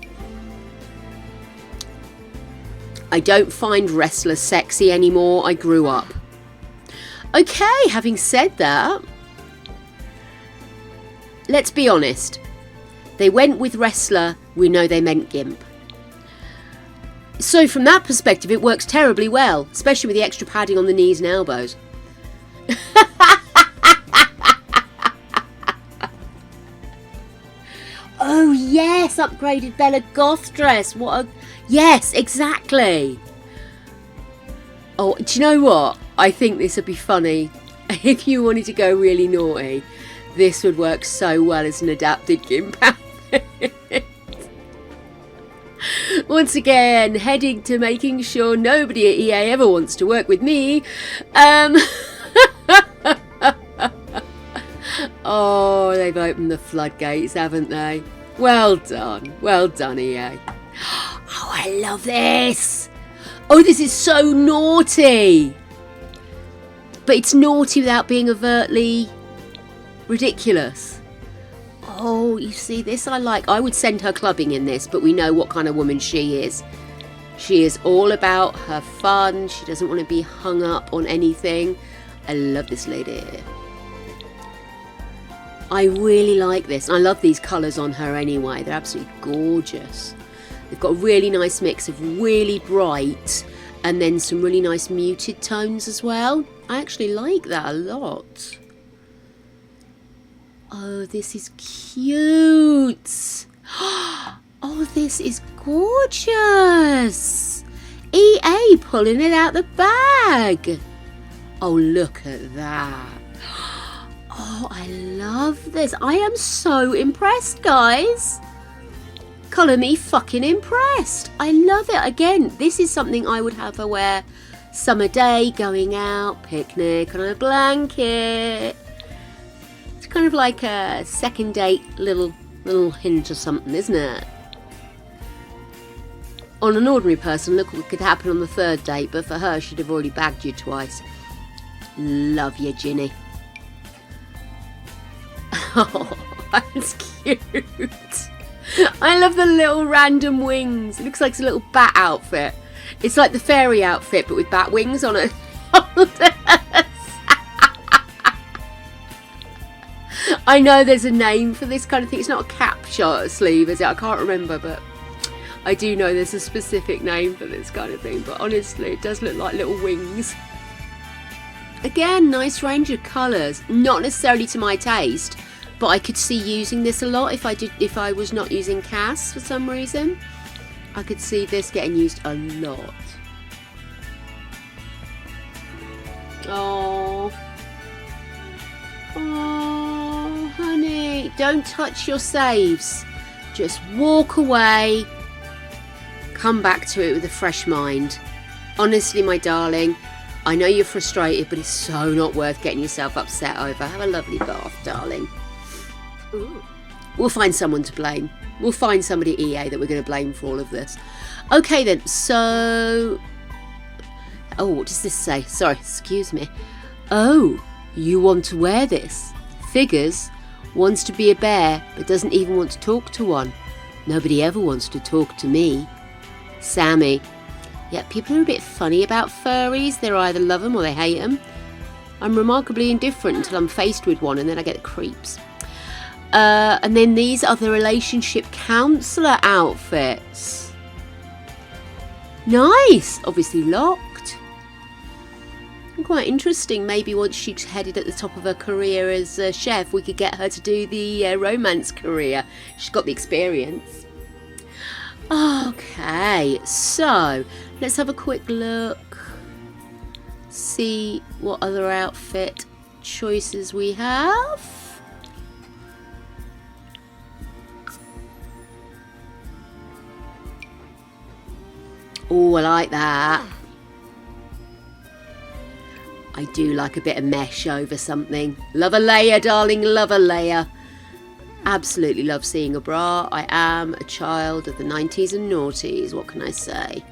I don't find wrestlers sexy anymore. I grew up. Okay, having said that, let's be honest. They went with wrestler, we know they meant gimp. So from that perspective, it works terribly well, especially with the extra padding on the knees and elbows. Oh yes, upgraded Bella Goth dress. What a... Yes, exactly. Oh, do you know what? I think this would be funny. If you wanted to go really naughty, this would work so well as an adapted gimp outfit. Once again, heading to making sure nobody at EA ever wants to work with me. Oh, they've opened the floodgates, haven't they? Well done. Well done, EA. Oh, I love this. Oh, this is so naughty. But it's naughty without being overtly ridiculous. Oh, you see, this I like. I would send her clubbing in this, but we know what kind of woman she is. She is all about her fun. She doesn't want to be hung up on anything. I love this lady. I really like this. I love these colours on her anyway. They're absolutely gorgeous. They've got a really nice mix of really bright and then some really nice muted tones as well. I actually like that a lot. Oh, this is cute. Oh, this is gorgeous. EA pulling it out the bag. Oh, look at that. Oh, I love this. I am so impressed, guys. Colour me fucking impressed. I love it. Again, this is something I would have her wear summer day, going out, picnic on a blanket. It's kind of like a second date little hint or something, isn't it? On an ordinary person, look what could happen on the third date, but for her, she'd have already bagged you twice. Love you, Ginny. Oh, that's cute. I love the little random wings. It looks like it's a little bat outfit. It's like the fairy outfit, but with bat wings on it. I know there's a name for this kind of thing. It's not a cap shot sleeve, is it? I can't remember, but I do know there's a specific name for this kind of thing. But honestly, it does look like little wings. Again, nice range of colours. Not necessarily to my taste, but I could see using this a lot if I was not using Cass for some reason. I could see this getting used a lot. Oh. Oh, honey. Don't touch your saves. Just walk away. Come back to it with a fresh mind. Honestly, my darling, I know you're frustrated, but it's so not worth getting yourself upset over. Have a lovely bath, darling. Ooh. We'll find someone to blame. We'll find somebody at EA that we're going to blame for all of this. Okay then, so... Oh, what does this say? Sorry, excuse me. Oh, you want to wear this? Figures. Wants to be a bear, but doesn't even want to talk to one. Nobody ever wants to talk to me. Sammy. Yeah, people are a bit funny about furries. They either love them or they hate them. I'm remarkably indifferent until I'm faced with one, and then I get the creeps. And then these are the relationship counsellor outfits. Nice! Obviously locked. Quite interesting. Maybe once she's headed at the top of her career as a chef, we could get her to do the romance career. She's got the experience. Okay, so let's have a quick look. See what other outfit choices we have. Oh, I like that. I do like a bit of mesh over something. Love a layer, darling, love a layer. Absolutely love seeing a bra. I am a child of the 90s and noughties. What can I say?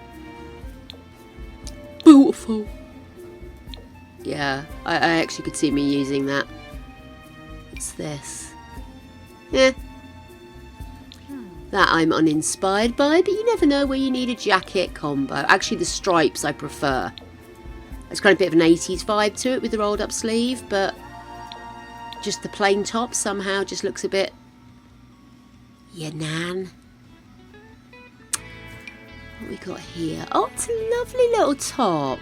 Beautiful. Yeah, I actually could see me using that. What's this? Yeah. That I'm uninspired by, but you never know where you need a jacket combo. Actually, the stripes I prefer. It's got a bit of an 80s vibe to it with the rolled up sleeve, but just the plain top somehow just looks a bit... Yeah, nan. What we got here? Oh, it's a lovely little top.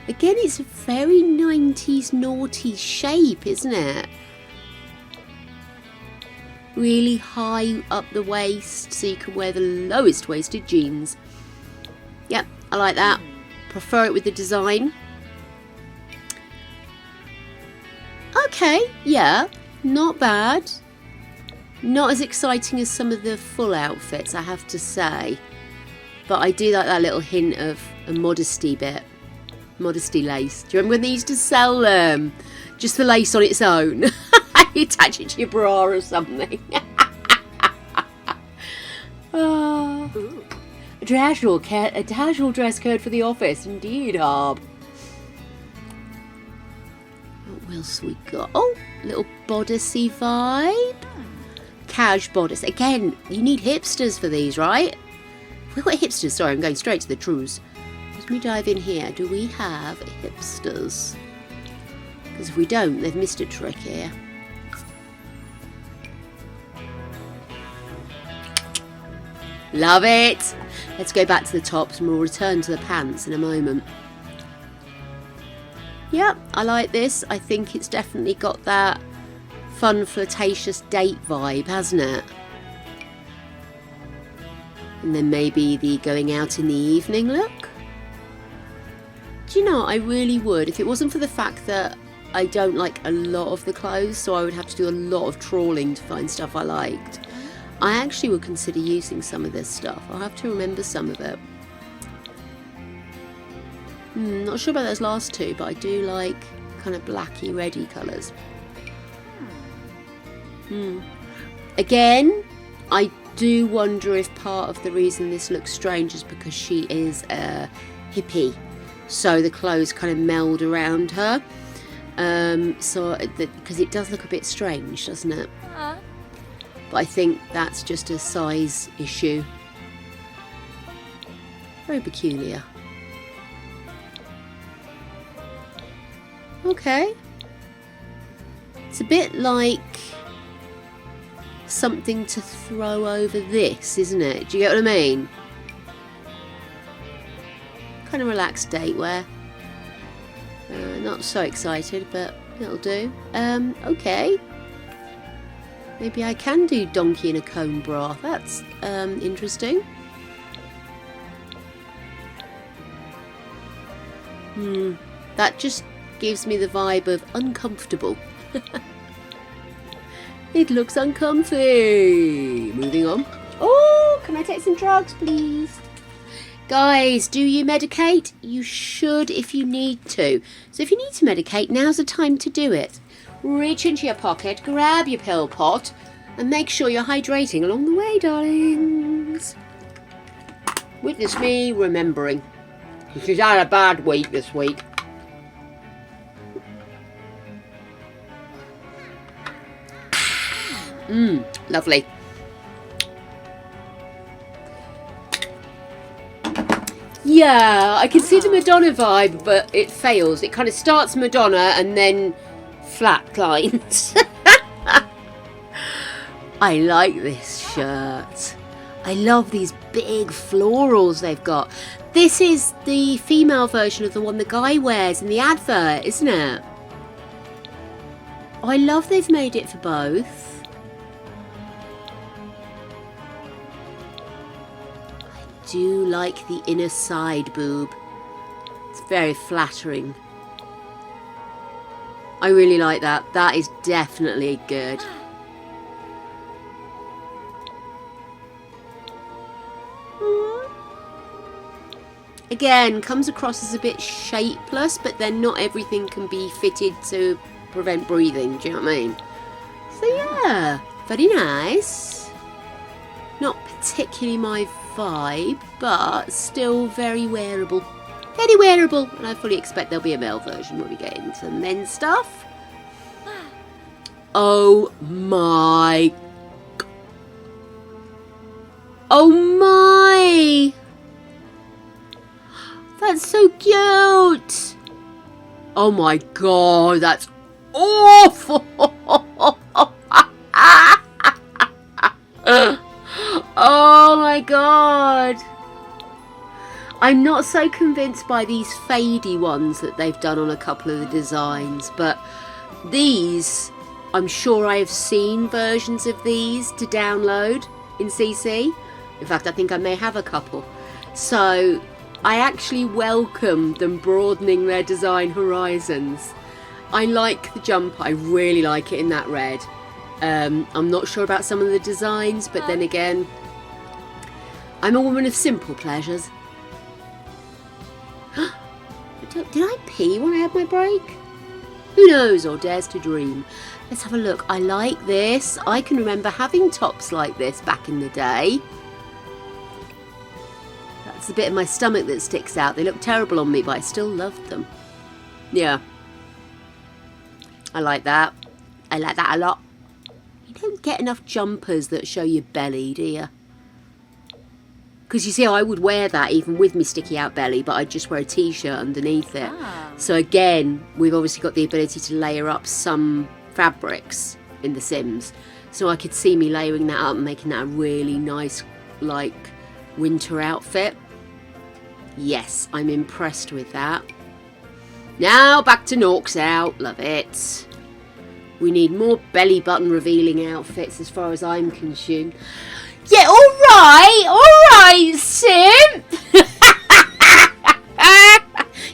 Again, it's a very 90s naughty shape, isn't it? Really high up the waist so you can wear the lowest waisted jeans. Yep, I like that. Prefer it with the design. Okay, yeah, not bad. Not as exciting as some of the full outfits, I have to say. But I do like that little hint of a modesty bit. Modesty lace. Do you remember when they used to sell them? Just the lace on its own. You attach it to your bra or something. Oh. A casual dress code for the office. Indeed, Harb. What else we got? Oh, little bodicey vibe. Cash bodice. Again, you need hipsters for these, right? We've got hipsters. Sorry, I'm going straight to the truths. Let me dive in here. Do we have hipsters? Because if we don't, they've missed a trick here. Love it! Let's go back to the tops and we'll return to the pants in a moment. Yep, I like this. I think it's definitely got that fun, flirtatious date vibe, hasn't it? And then maybe the going out in the evening look. Do you know, I really would. If it wasn't for the fact that I don't like a lot of the clothes, so I would have to do a lot of trawling to find stuff I liked. I actually would consider using some of this stuff. I'll have to remember some of it. Not sure about those last two, but I do like kind of blacky reddy colours. Again, I do wonder if part of the reason this looks strange is because she is a hippie. So the clothes kind of meld around her. Because it does look a bit strange, doesn't it? But I think that's just a size issue. Very peculiar. Okay. It's a bit like something to throw over this, isn't it? Do you get what I mean? Kind of relaxed date wear. Not so excited, but it'll do. Okay. Maybe I can do donkey in a cone bra. That's interesting. That just gives me the vibe of uncomfortable. It looks uncomfy. Moving on. Oh, can I take some drugs, please? Guys, do you medicate? You should if you need to. So if you need to medicate, now's the time to do it. Reach into your pocket, grab your pill pot, and make sure you're hydrating along the way, darlings. Witness me remembering. She's had a bad week this week. Lovely. Yeah, I can see the Madonna vibe, but it fails. It kind of starts Madonna and then flatlines. I like this shirt. I love these big florals they've got. This is the female version of the one the guy wears in the advert, isn't it? Oh, I love they've made it for both. I do like the inner side boob. It's very flattering. I really like that. That is definitely good. Again, comes across as a bit shapeless, but then not everything can be fitted to prevent breathing. Do you know what I mean? So yeah, very nice. Not particularly my vibe, but still very wearable. Very wearable, and I fully expect there'll be a male version when we get into men's stuff. Oh my. Oh my. That's so cute. Oh my god, that's awful. Oh my god. I'm not so convinced by these fadey ones that they've done on a couple of the designs, but these, I'm sure I have seen versions of these to download in CC. In fact, I think I may have a couple. So I actually welcome them broadening their design horizons. I like the jumper. I really like it in that red. I'm not sure about some of the designs, but then again, I'm a woman of simple pleasures. Did I pee when I had my break? Who knows, or dares to dream. Let's have a look. I like this. I can remember having tops like this back in the day. That's a bit of my stomach that sticks out. They look terrible on me, but I still loved them. Yeah. I like that. I like that a lot. You don't get enough jumpers that show your belly, do you? Because you see, I would wear that even with me sticky out belly, but I'd just wear a t-shirt underneath it. So again, we've obviously got the ability to layer up some fabrics in The Sims. So I could see me layering that up and making that a really nice, like, winter outfit. Yes, I'm impressed with that. Now back to Norks Out. Love it. We need more belly button revealing outfits as far as I'm concerned. Yeah, alright, Sim.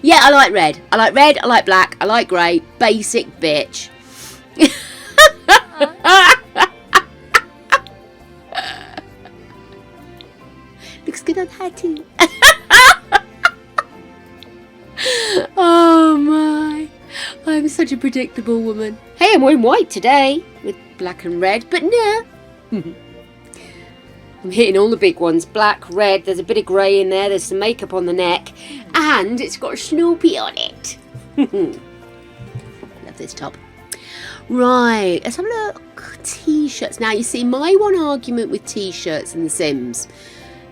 Yeah, I like red. I like red, I like black, I like grey. Basic bitch. Looks good on her too. Oh my. I'm such a predictable woman. Hey, I'm wearing white today with black and red, but no. I'm hitting all the big ones. Black, red, there's a bit of grey in there, there's some makeup on the neck, and it's got a Snoopy on it. Love this top. Right, let's have a look. T-shirts. Now, you see, my one argument with T-shirts in The Sims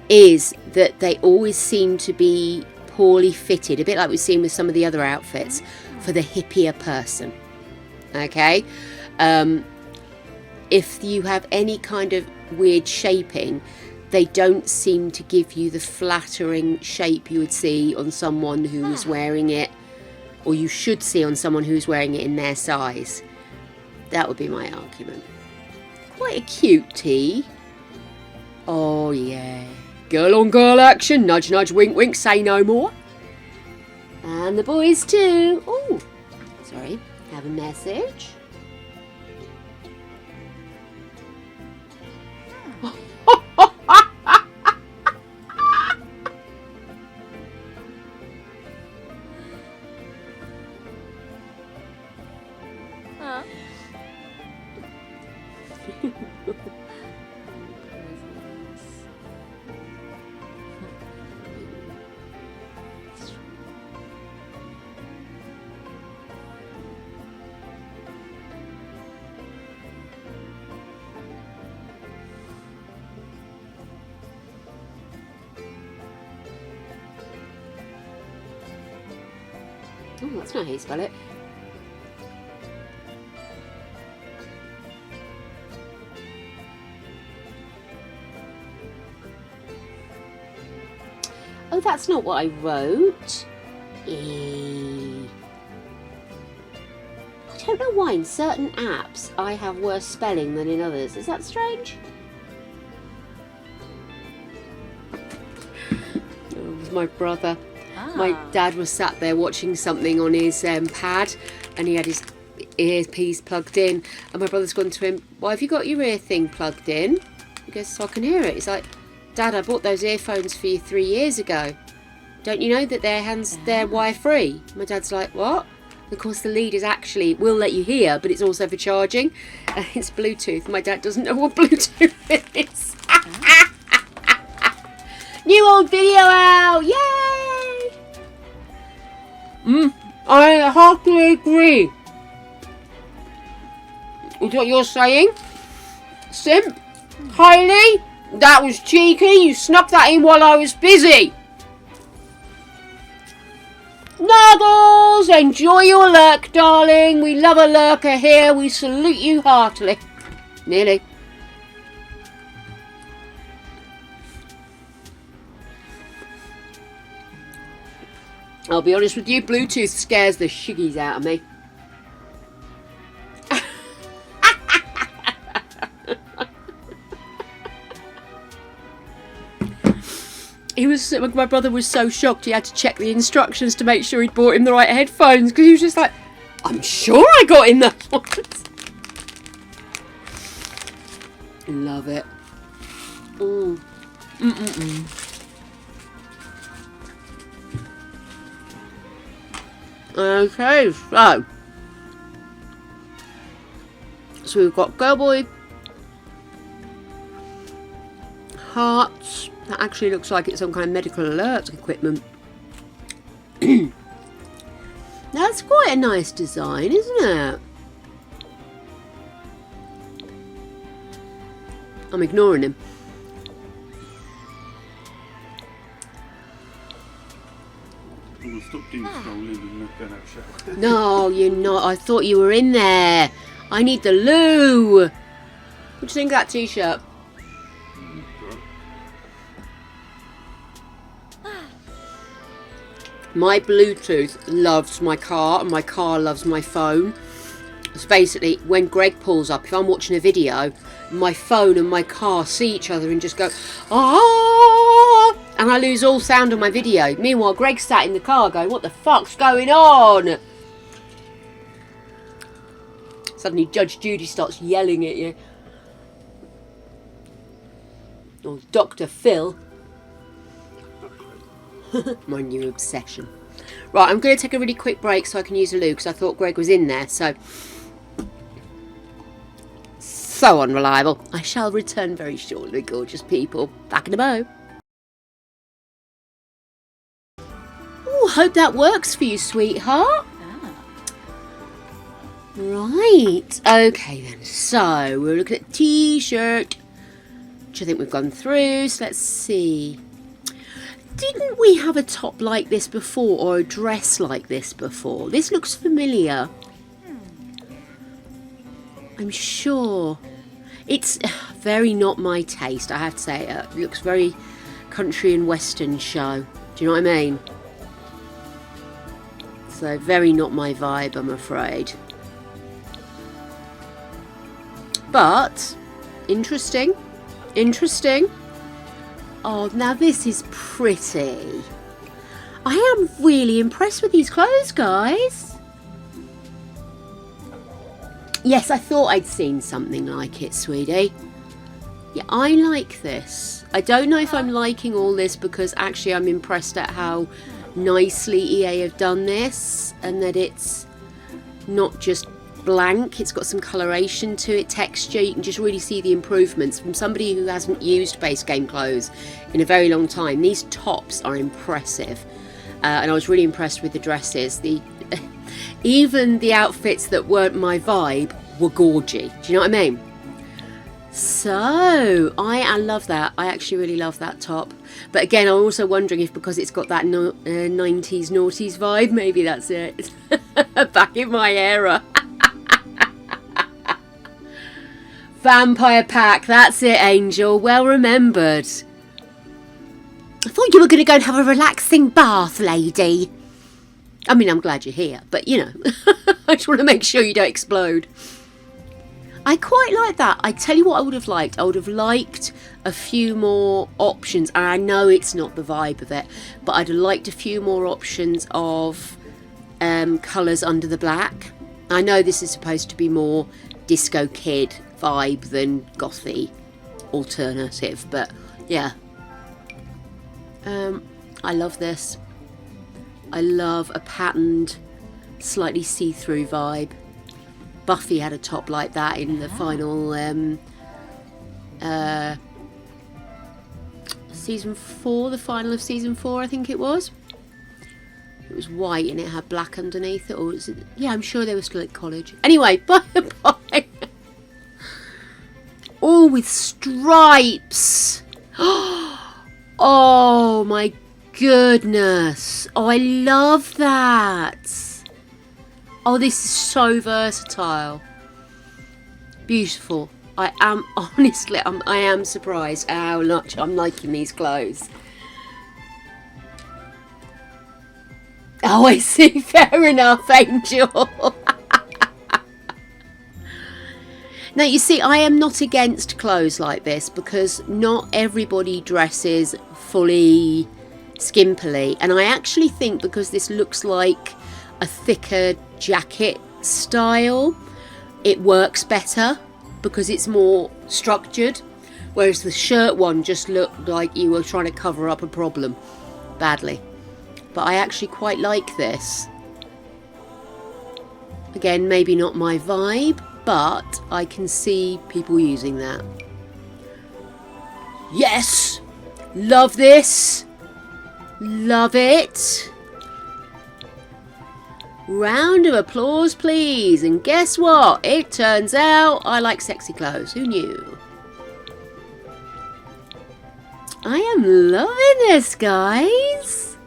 is that they always seem to be poorly fitted, a bit like we've seen with some of the other outfits, for the hippier person. Okay? If you have any kind of weird shaping, they don't seem to give you the flattering shape you would see on someone who was wearing it, or you should see on someone who's wearing it in their size. That would be my argument. Quite a cute tee. Oh yeah. Girl on girl action. Nudge nudge wink wink, say no more. And the boys too. Oh, sorry, have a message. Oh, that's not how you spell it. Oh, that's not what I wrote. I don't know why in certain apps I have worse spelling than in others. Is that strange? Oh, it was my brother. My dad was sat there watching something on his pad, and he had his earpiece plugged in, and my brother's gone to him, "Why have you got your ear thing plugged in?" He goes, "So I can hear it." He's like, "Dad, I bought those earphones for you 3 years ago. Don't you know that they're wire-free?" My dad's like, "What?" Of course, the lead is actually, will let you hear, but it's also for charging. It's Bluetooth. My dad doesn't know what Bluetooth is. New old video out! Yay! I heartily agree with what you're saying. Simp, Kylie, that was cheeky. You snuck that in while I was busy. Nuggles, enjoy your lurk, darling. We love a lurker here. We salute you heartily. Nearly. I'll be honest with you, Bluetooth scares the shiggies out of me. My brother was so shocked he had to check the instructions to make sure he'd bought him the right headphones, because he was just like, "I'm sure I got him those ones." Love it. Okay, so we've got Girl Boy, hearts. That actually looks like it's some kind of medical alert equipment. That's quite a nice design, isn't it? I'm ignoring him. We'll stop doing scrolling and not going out shower. No, you're not. I thought you were in there. I need the loo. What do you think of that t-shirt? My Bluetooth loves my car, and my car loves my phone. So basically, when Greg pulls up, if I'm watching a video, my phone and my car see each other and just go, "Ah!" and I lose all sound on my video. Meanwhile, Greg's sat in the car going, "What the fuck's going on?" Suddenly, Judge Judy starts yelling at you. Or Dr. Phil. My new obsession. Right, I'm going to take a really quick break so I can use a loo, because I thought Greg was in there, so unreliable. I shall return very shortly, gorgeous people. Back in a bow. Oh, hope that works for you, sweetheart. Right, okay then, so we're looking at t-shirt, which I think we've gone through, so let's see. Didn't we have a top like this before, or a dress like this before? This looks familiar. I'm sure. It's very not my taste, I have to say. It looks very country and western show. Do you know what I mean? So very not my vibe, I'm afraid. But interesting. Interesting. Oh, now this is pretty. I am really impressed with these clothes, guys. Yes, I thought I'd seen something like it, sweetie. Yeah, I like this. I don't know if I'm liking all this because actually I'm impressed at how nicely EA have done this, and that it's not just blank, it's got some coloration to it, texture. You can just really see the improvements from somebody who hasn't used base game clothes in a very long time. These tops are impressive, and I was really impressed with the dresses. Even the outfits that weren't my vibe were gorgy. Do you know what I mean? So, I love that. I actually really love that top. But again, I'm also wondering if because it's got that 90s noughties vibe, maybe that's it. Back in my era. Vampire pack, that's it, Angel. Well remembered. I thought you were going to go and have a relaxing bath, lady. I mean, I'm glad you're here, but you know, I just want to make sure you don't explode. I quite like that. I tell you what I would have liked. I would have liked a few more options. And I know it's not the vibe of it, but I'd have liked a few more options of colours under the black. I know this is supposed to be more disco kid vibe than gothy alternative, but yeah. I love this. I love a patterned, slightly see-through vibe. Buffy had a top like that in the final season 4, the final of season 4, I think it was. It was white and it had black underneath it, or was it? Yeah, I'm sure they were still at college. Anyway, bye. All with stripes. Oh my goodness. Oh, I love that. Oh, this is so versatile. Beautiful. I am, honestly, I am surprised how much I'm liking these clothes. Oh, I see. Fair enough, Angel. Now, you see, I am not against clothes like this because not everybody dresses fully skimpily. And I actually think because this looks like a thicker jacket style, it works better because it's more structured, whereas the shirt one just looked like you were trying to cover up a problem badly. But I actually quite like this. Again, maybe not my vibe, but I can see people using that. Yes! Love this! Love it! Round of applause, please. And guess what? It turns out I like sexy clothes. Who knew? I am loving this, guys.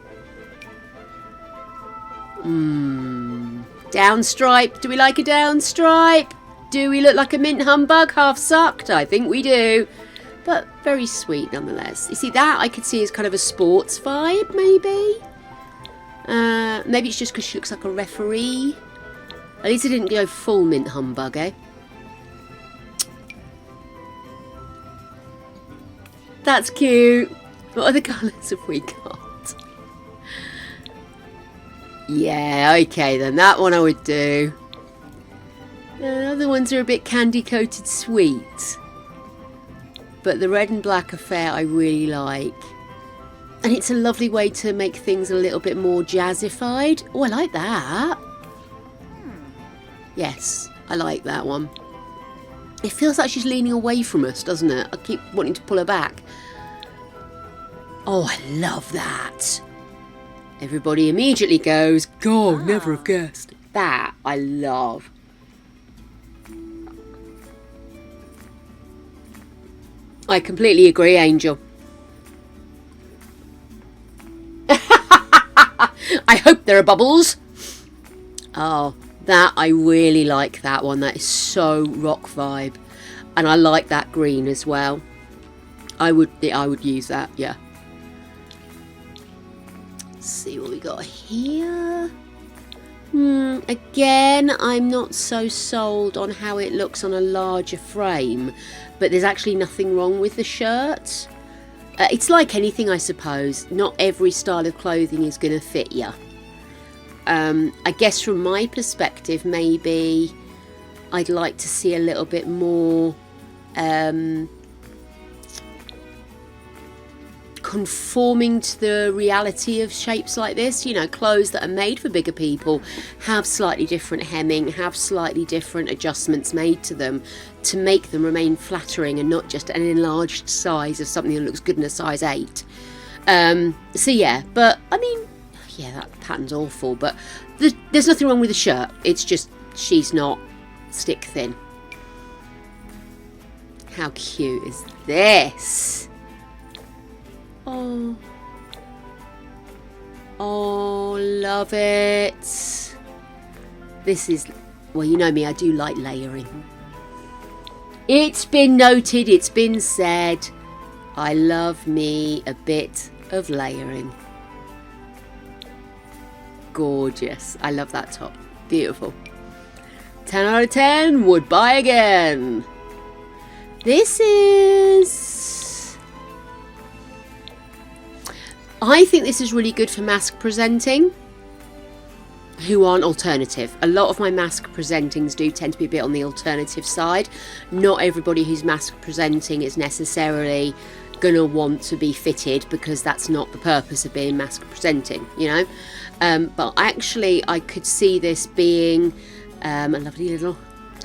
Down stripe. Do we like a down stripe? Do we look like a mint humbug half sucked? I think we do. But very sweet nonetheless. You see, that I could see as kind of a sports vibe, maybe. Maybe it's just because she looks like a referee. At least I didn't go full mint humbug, eh? That's cute. What other colours have we got? Yeah, okay then. That one I would do. The other ones are a bit candy-coated sweet. But the red and black affair I really like. And it's a lovely way to make things a little bit more jazzified. Oh, I like that. Yes, I like that one. It feels like she's leaning away from us, doesn't it? I keep wanting to pull her back. Oh, I love that. Everybody immediately goes, God, never have guessed. That I love. I completely agree, Angel. I hope there are bubbles. Oh, that I really like that one. That is so rock vibe, and I like that green as well. I would use that. Yeah. Let's see what we got here. Again, I'm not so sold on how it looks on a larger frame, but there's actually nothing wrong with the shirt. It's like anything, I suppose. Not every style of clothing is going to fit you. I guess from my perspective, maybe I'd like to see a little bit more conforming to the reality of shapes like this. You know, clothes that are made for bigger people have slightly different hemming, have slightly different adjustments made to them to make them remain flattering and not just an enlarged size of something that looks good in a size 8. So yeah, but I mean, yeah, that pattern's awful, but there's nothing wrong with the shirt. It's just she's not stick thin. How cute is this? Oh. Oh, love it. This is, well, you know me, I do like layering. It's been noted, it's been said, I love me a bit of layering. Gorgeous. I love that top. Beautiful. 10 out of 10, would buy again. This is... I think this is really good for mask presenting who aren't alternative. A lot of my mask presentings do tend to be a bit on the alternative side. Not everybody who's mask presenting is necessarily going to want to be fitted, because that's not the purpose of being mask presenting, you know. But actually I could see this being a lovely little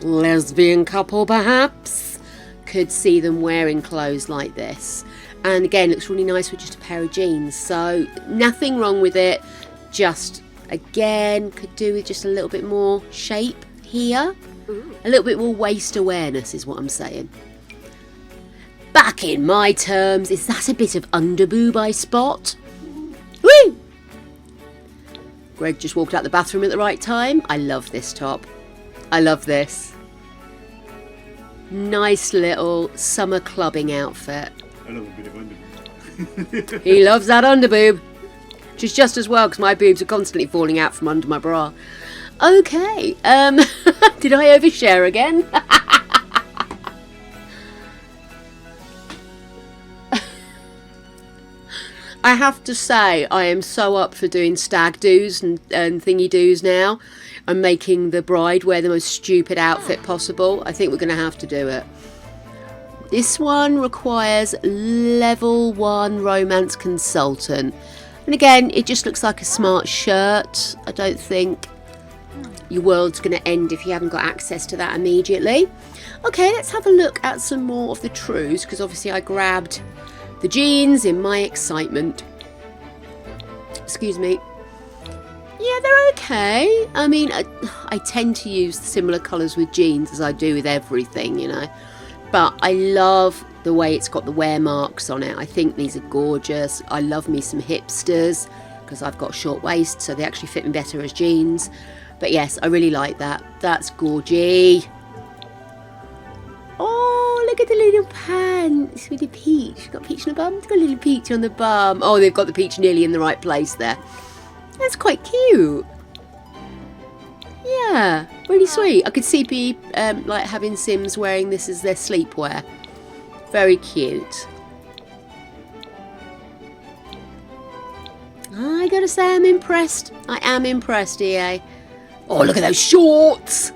lesbian couple, perhaps. Could see them wearing clothes like this. And again, looks really nice with just a pair of jeans. So nothing wrong with it. Just, again, could do with just a little bit more shape here. Ooh. A little bit more waist awareness is what I'm saying. Back in my terms, is that a bit of underboob I spot? Woo! Greg just walked out the bathroom at the right time. I love this top. I love this. Nice little summer clubbing outfit. I love a bit of underboob. He loves that underboob. Which is just as well, because my boobs are constantly falling out from under my bra. Okay. Did I overshare again? I have to say, I am so up for doing stag do's and thingy do's now. I'm making the bride wear the most stupid outfit possible. I think we're going to have to do it. This one requires level 1 romance consultant. And again, it just looks like a smart shirt. I don't think your world's going to end if you haven't got access to that immediately. Okay, let's have a look at some more of the trues, because obviously I grabbed the jeans in my excitement. Excuse me. Yeah, they're okay. I mean, I tend to use similar colours with jeans as I do with everything, you know. But I love the way it's got the wear marks on it. I think these are gorgeous. I love me some hipsters, because I've got a short waist, so they actually fit me better as jeans. But yes, I really like that. That's gorgy. Oh, look at the little pants with the peach. Got peach on the bum? It's got a little peach on the bum. Oh, they've got the peach nearly in the right place there. That's quite cute. Yeah, really sweet. I could see people like having Sims wearing this as their sleepwear. Very cute. I gotta say, I'm impressed. I am impressed, EA. Oh, look at those shorts!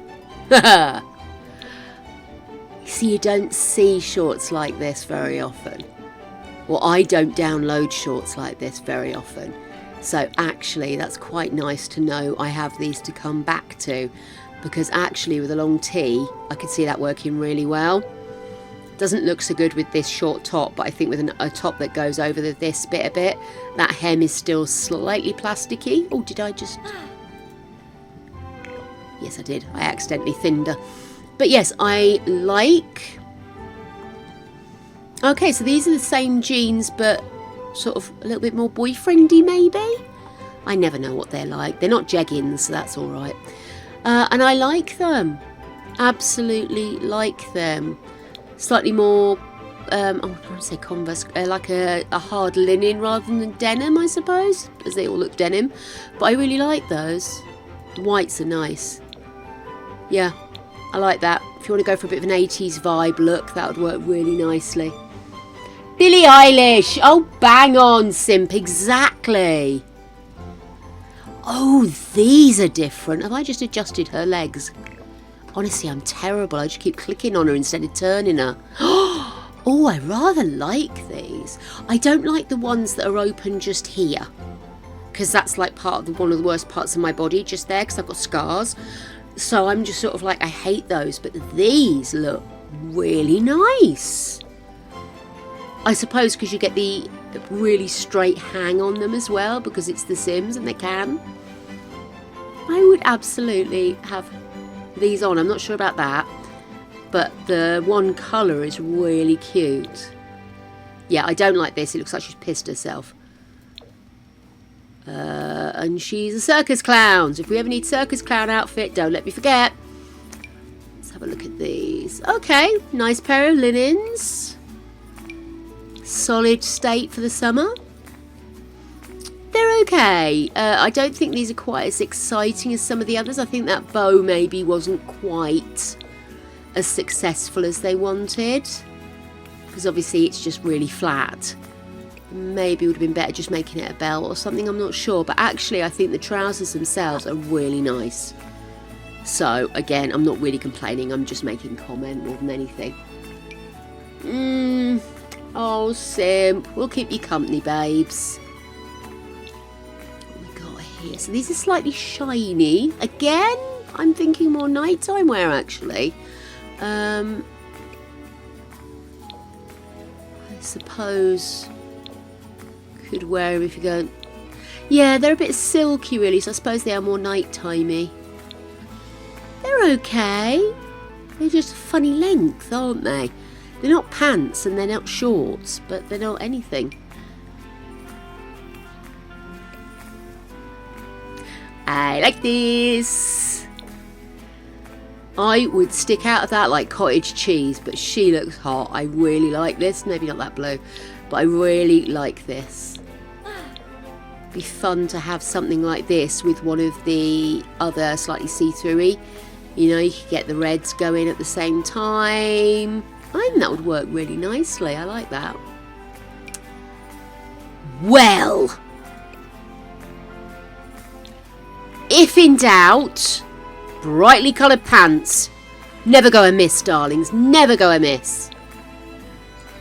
See, you don't see shorts like this very often. Well, I don't download shorts like this very often. So actually, that's quite nice to know I have these to come back to. Because actually, with a long tee, I could see that working really well. Doesn't look so good with this short top, but I think with a top that goes over this bit a bit, that hem is still slightly plasticky. Oh, did I just... Yes, I did. I accidentally thinned her. But yes, I like... Okay, so these are the same jeans, but sort of a little bit more boyfriendy, maybe? I never know what they're like. They're not jeggings, so that's all right. And I like them. Absolutely like them. Slightly more, I'm trying to say Converse, like a hard linen rather than denim, I suppose, as they all look denim. But I really like those. The whites are nice. Yeah, I like that. If you want to go for a bit of an 80s vibe look, that would work really nicely. Billie Eilish! Oh, bang on, simp, exactly. Oh, these are different. Have I just adjusted her legs? Honestly, I'm terrible. I just keep clicking on her instead of turning her. Oh, I rather like these. I don't like the ones that are open just here, because that's like one of the worst parts of my body, just there, because I've got scars. So I'm just sort of like, I hate those. But these look really nice. I suppose because you get the really straight hang on them as well, because it's The Sims and they can. I would absolutely have these on. I'm not sure about that. but the one colour is really cute. Yeah, I don't like this. It looks like she's pissed herself. And she's a circus clown. So if we ever need circus clown outfit, don't let me forget. Let's have a look at these. Okay, nice pair of linens. Solid state for the summer. They're okay. I don't think these are quite as exciting as some of the others. I think that bow maybe wasn't quite as successful as they wanted. Because obviously it's just really flat. Maybe it would have been better just making it a belt or something, I'm not sure. But actually I think the trousers themselves are really nice. So again, I'm not really complaining, I'm just making comment more than anything. Oh, simp. We'll keep you company, babes. What we got here? So these are slightly shiny. Again, I'm thinking more nighttime wear actually. I suppose could wear them if you go. Yeah, they're a bit silky really, so I suppose they are more nightimey. They're okay. They're just a funny length, aren't they? They're not pants and they're not shorts, but they're not anything. I like this. I would stick out of that like cottage cheese, but she looks hot. I really like this. Maybe not that blue, but I really like this. Be fun to have something like this with one of the other slightly see-through-y. You know, you could get the reds going at the same time. I think that would work really nicely. I like that. Well, if in doubt, brightly coloured pants. Never go amiss, darlings. Never go amiss.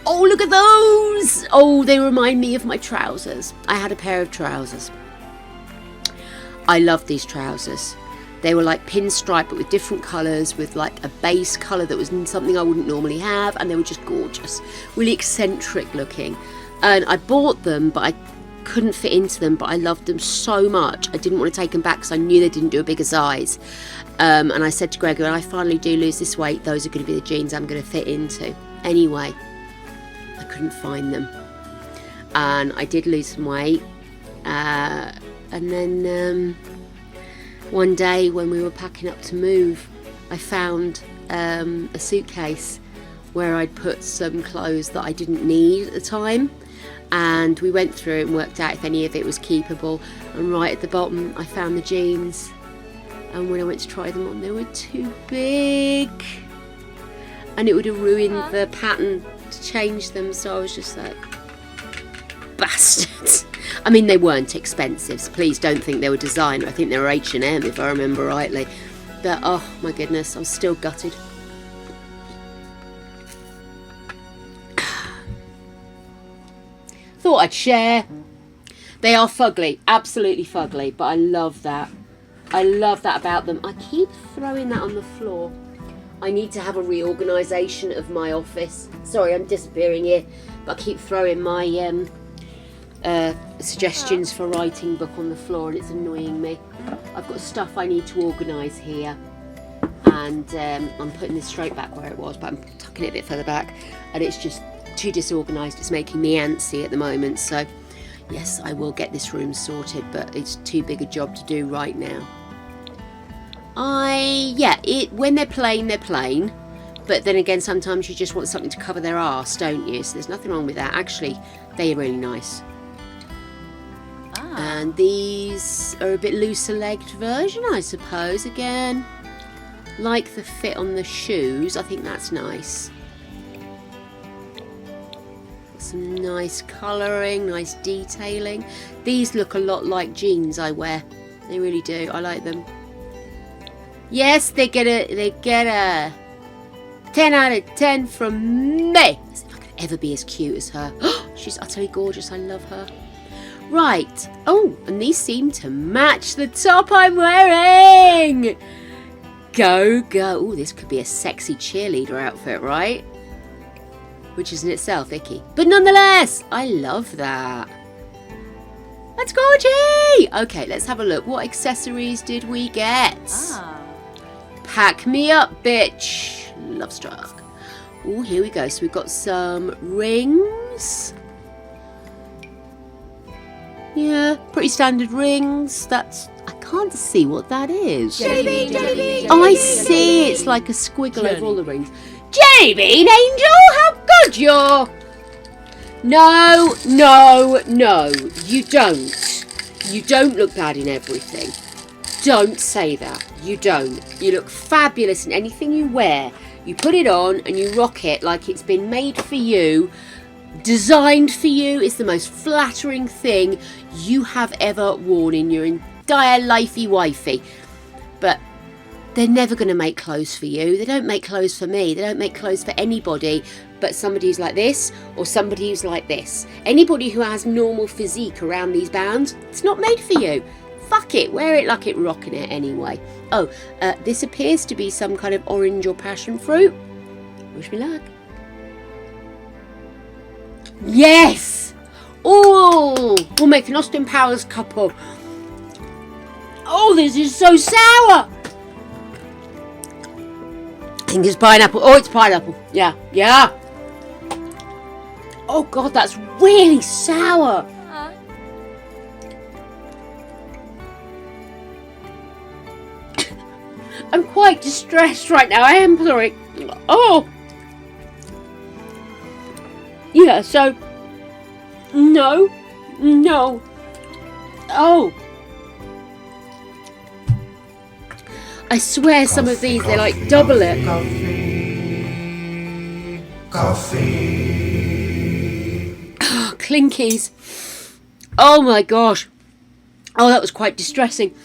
Oh, look at those. Oh, they remind me of my trousers. I had a pair of trousers. I love these trousers. They were like pinstripe but with different colours, with like a base colour that was something I wouldn't normally have, and they were just gorgeous, really eccentric looking. And I bought them but I couldn't fit into them, but I loved them so much I didn't want to take them back because I knew they didn't do a bigger size. And I said to Gregor, when I finally do lose this weight, those are going to be the jeans I'm going to fit into. Anyway, I couldn't find them, and I did lose some weight, and then one day when we were packing up to move, I found a suitcase where I'd put some clothes that I didn't need at the time, and we went through it and worked out if any of it was keepable, and right at the bottom I found the jeans, and when I went to try them on they were too big and it would have ruined the pattern to change them, so I was just like, bastards. I mean, they weren't expensive, so please don't think they were designer. I think they were H&M if I remember rightly. But oh my goodness, I'm still gutted. Thought I'd share. They are fugly, absolutely fugly, but I love that. I love that about them. I keep throwing that on the floor. I need to have a reorganisation of my office. Sorry, I'm disappearing here, but I keep throwing my suggestions for writing book on the floor, and it's annoying me. I've got stuff I need to organise here, and I'm putting this straight back where it was, but I'm tucking it a bit further back, and it's just too disorganised. It's making me antsy at the moment, so yes, I will get this room sorted, but it's too big a job to do right now. When they're plain, but then again sometimes you just want something to cover their arse, don't you? So there's nothing wrong with that. Actually, they are really nice. And these are a bit looser legged version, I suppose. Again, like the fit on the shoes, I think that's nice. Some nice colouring, nice detailing. These look a lot like jeans I wear. They really do. I like them. Yes, they get a 10 out of 10 from me. As if I could ever be as cute as her. She's utterly gorgeous. I love her. Right. Oh, and these seem to match the top I'm wearing. Go, go. Oh, this could be a sexy cheerleader outfit, right? Which is in itself icky. But nonetheless, I love that. That's gorgy. Okay, let's have a look. What accessories did we get? Pack me up, bitch. Love struck. Oh, here we go. So we've got some rings. Yeah, pretty standard rings. That's... I can't see what that is. Oh, I see. It's like a squiggle over all the rings. Jelly bean angel, how good you're. No, no, no. You don't. You don't look bad in everything. Don't say that. You don't. You look fabulous in anything you wear. You put it on and you rock it like it's been made for you, designed for you. It's the most flattering thing you have ever worn in your entire lifey wifey. But they're never going to make clothes for you. They don't make clothes for me. They don't make clothes for anybody but somebody who's like this or somebody who's like this. Anybody who has normal physique around these bounds, it's not made for you. Fuck it, wear it like it rocking it anyway. Oh, this appears to be some kind of orange or passion fruit. Wish me luck. Yes! Oh, we'll make an Austin Powers couple. Oh, this is so sour. I think it's pineapple. Oh, it's pineapple. Yeah, yeah. Oh, God, that's really sour. I'm quite distressed right now. I am sorry. Oh. Yeah, so. No. No. Oh. I swear some of these, they like double it. Coffee. Clinkies. Oh my gosh. Oh, that was quite distressing.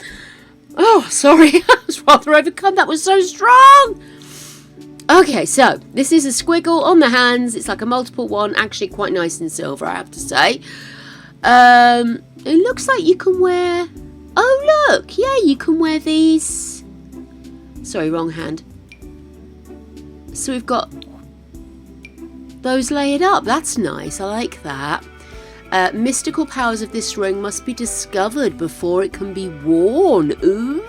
Oh, sorry. I was rather overcome. That was so strong. Okay, so this is a squiggle on the hands. It's like a multiple one. Actually quite nice in silver, I have to say. It looks like you can wear... Oh, look. Yeah, you can wear these. Sorry, wrong hand. So we've got those layered up. That's nice. I like that. Mystical powers of this ring must be discovered before it can be worn. Ooh.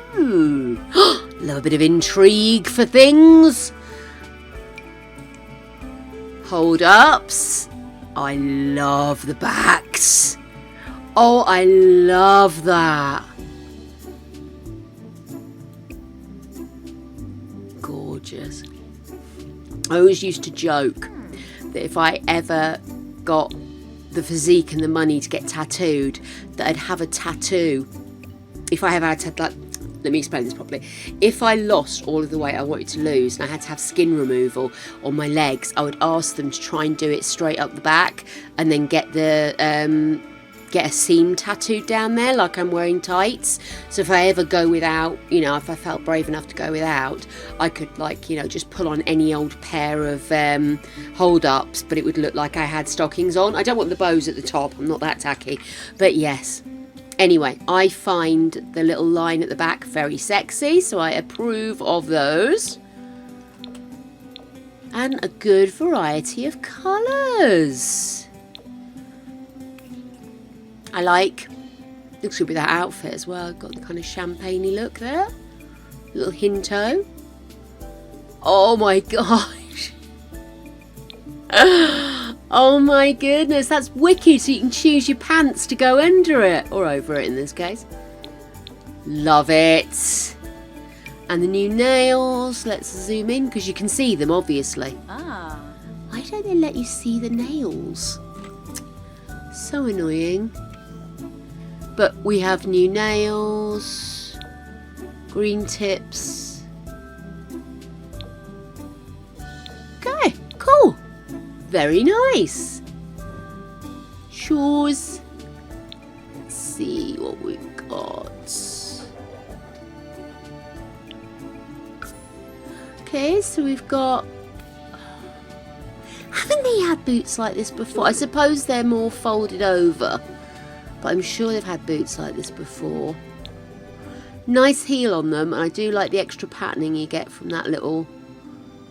Love a bit of intrigue for things. Hold ups. I love the backs. Oh, I love that. Gorgeous. I always used to joke that if I ever got the physique and the money to get tattooed, that I'd have a tattoo. If I ever had to, like, let me explain this properly. If I lost all of the weight I wanted to lose and I had to have skin removal on my legs, I would ask them to try and do it straight up the back and then get the get a seam tattooed down there like I'm wearing tights. So if I ever go without, you know, if I felt brave enough to go without, I could, like, you know, just pull on any old pair of hold-ups, but it would look like I had stockings on. I don't want the bows at the top, I'm not that tacky, but yes. Anyway, I find the little line at the back very sexy, so I approve of those. And a good variety of colours. I like, looks good with that outfit as well. Got the kind of champagne-y look there. Little hinto. Oh my gosh. Oh my goodness, that's wicked. So you can choose your pants to go under it, or over it in this case. Love it. And the new nails. Let's zoom in because you can see them, obviously. Why don't they let you see the nails? So annoying. But we have new nails, green tips. Okay, cool. Very nice. Shoes. Let's see what we've got. Okay, so we've got... Haven't they had boots like this before? I suppose they're more folded over. But I'm sure they've had boots like this before. Nice heel on them, and I do like the extra patterning you get from that little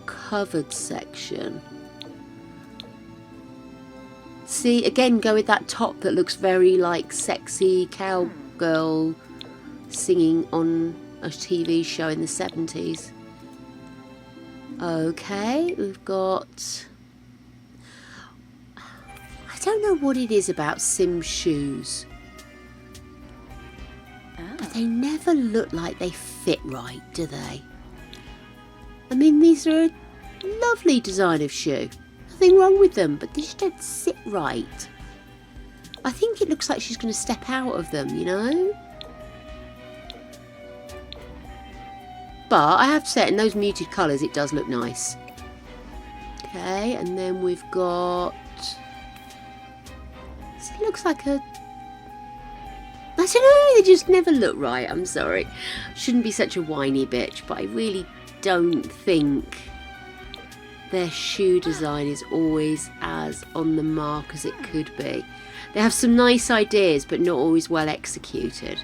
covered section. See, again, go with that top that looks very like sexy cowgirl singing on a TV show in the 70s. Okay, we've got... I don't know what it is about Sim's shoes. But they never look like they fit right, do they? I mean, these are a lovely design of shoe. Nothing wrong with them, but they just don't sit right. I think it looks like she's going to step out of them, you know? But I have to say, in those muted colours, it does look nice. Okay, and then we've got... So it looks like a... I don't know, they just never look right, I'm sorry. Shouldn't be such a whiny bitch, but I really don't think their shoe design is always as on the mark as it could be. They have some nice ideas, but not always well executed.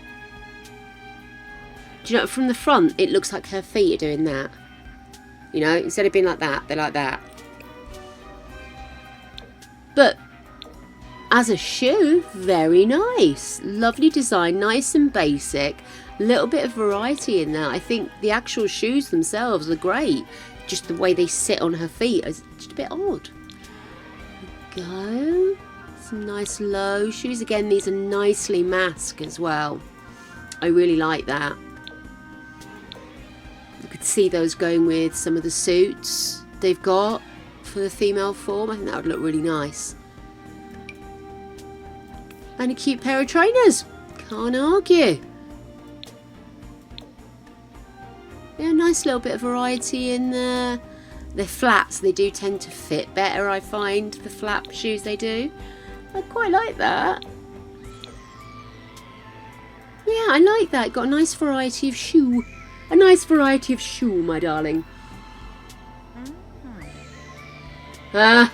Do you know, from the front, it looks like her feet are doing that. You know, instead of being like that, they're like that. But as a shoe, very nice. Lovely design, nice and basic. A little bit of variety in there. I think the actual shoes themselves are great. Just the way they sit on her feet is just a bit odd. There we go. Some nice low shoes. Again, these are nicely masked as well. I really like that. You could see those going with some of the suits they've got for the female form. I think that would look really nice. And a cute pair of trainers. Can't argue. Yeah, nice little bit of variety in there. They're flats. They do tend to fit better, I find, the flap shoes they do. I quite like that. Yeah, I like that. Got a nice variety of shoe. A nice variety of shoe, my darling. I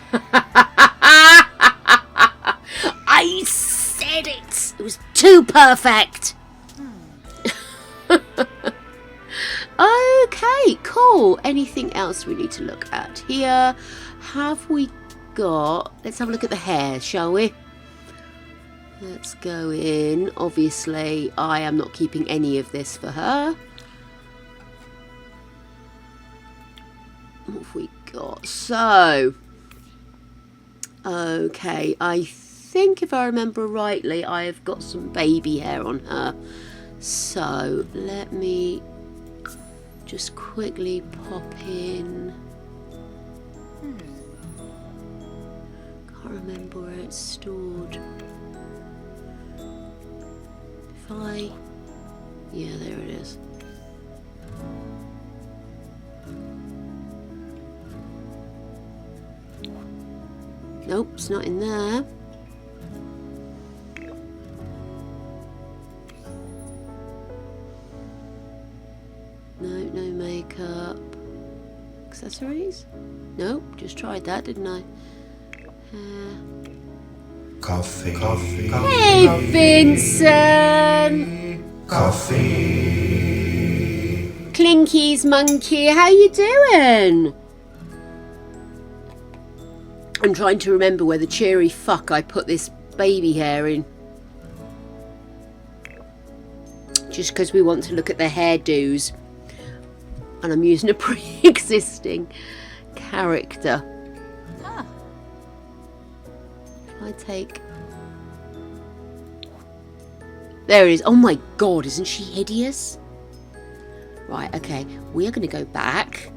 said it! It was too perfect! Okay, cool. Anything else we need to look at here? Have we got... Let's have a look at the hair, shall we? Let's go in. Obviously, I am not keeping any of this for her. What have we got? So... Okay, I think if I remember rightly, I have got some baby hair on her. So, let me just quickly pop in. Can't remember where it's stored. If I... Yeah, there it is. Nope, it's not in there. No, no makeup. Accessories? Nope, just tried that, didn't I? Coffee. Hey, Vincent! Coffee. Clinky's monkey, how you doing? I'm trying to remember where the cheery fuck I put this baby hair in. Just because we want to look at the hairdos. And I'm using a pre-existing character. If I take... There it is. Oh my god, isn't she hideous? Right, okay. We are going to go back.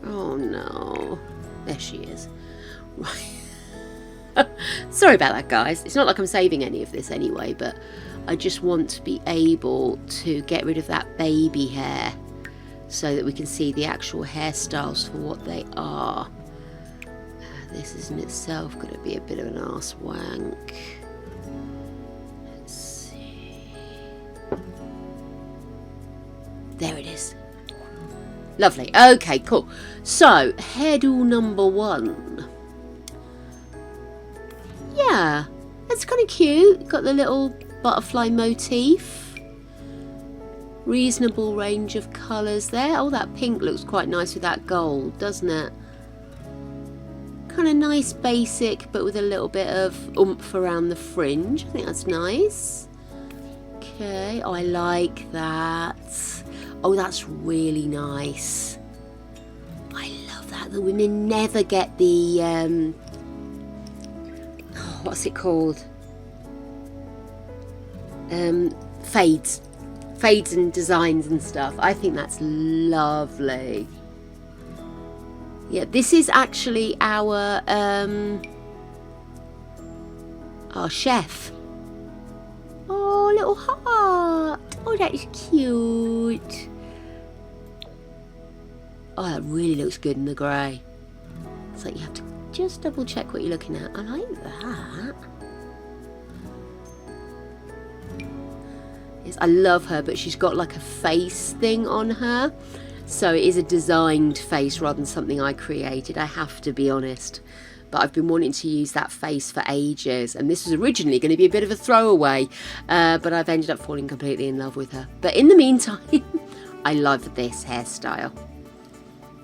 Oh no. There she is. Right. Sorry about that, guys. It's not like I'm saving any of this anyway, but I just want to be able to get rid of that baby hair so that we can see the actual hairstyles for what they are. This is in itself going to be a bit of an arse wank. Let's see. There it is. Lovely. Okay, cool. So, hairdo number 1. Yeah, that's kind of cute. Got the little butterfly motif. Reasonable range of colours there. Oh, that pink looks quite nice with that gold, doesn't it? Kind of nice basic, but with a little bit of oomph around the fringe. I think that's nice. Okay, I like that. Oh, that's really nice. I love that. The women never get the, what's it called? Fades and designs and stuff. I think that's lovely. Yeah, this is actually our chef. Oh, little heart. Oh, that is cute. Oh, that really looks good in the grey. It's like you have to just double check what you're looking at. I like that. Yes, I love her, but she's got like a face thing on her. So it is a designed face rather than something I created, I have to be honest. But I've been wanting to use that face for ages, and this was originally going to be a bit of a throwaway, but I've ended up falling completely in love with her. But in the meantime, I love this hairstyle.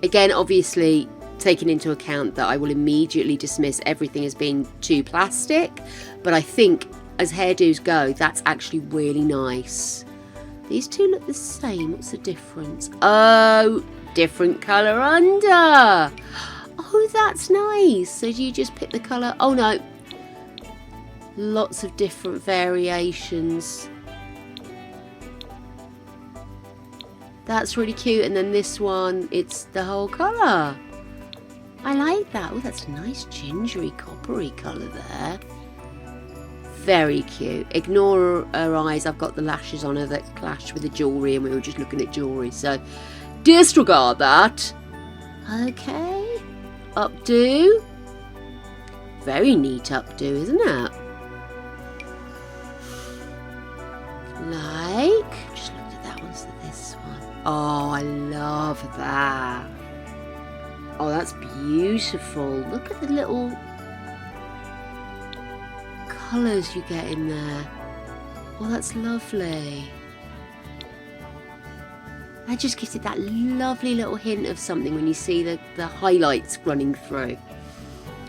Again, obviously, taking into account that I will immediately dismiss everything as being too plastic, but I think as hairdos go, that's actually really nice. These two look the same. What's the difference? Oh, different colour under. Oh, that's nice. So do you just pick the colour? Oh, no. Lots of different variations. That's really cute. And then this one, it's the whole colour. I like that. Oh, that's a nice gingery, coppery colour there. Very cute. Ignore her eyes. I've got the lashes on her that clash with the jewellery, and we were just looking at jewellery. So disregard that. Okay. Updo. Very neat updo, isn't it? Like. Just looked at that one. So this one. Oh, I love that. Oh, that's beautiful. Look at the little colours you get in there. Oh, that's lovely. That just gives it that lovely little hint of something when you see the highlights running through.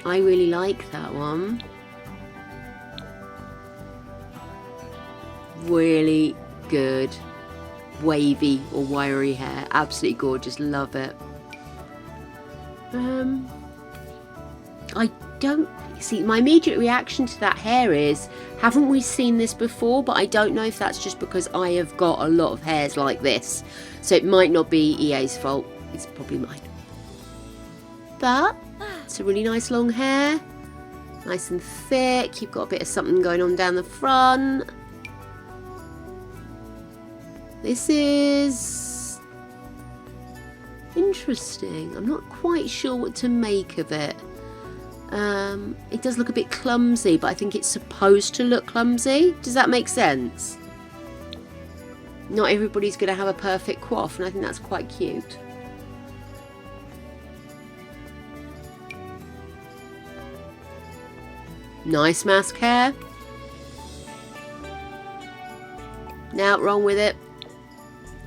I really like that one. Really good wavy or wiry hair. Absolutely gorgeous. Love it. I don't see, my immediate reaction to that hair is, haven't we seen this before? But I don't know if that's just because I have got a lot of hairs like this, so it might not be EA's fault, it's probably mine. But it's a really nice long hair, nice and thick. You've got a bit of something going on down the front. This is interesting. I'm not quite sure what to make of it. It does look a bit clumsy, but I think it's supposed to look clumsy. Does that make sense? Not everybody's going to have a perfect coif, and I think that's quite cute. Nice mask hair. Now, wrong with it.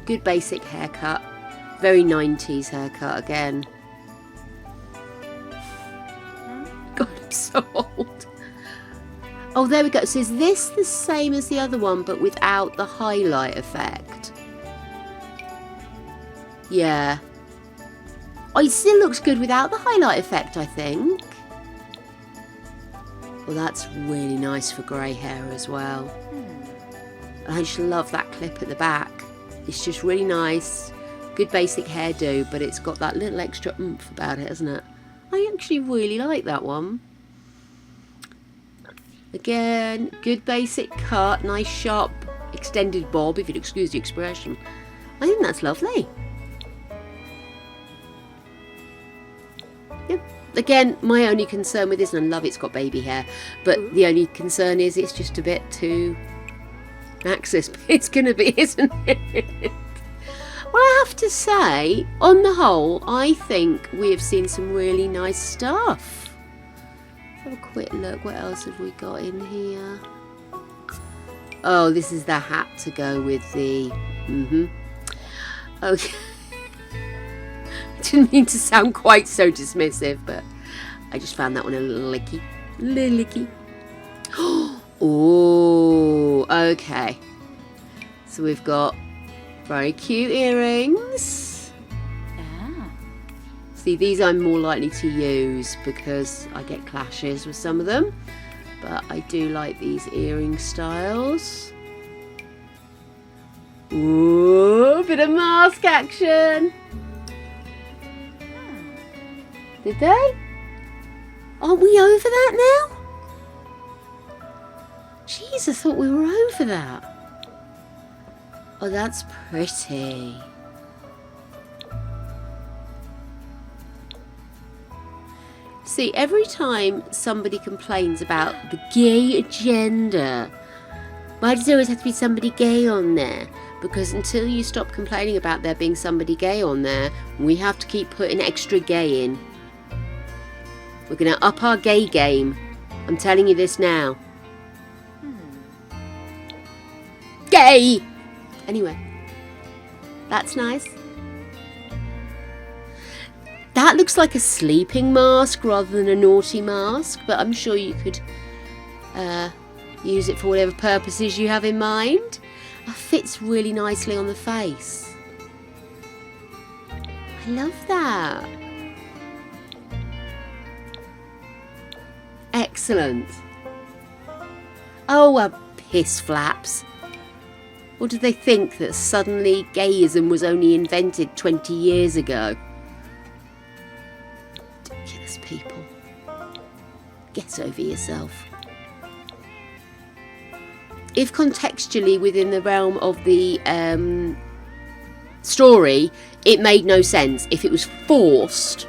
Good basic haircut. Very 90s haircut again. God, I'm so old. Oh, there we go. So is this the same as the other one, but without the highlight effect? Yeah. Oh, it still looks good without the highlight effect, I think. Well, that's really nice for grey hair as well. I just love that clip at the back. It's just really nice. Good basic hairdo, but it's got that little extra oomph about it, hasn't it? I actually really like that one. Again, good basic cut, nice sharp extended bob, if you'd excuse the expression. I think that's lovely. Yep. Again, my only concern with this, and I love it's got baby hair, but the only concern is it's just a bit too axis. It's going to be, isn't it? Well, I have to say, on the whole, I think we have seen some really nice stuff. Let's have a quick look. What else have we got in here? Oh, this is the hat to go with the... Okay. I didn't mean to sound quite so dismissive, but I just found that one a little licky. Little licky. Oh, okay. So we've got Very cute earrings. Ah. See, these I'm more likely to use because I get clashes with some of them. But I do like these earring styles. Ooh, bit of mask action. Did they? Aren't we over that now? Jeez, I thought we were over that. Oh, that's pretty. See, every time somebody complains about the gay agenda, why does there always have to be somebody gay on there? Because until you stop complaining about there being somebody gay on there, we have to keep putting extra gay in. We're going to up our gay game. I'm telling you this now. Gay! Anyway, that's nice. That looks like a sleeping mask rather than a naughty mask, but I'm sure you could use it for whatever purposes you have in mind. It fits really nicely on the face. I love that. Excellent. Oh, piss flaps. Or did they think that suddenly gayism was only invented 20 years ago? Ridiculous people. Get over yourself. If contextually within the realm of the story, it made no sense. If it was forced,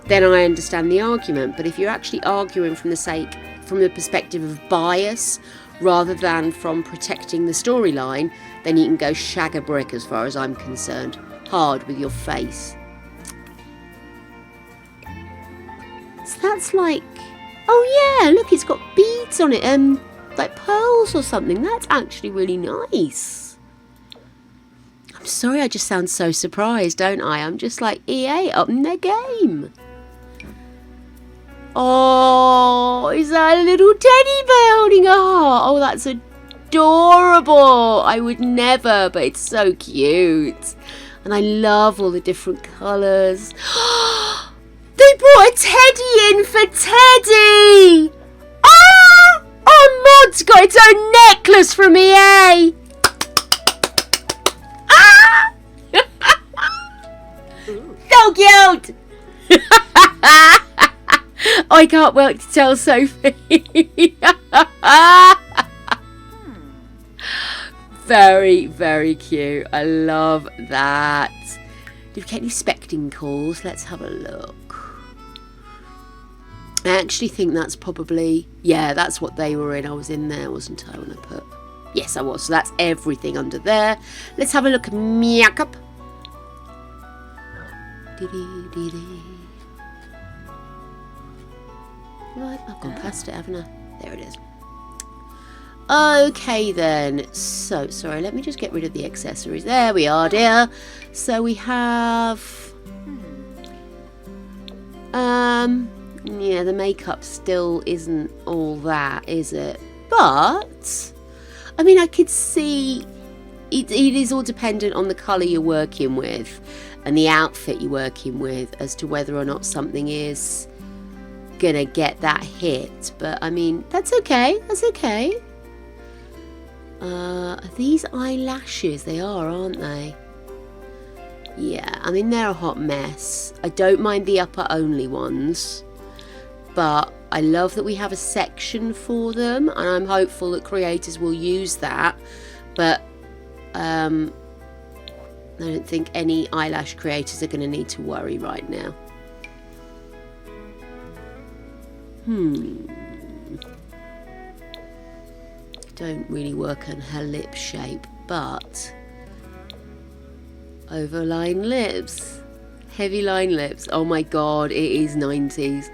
then I understand the argument. But if you're actually arguing from the perspective of bias rather than from protecting the storyline, then you can go shag a brick as far as I'm concerned. Hard with your face. So that's like, oh yeah, look, it's got beads on it, like pearls or something. That's actually really nice. I'm sorry, I just sound so surprised, don't I? I'm just like, EA up in their game. Oh, is that a little teddy bear holding a heart? Oh, that's adorable. I would never, but it's so cute. And I love all the different colours. They brought a teddy in for Teddy. Oh, Maud's got its own necklace from EA. Ah! So cute. I can't wait to tell Sophie. Very, very cute. I love that. Did we get any spectacles? Let's have a look. I actually think that's probably... Yeah, that's what they were in. I was in there, wasn't I, when I put... Yes, I was. So that's everything under there. Let's have a look at makeup. Right, I've gone past it, haven't I? There it is. Okay then. So, sorry, let me just get rid of the accessories. There we are, dear. So we have... Yeah, the makeup still isn't all that, is it? But, I mean, I could see... It is all dependent on the colour you're working with and the outfit you're working with as to whether or not something is gonna get that hit. But, I mean, that's okay. That's okay. Are these eyelashes? They are, aren't they? Yeah, I mean, they're a hot mess. I don't mind the upper only ones, but I love that we have a section for them, and I'm hopeful that creators will use that. But I don't think any eyelash creators are going to need to worry right now. Don't really work on her lip shape, but overline lips, heavy line lips. Oh my god, it is 90s.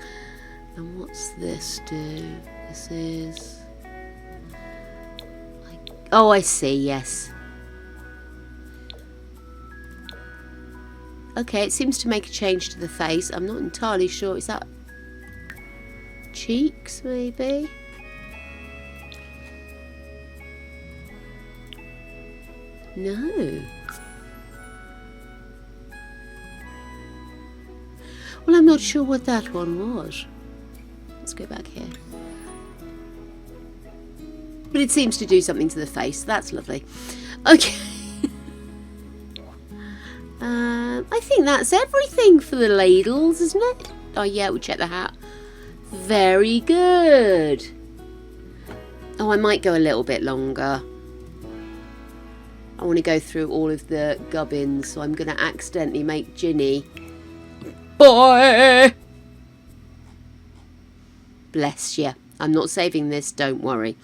And what's this do? This is... Oh, I see, yes. Okay, it seems to make a change to the face. I'm not entirely sure. Is that cheeks, maybe? No. Well, I'm not sure what that one was. Let's go back here. But it seems to do something to the face. That's lovely. Okay. I think that's everything for the ladles, isn't it? Oh, yeah, we'll check the hat. Very good. Oh, I might go a little bit longer. I want to go through all of the gubbins, so I'm going to accidentally make Ginny... Boy! Bless you. I'm not saving this, don't worry.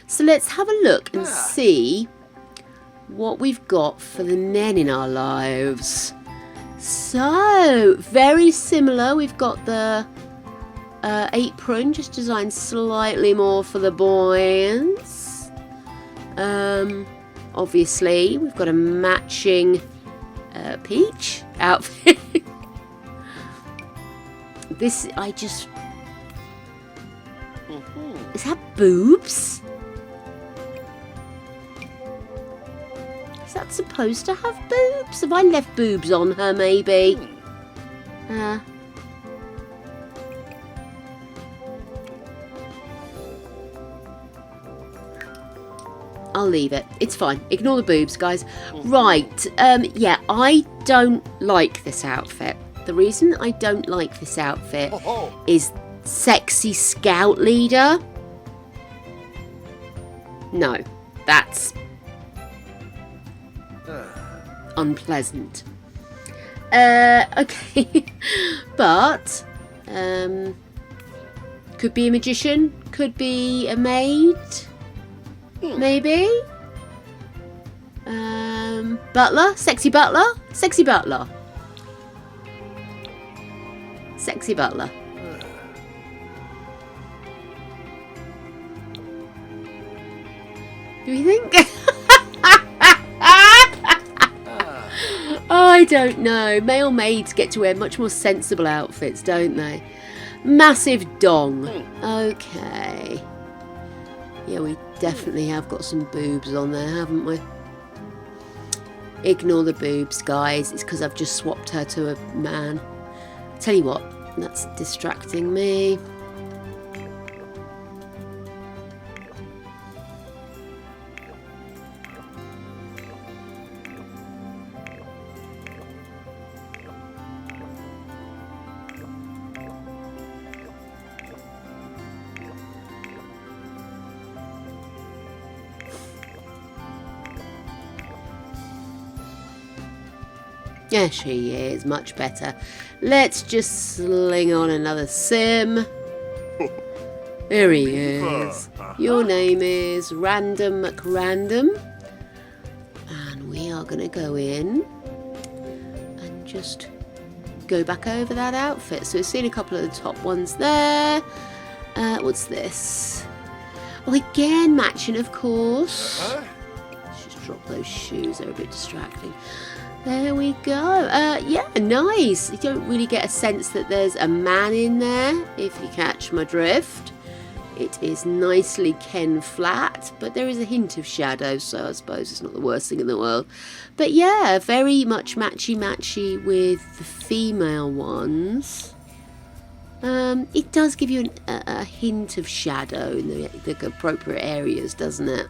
So let's have a look and see what we've got for the men in our lives. So, very similar. We've got the apron, just designed slightly more for the boys. Obviously, we've got a matching peach outfit. This, I just... Is that boobs? Is that supposed to have boobs? Have I left boobs on her, maybe? I'll leave it. It's fine. Ignore the boobs, guys. Right. Yeah, I don't like this outfit. The reason I don't like this outfit is sexy scout leader. No, that's unpleasant. Okay. But could be a magician, could be a maid, maybe. Butler, sexy butler, sexy butler. Sexy butler. Do we think? I don't know. Male maids get to wear much more sensible outfits, don't they? Massive dong. Okay. Yeah, we definitely have got some boobs on there, haven't we? Ignore the boobs, guys. It's because I've just swapped her to a man. Tell you what, that's distracting me. Yeah, she is much better. Let's just sling on another sim. There he is. Your name is Random McRandom. And we are going to go in and just go back over that outfit. So we've seen a couple of the top ones there. What's this? Oh, again, matching, of course. Let's just drop those shoes. They're a bit distracting. There we go. Yeah, nice. You don't really get a sense that there's a man in there, if you catch my drift. It is nicely Ken flat, but there is a hint of shadow, so I suppose it's not the worst thing in the world. But yeah, very much matchy-matchy with the female ones. It does give you a hint of shadow in the appropriate areas, doesn't it?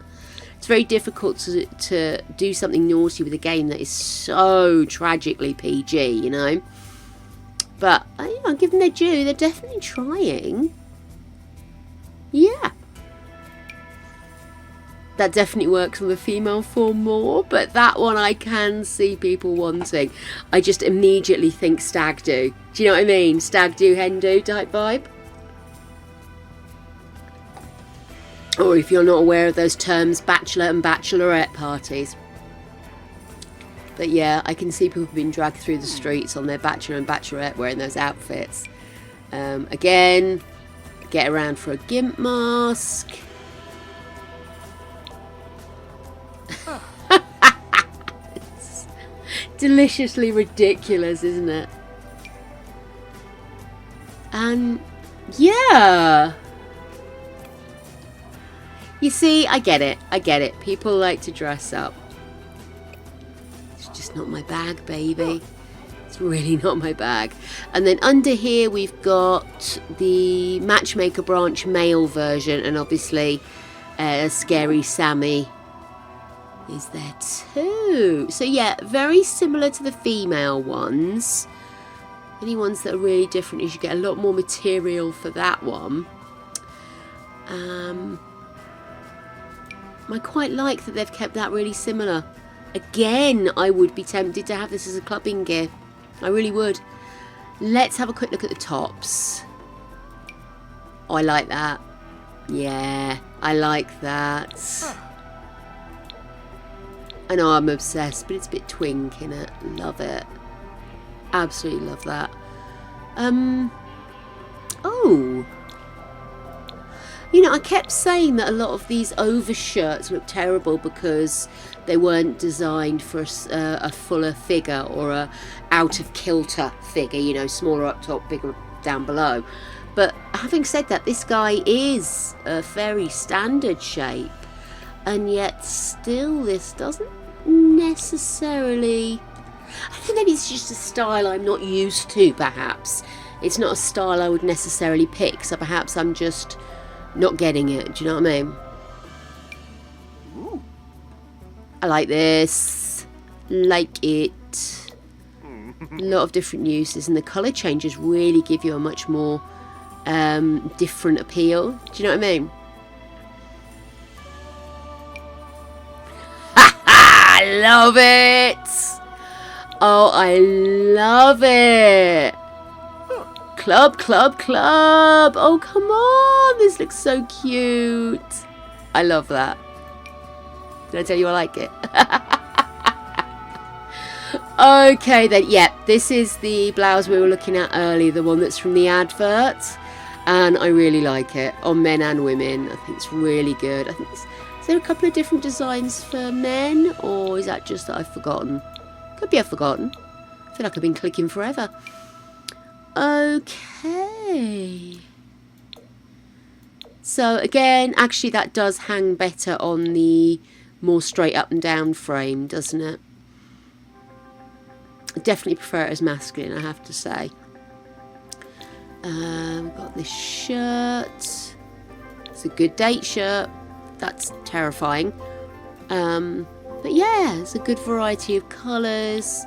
It's very difficult to do something naughty with a game that is so tragically PG, you know. But, I'll give them their due. They're definitely trying. Yeah. That definitely works on the female form more, but that one I can see people wanting. I just immediately think stag do. Do you know what I mean? Stag do, hen do type vibe. Or if you're not aware of those terms, bachelor and bachelorette parties. But yeah, I can see people being dragged through the streets on their bachelor and bachelorette wearing those outfits. Again, get around for a gimp mask. It's deliciously ridiculous, isn't it? And yeah. You see, I get it. People like to dress up. It's not my bag, baby. It's really not my bag. And then under here we've got the Matchmaker branch male version, and obviously Scary Sammy is there too. So yeah, very similar to the female ones. Any ones that are really different is you get a lot more material for that one. I quite like that they've kept that really similar. Again, I would be tempted to have this as a clubbing gear. I really would. Let's have a quick look at the tops. Oh, I like that. Yeah, I like that. I know I'm obsessed, but it's a bit twink in it. Love it. Absolutely love that. Oh. You know, I kept saying that a lot of these overshirts look terrible because they weren't designed for a fuller figure or a out of kilter figure, you know, smaller up top, bigger down below. But having said that, this guy is a very standard shape, and yet still this doesn't necessarily... I think maybe it's just a style I'm not used to, perhaps. It's not a style I would necessarily pick, so perhaps I'm just not getting it. Do you know what I mean? Ooh. I like this. Like it. A lot of different uses, and the colour changes really give you a much more different appeal. Do you know what I mean? I love it! Oh, I love it! Club, club, club! Oh, come on! This looks so cute. I love that. Did I tell you I like it? Okay, then, yeah, this is the blouse we were looking at earlier, the one that's from the advert, and I really like it on men and women. I think it's really good. I think is there a couple of different designs for men, or is that just that I've forgotten? Could be I've forgotten. I feel like I've been clicking forever. Okay. So again, actually that does hang better on the more straight up and down frame, doesn't it? I definitely prefer it as masculine, I have to say. We've got this shirt. It's a good date shirt. That's terrifying. But yeah, it's a good variety of colours.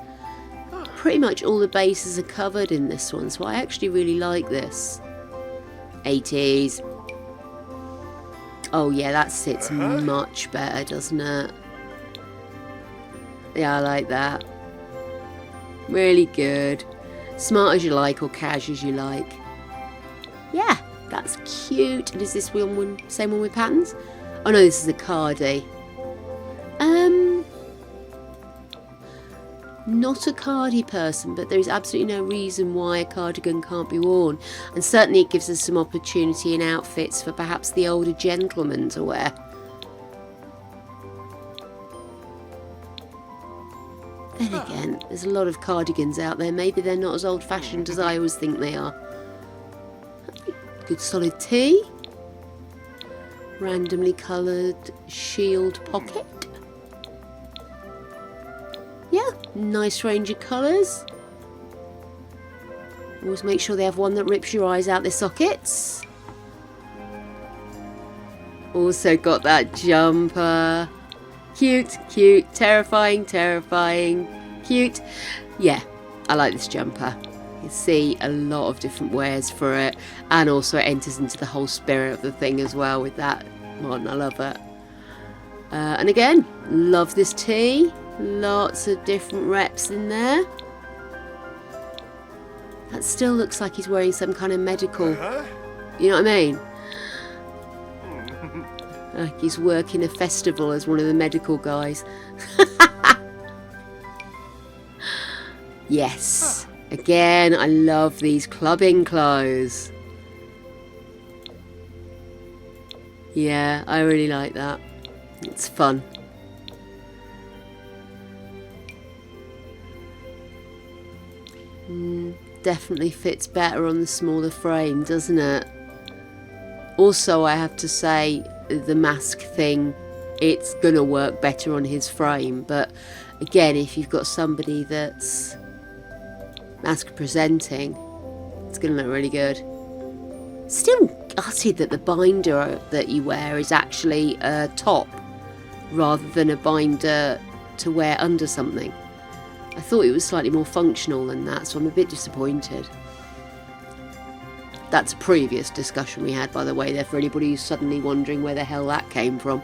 Pretty much all the bases are covered in this one, so I actually really like this. 80s. Oh yeah, that sits much better, doesn't it? Yeah, I like that. Really good. Smart as you like, or cash as you like. Yeah, that's cute. And is this one same one with patterns? Oh no, this is a cardi. Not a cardi person, but there is absolutely no reason why a cardigan can't be worn. And certainly it gives us some opportunity in outfits for perhaps the older gentlemen to wear. Then again, there's a lot of cardigans out there. Maybe they're not as old-fashioned as I always think they are. Good solid tee. Randomly coloured shield pocket. Yeah, nice range of colours. Always make sure they have one that rips your eyes out their sockets. Also got that jumper. Cute, cute, terrifying, terrifying, cute. Yeah, I like this jumper. You can see a lot of different wears for it, and also it enters into the whole spirit of the thing as well with that one. I love it. And again, love this tee. Lots of different reps in there. That still looks like he's wearing some kind of medical. You know what I mean? Like he's working a festival as one of the medical guys. Yes. Again, I love these clubbing clothes. Yeah, I really like that. It's fun. Definitely fits better on the smaller frame, doesn't it? Also, I have to say, the mask thing, it's gonna work better on his frame, but again, if you've got somebody that's mask presenting, it's going to look really good. Still gutted that the binder that you wear is actually a top rather than a binder to wear under something. I thought it was slightly more functional than that, so I'm a bit disappointed. That's a previous discussion we had, by the way, there, for anybody who's suddenly wondering where the hell that came from.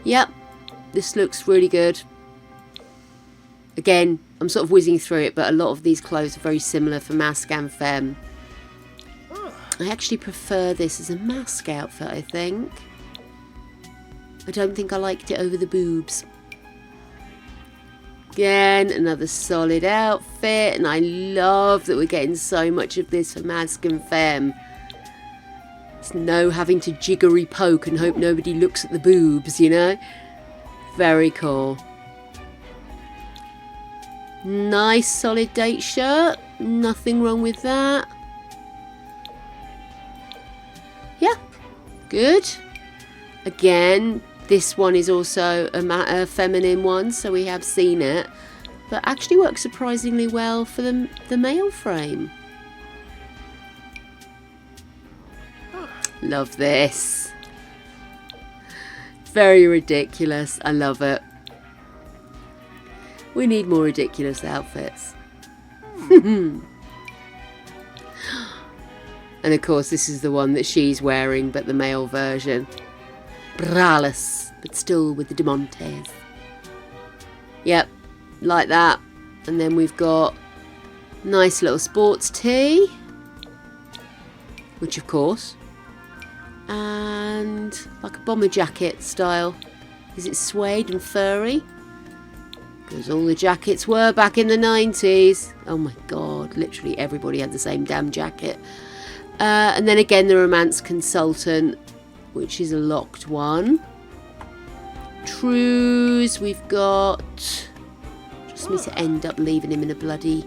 Yep, this looks really good. Again, I'm sort of whizzing through it, but a lot of these clothes are very similar for mask and femme. I actually prefer this as a mask outfit, I think. I don't think I liked it over the boobs. Again, another solid outfit, and I love that we're getting so much of this for mask and femme. It's no having to jiggery poke and hope nobody looks at the boobs, you know? Very cool. Nice solid date shirt. Nothing wrong with that. Yeah, good. Again, this one is also a feminine one, so we have seen it. But actually works surprisingly well for the male frame. Love this. Very ridiculous. I love it. We need more ridiculous outfits. And of course this is the one that she's wearing, but the male version. Braless, but still with the Demontes. Yep, like that. And then we've got nice little sports tee, which of course, and like a bomber jacket style. Is it suede and furry? Because all the jackets were back in the 90s. Oh my god, literally everybody had the same damn jacket. And then again the romance consultant, which is a locked one. Trues, we've got... Just me to end up leaving him in a bloody...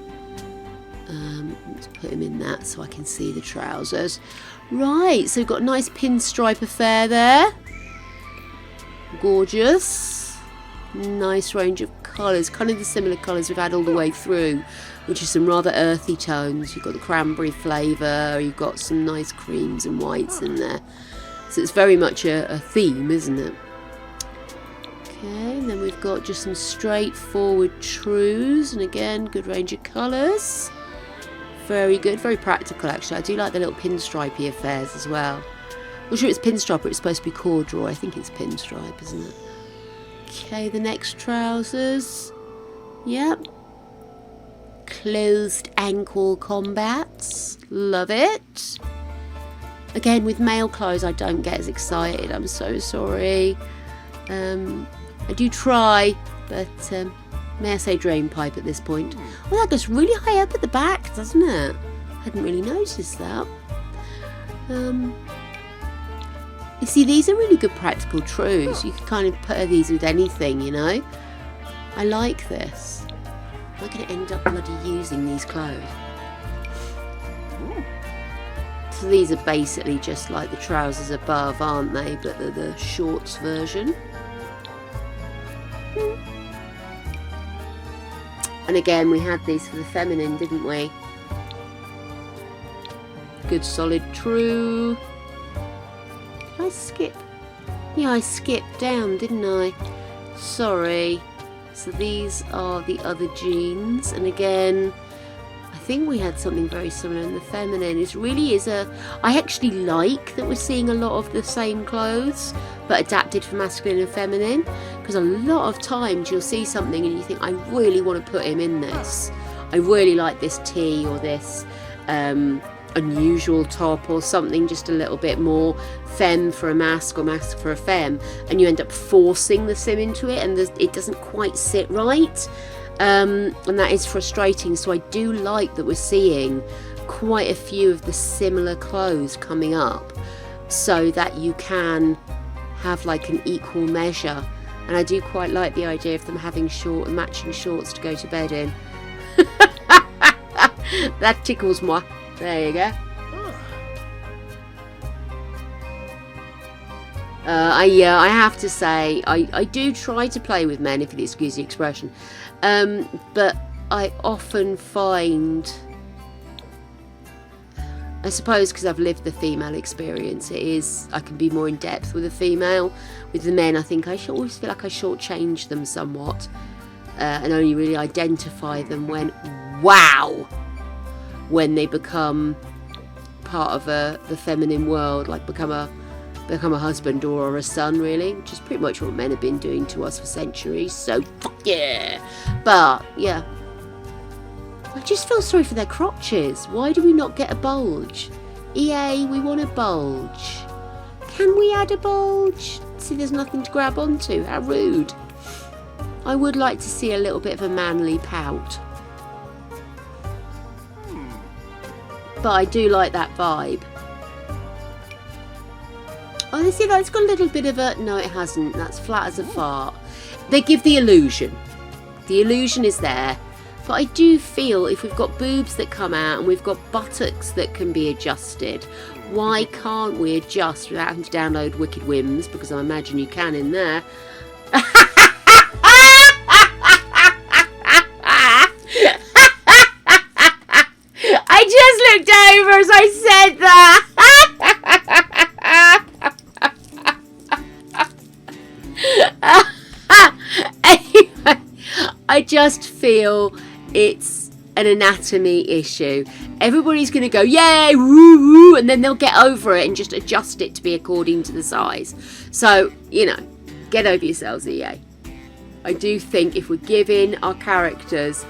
let's put him in that so I can see the trousers. Right, so we've got a nice pinstripe affair there. Gorgeous. Nice range of colours, kind of the similar colours we've had all the way through, which is some rather earthy tones. You've got the cranberry flavour, you've got some nice creams and whites in there. So it's very much a theme, isn't it? Okay, and then we've got just some straightforward trues, and again, good range of colours. Very good, very practical actually. I do like the little pinstripey affairs as well. I'm not sure it's pinstripe or it's supposed to be corduroy. I think it's pinstripe, isn't it? Okay, the next trousers. Yep. Closed ankle combats. Love it. Again, with male clothes, I don't get as excited. I'm so sorry. I do try, but may I say drain pipe at this point. Well, that goes really high up at the back, doesn't it? I hadn't really noticed that. You see, these are really good practical trues. You can kind of pair these with anything, you know. I like this. I'm going to end up bloody using these clothes. So these are basically just like the trousers above, aren't they? But they're the shorts version. And again, we had these for the feminine, didn't we? Good solid true. Did I skip? Yeah, I skipped down, didn't I? Sorry. So these are the other jeans, and again, I think we had something very similar in the feminine. It really is I actually like that we're seeing a lot of the same clothes, but adapted for masculine and feminine, because a lot of times you'll see something and you think, I really want to put him in this. I really like this tee or this unusual top or something just a little bit more femme for a mask or mask for a femme, and you end up forcing the sim into it and it doesn't quite sit right, and that is frustrating. So I do like that we're seeing quite a few of the similar clothes coming up so that you can have like an equal measure, and I do quite like the idea of them having matching shorts to go to bed in. That tickles moi. There you go. I have to say, I do try to play with men, if you excuse the expression. But I often find, I suppose because I've lived the female experience, I can be more in depth with a female. With the men, I think I always feel like I shortchange them somewhat, and only really identify them when they become part of the feminine world, like become a husband or a son, really, which is pretty much what men have been doing to us for centuries. So fuck yeah. But yeah, I just feel sorry for their crotches. Why do we not get a bulge? EA, we want a bulge. Can we add a bulge? See, there's nothing to grab onto. How rude. I would like to see a little bit of a manly pout. But I do like that vibe. Oh, see, it's got a little bit of a... No, it hasn't. That's flat as a fart. They give the illusion. The illusion is there. But I do feel if we've got boobs that come out and we've got buttocks that can be adjusted, why can't we adjust without having to download Wicked Whims? Because I imagine you can in there. I just looked over as I said that. Anyway, I just feel it's an anatomy issue. Everybody's going to go, yay, woo, woo, and then they'll get over it and just adjust it to be according to the size. So, get over yourselves, EA. I do think if we're giving our characters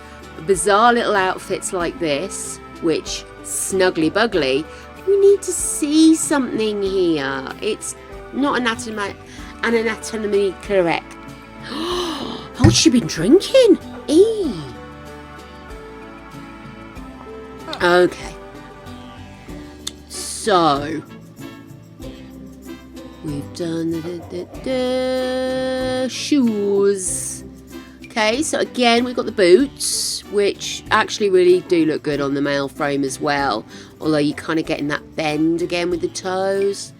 bizarre little outfits like this, which snuggly bugly, we need to see something here. It's not anatomically correct. Oh, she been drinking? Eee. Okay. So we've done the shoes. Okay, so again we've got the boots, which actually really do look good on the male frame as well. Although you're kind of getting that bend again with the toes.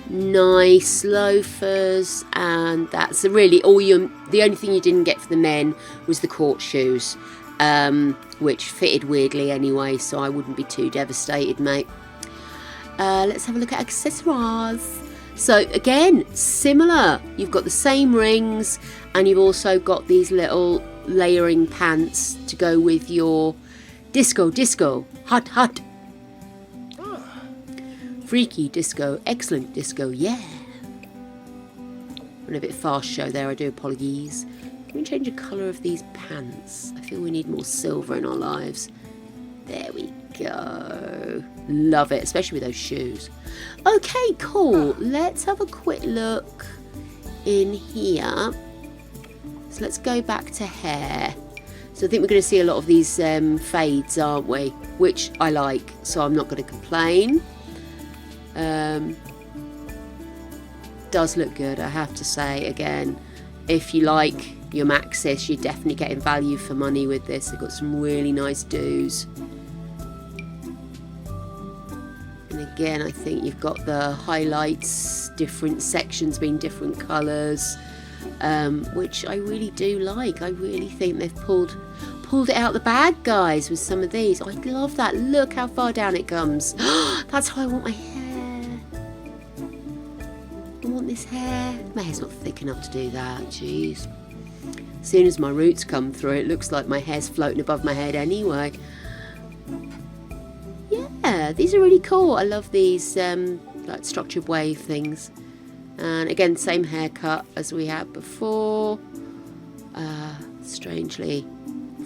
Nice loafers, and that's really the only thing you didn't get for the men was the court shoes, which fitted weirdly anyway, so I wouldn't be too devastated, mate. Let's have a look at accessories. So again, similar. You've got the same rings, and you've also got these little layering pants to go with your disco, hot. Freaky disco, excellent disco, yeah. Went a bit fast show there, I do apologies. Can we change the colour of these pants? I feel we need more silver in our lives. There we go. Love it, especially with those shoes. Okay, cool. Let's have a quick look in here. So let's go back to hair. So I think we're going to see a lot of these fades, aren't we? Which I like, so I'm not going to complain. Does look good, I have to say. Again, if you like your Maxis, you're definitely getting value for money with this. They've got some really nice do's. And again, I think you've got the highlights, different sections being different colours, which I really do like. I really think they've pulled it out the bag, guys, with some of these. I love that. Look how far down it comes. That's how I want my hair. I want this hair. My hair's not thick enough to do that. Jeez. As soon as my roots come through, it looks like my hair's floating above my head anyway. Yeah, these are really cool. I love these like structured wave things. And again, same haircut as we had before. Strangely,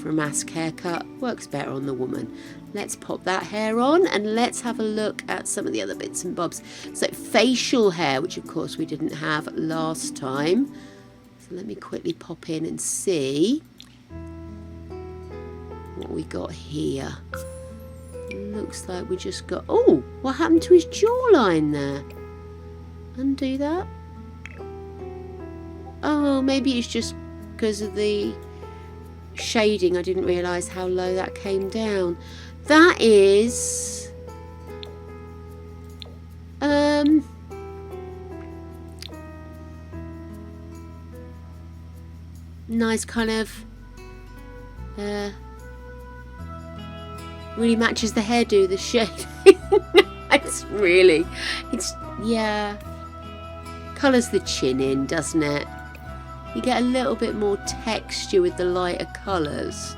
for a mask haircut, works better on the woman. Let's pop that hair on and let's have a look at some of the other bits and bobs. So facial hair, which of course we didn't have last time. So let me quickly pop in and see what we got here. Looks like we just got... Oh, what happened to his jawline there? Undo that. Oh, maybe it's just because of the shading. I didn't realise how low that came down. That is Nice kind of really matches the hairdo, the shade. Yeah, colours the chin in, doesn't it? You get a little bit more texture with the lighter colours.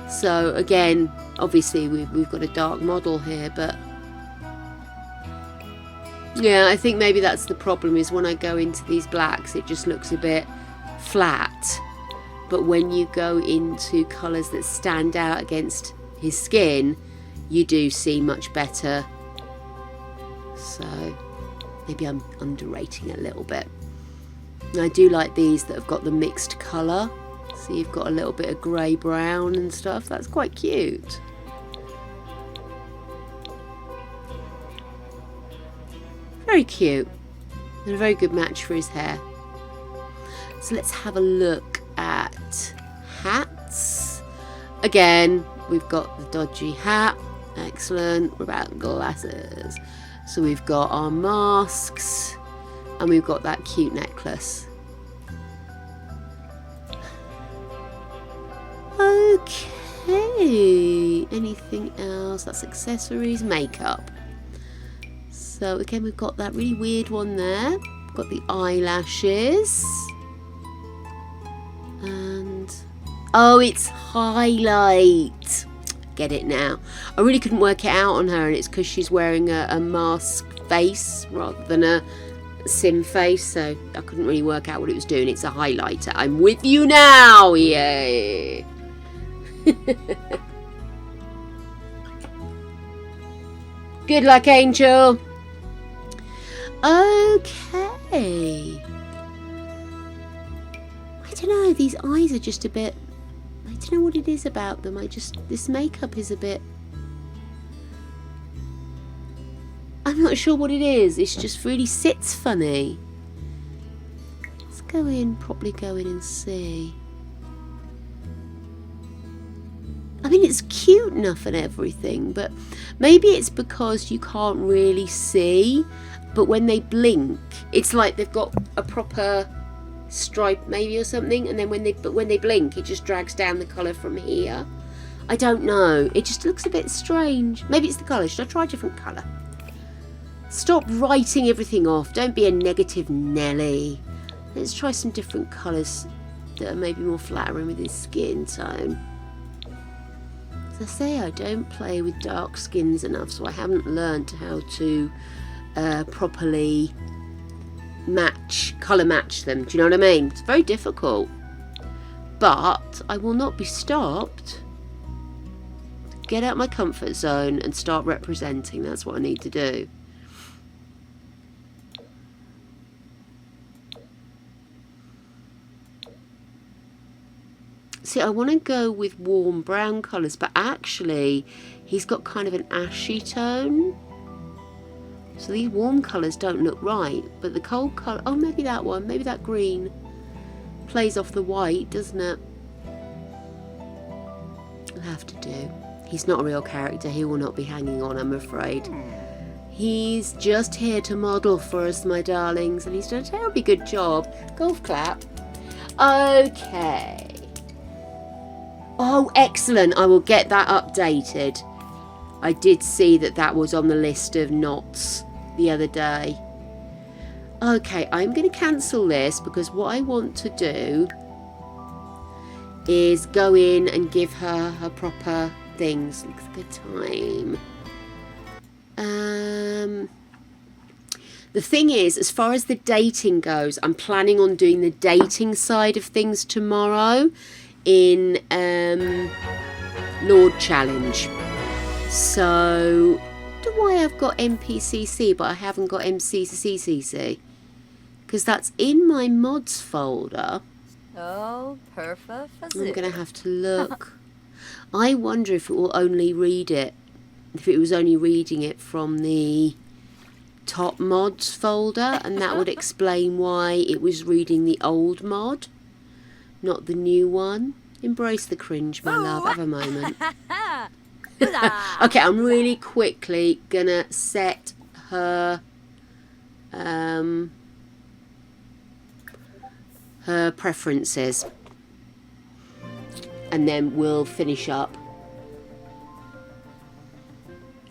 So again, obviously we've got a dark model here, but yeah, I think maybe that's the problem, is when I go into these blacks it just looks a bit flat, but when you go into colours that stand out against his skin, you do see much better. So maybe I'm underrating it a little bit. And I do like these that have got the mixed colour. So you've got a little bit of grey brown and stuff. That's quite cute. Very cute. And a very good match for his hair. So let's have a look at hats. Again, we've got the dodgy hat. Excellent. What about glasses? So we've got our masks. And we've got that cute necklace. Okay. Anything else? That's accessories, makeup. So again, we've got that really weird one there. We've got the eyelashes. And oh, it's highlight. Get it now. I really couldn't work it out on her, and it's because she's wearing a mask face rather than a sim face, so I couldn't really work out what it was doing. It's a highlighter. I'm with you now. Yay. Good luck, Angel. Okay. I don't know, these eyes are just a bit, I don't know what it is about them. This makeup is a bit, I'm not sure what it is. It just really sits funny. Let's properly go in and see. I mean, it's cute enough and everything, but maybe it's because you can't really see, but when they blink, it's like they've got a proper stripe maybe or something, and then when they blink, it just drags down the colour from here. I don't know. It just looks a bit strange. Maybe it's the colour. Should I try a different colour? Stop writing everything off. Don't be a negative Nelly. Let's try some different colours that are maybe more flattering with his skin tone. As I say, I don't play with dark skins enough, so I haven't learned how to properly colour match them. Do you know what I mean? It's very difficult. But I will not be stopped. Get out my comfort zone and start representing. That's what I need to do. See, I want to go with warm brown colours, but actually he's got kind of an ashy tone. So these warm colours don't look right, but the cold colour, oh, maybe that one, maybe that green plays off the white, doesn't it? I'll have to do. He's not a real character. He will not be hanging on, I'm afraid. He's just here to model for us, my darlings, and he's done a terribly good job. Golf clap. Okay. Oh, excellent. I will get that updated. I did see that was on the list of knots the other day. Okay, I'm going to cancel this because what I want to do is go in and give her her proper things. Looks like a time. The thing is, as far as the dating goes, I'm planning on doing the dating side of things tomorrow in Lord Challenge. So, I don't know why I've got MPCC but I haven't got MCCCC, because that's in my mods folder. Oh, perfect. I'm gonna have to look. I wonder if it will only read it, if it was only reading it from the top mods folder, and that would explain why it was reading the old mod, not the new one. Embrace the cringe, my love. Have a moment. Okay, I'm really quickly gonna set her her preferences. and then we'll finish up.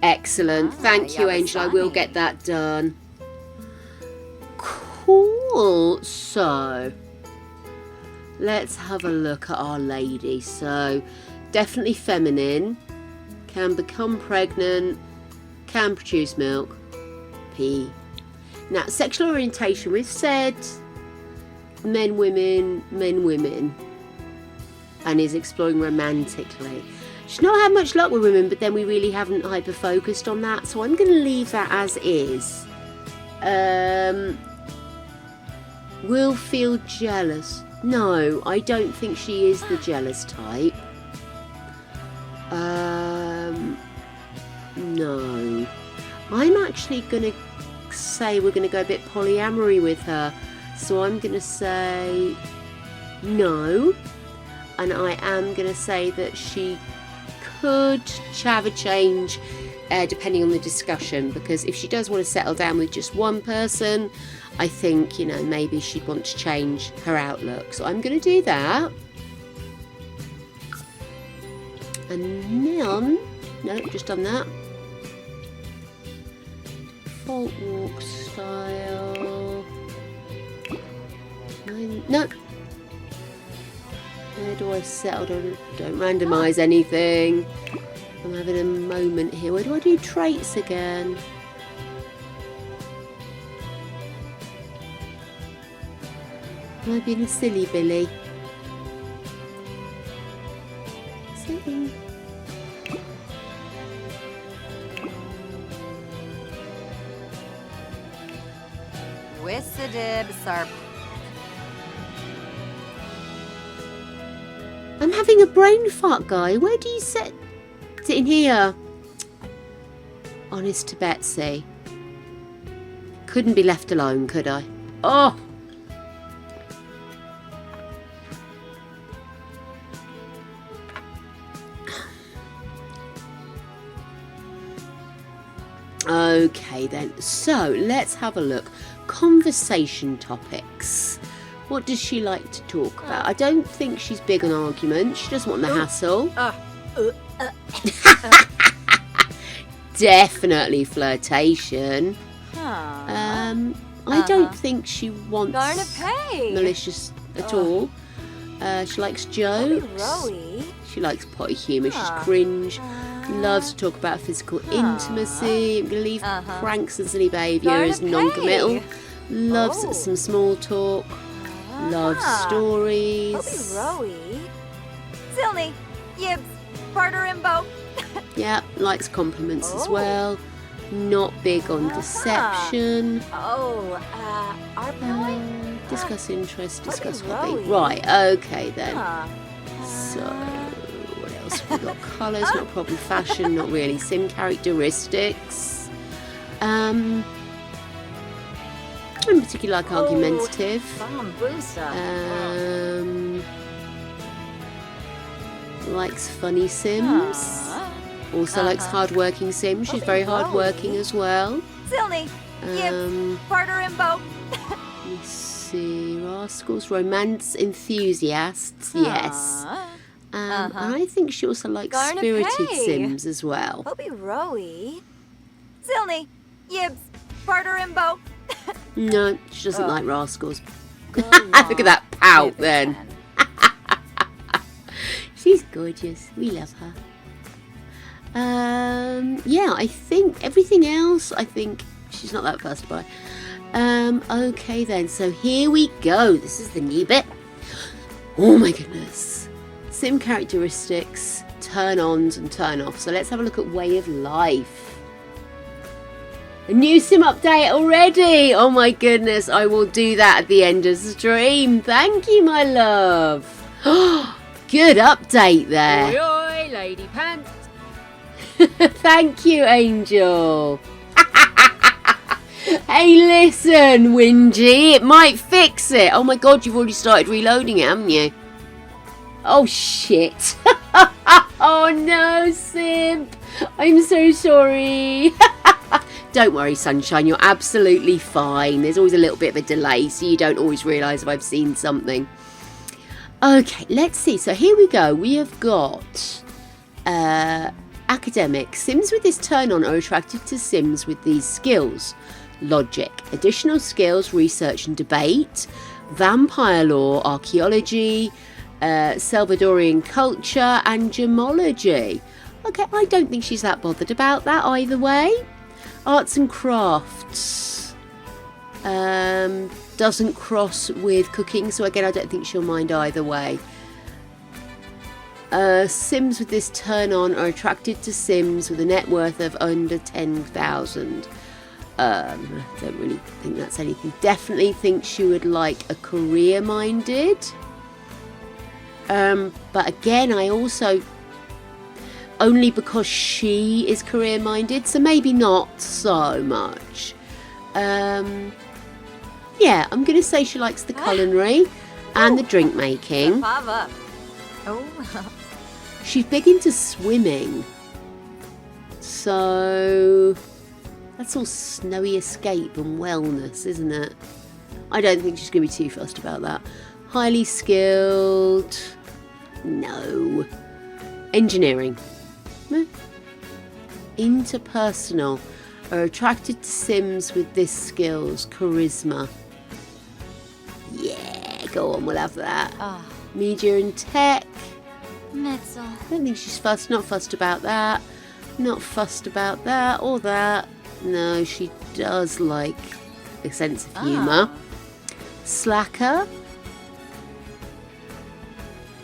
Excellent. Thank you, Angel. I will get that done. Cool. So, let's have a look at our lady. So, definitely feminine. Can become pregnant. Can produce milk. P. Now, sexual orientation. We've said men, women, and is exploring romantically. She's not had much luck with women, but then we really haven't hyper focused on that, so I'm going to leave that as is. Will feel jealous. No, I don't think she is the jealous type. No. I'm actually going to say we're going to go a bit polyamory with her. So I'm going to say no. And I am going to say that she could have a change depending on the discussion. Because if she does want to settle down with just one person, I think, you know, maybe she'd want to change her outlook. So I'm going to do that. And then, no, just done that. Default walk style. No. Where do I settle? Don't randomise anything. I'm having a moment here. Where do I do traits again? Am I being a silly Billy? Silly. Wissadib Sarp. I'm having a brain fart, guy. Where do you set it in here? Honest to Betsy. Couldn't be left alone, could I? Oh! Okay then, so let's have a look. Conversation topics. What does she like to talk about? I don't think she's big on arguments. She doesn't want the hassle. Definitely flirtation. I don't think she wants malicious at all. She likes jokes. She likes potty humour. She's cringe. Loves to talk about physical intimacy. I'm going to leave pranks and silly behaviour as non-committal. Loves some small talk. Loves stories. Zilney, Yibs, Barter Imbo. Yeah, likes compliments as well. Not big on deception. Discuss interests, discuss hobby. Right, okay then. So, what else have we got? Colours, not probably fashion, not really. Sim characteristics. In particular, like argumentative. Likes funny sims. Also likes hard-working sims. She's very hard-working as well. Zilney, Yibs, Barter Imbo. Let's see, rascals, romance enthusiasts. Yes. And I think she also likes spirited sims as well. Hobby Rowie. Zilney, Yibs, Barter Imbo. No, she doesn't like rascals. Look at that pout then. She's gorgeous. We love her. Yeah, I think everything else, I think she's not that fussed by. Okay then, so here we go. This is the new bit. Oh my goodness. Sim characteristics, turn-ons and turn-offs. So let's have a look at way of life. A new sim update already! Oh my goodness, I will do that at the end of the stream. Thank you, my love. Good update there. Oi, oi, lady pants. Thank you, Angel. Hey, listen, Wingy, it might fix it. Oh my god, you've already started reloading it, haven't you? Oh, shit. Oh no, Simp. I'm so sorry. Don't worry, sunshine, you're absolutely fine. There's always a little bit of a delay, so you don't always realise if I've seen something. Okay, let's see. So here we go. We have got academic. Sims with this turn on are attracted to Sims with these skills. Logic, additional skills, research and debate, vampire lore, archaeology, Salvadorian culture and gemology. Okay, I don't think she's that bothered about that either way. Arts and crafts. Doesn't cross with cooking, so again, I don't think she'll mind either way. Sims with this turn on are attracted to Sims with a net worth of under 10,000. Don't really think that's anything. Definitely think she would like a career-minded. But again, I also... only because she is career-minded, so maybe not so much. Yeah, I'm going to say she likes the culinary and the drink making. Pava. Oh. She's big into swimming. So that's all snowy escape and wellness, isn't it? I don't think she's going to be too fussed about that. Highly skilled. No. Engineering. Interpersonal. Are attracted to Sims with this skills. Charisma. Yeah, go on, we'll have that. Oh. Media and tech. Mitzel. I don't think she's fussed. Not fussed about that. Not fussed about that or that. No, she does like a sense of humour. Slacker.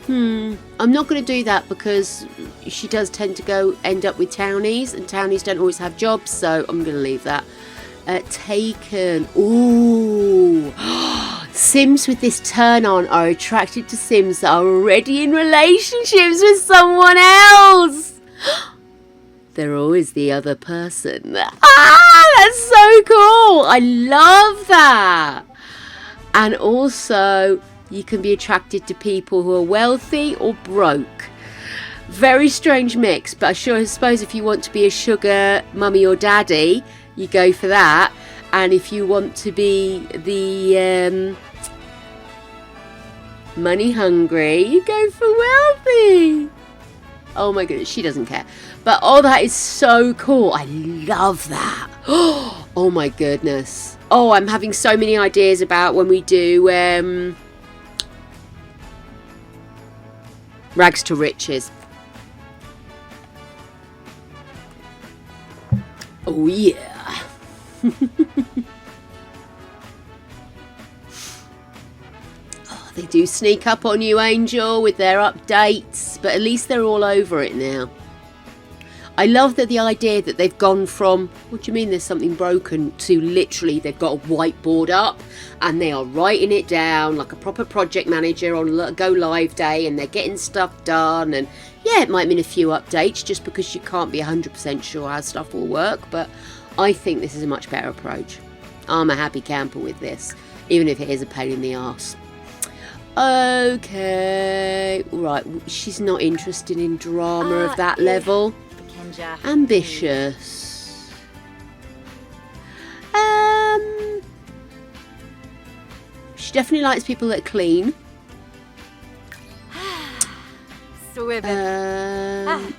I'm not going to do that because she does tend to end up with townies, and townies don't always have jobs, so I'm going to leave that. Taken. Ooh. Sims with this turn on are attracted to Sims that are already in relationships with someone else. They're always the other person. That's so cool. I love that. And also, you can be attracted to people who are wealthy or broke. Very strange mix, but I suppose if you want to be a sugar mummy or daddy, you go for that. And if you want to be the money hungry, you go for wealthy. Oh my goodness, she doesn't care. But oh, that is so cool. I love that. Oh my goodness. Oh, I'm having so many ideas about when we do rags to riches. Oh yeah. Oh, they do sneak up on you, Angel, with their updates, but at least they're all over it now. I love that the idea that they've gone from, what do you mean there's something broken, to literally they've got a whiteboard up and they are writing it down like a proper project manager on go live day, and they're getting stuff done. And yeah, it might mean a few updates just because you can't be 100% sure how stuff will work, but I think this is a much better approach. I'm a happy camper with this, even if it is a pain in the arse. Okay, right, she's not interested in drama of that level. Ambitious. She definitely likes people that are clean.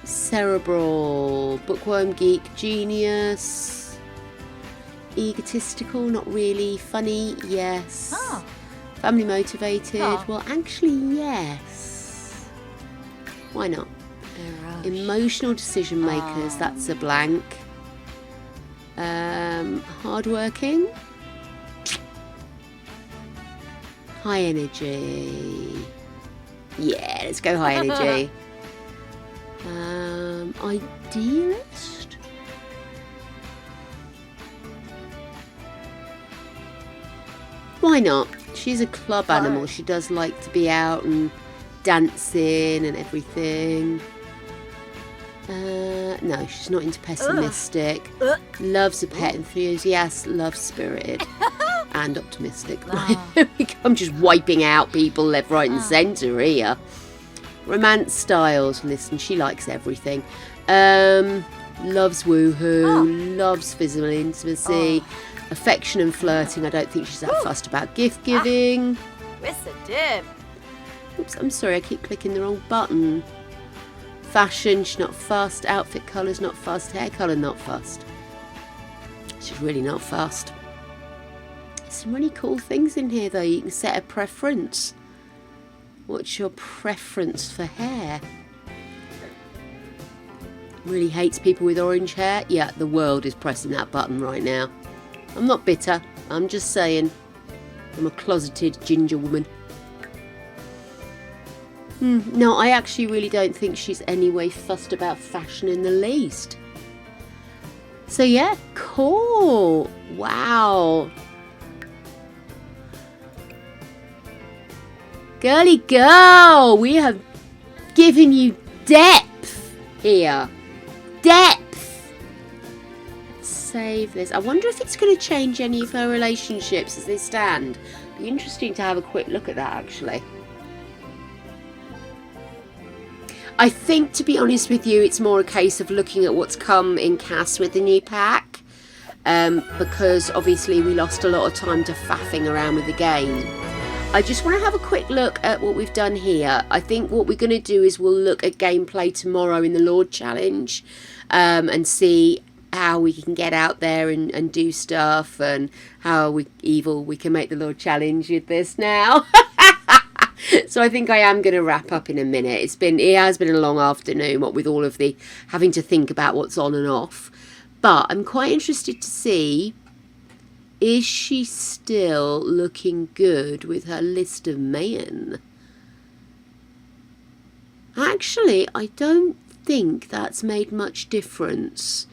Cerebral. Bookworm, geek, genius. Egotistical, not really. Funny, yes. Family motivated. Well, actually, yes. Why not? Emotional decision makers, that's a blank. Hardworking. High energy. Yeah, let's go high energy. Idealist. Why not? She's a club animal. She does like to be out and dancing and everything. No, she's not into pessimistic. Loves a pet enthusiast. Loves spirited and optimistic. I'm just wiping out people left, right and centre here. Romance styles. Listen, she likes everything. Loves woohoo. Loves physical intimacy. Affection and flirting. I don't think she's that fussed about gift giving. Oops, I'm sorry, I keep clicking the wrong button. Fashion, she's not fussed. Outfit colour's not fussed. Hair colour, not fussed. She's really not fussed. There's some really cool things in here though. You can set a preference. What's your preference for hair? Really hates people with orange hair? Yeah, the world is pressing that button right now. I'm not bitter. I'm just saying. I'm a closeted ginger woman. No, I actually really don't think she's anyway fussed about fashion in the least. So yeah, cool. Wow. Girly girl, we have given you depth here. Depth. Let's save this. I wonder if it's going to change any of her relationships as they stand. Be interesting to have a quick look at that actually. I think, to be honest with you, it's more a case of looking at what's come in CAS with the new pack. Because obviously we lost a lot of time to faffing around with the game. I just want to have a quick look at what we've done here. I think what we're going to do is we'll look at gameplay tomorrow in the Lord Challenge. And see how we can get out there and do stuff. And how evil we can make the Lord Challenge with this now. So I think I am going to wrap up in a minute. It has been a long afternoon, what with all of the having to think about what's on and off. But I'm quite interested to see, is she still looking good with her list of men? Actually, I don't think that's made much difference.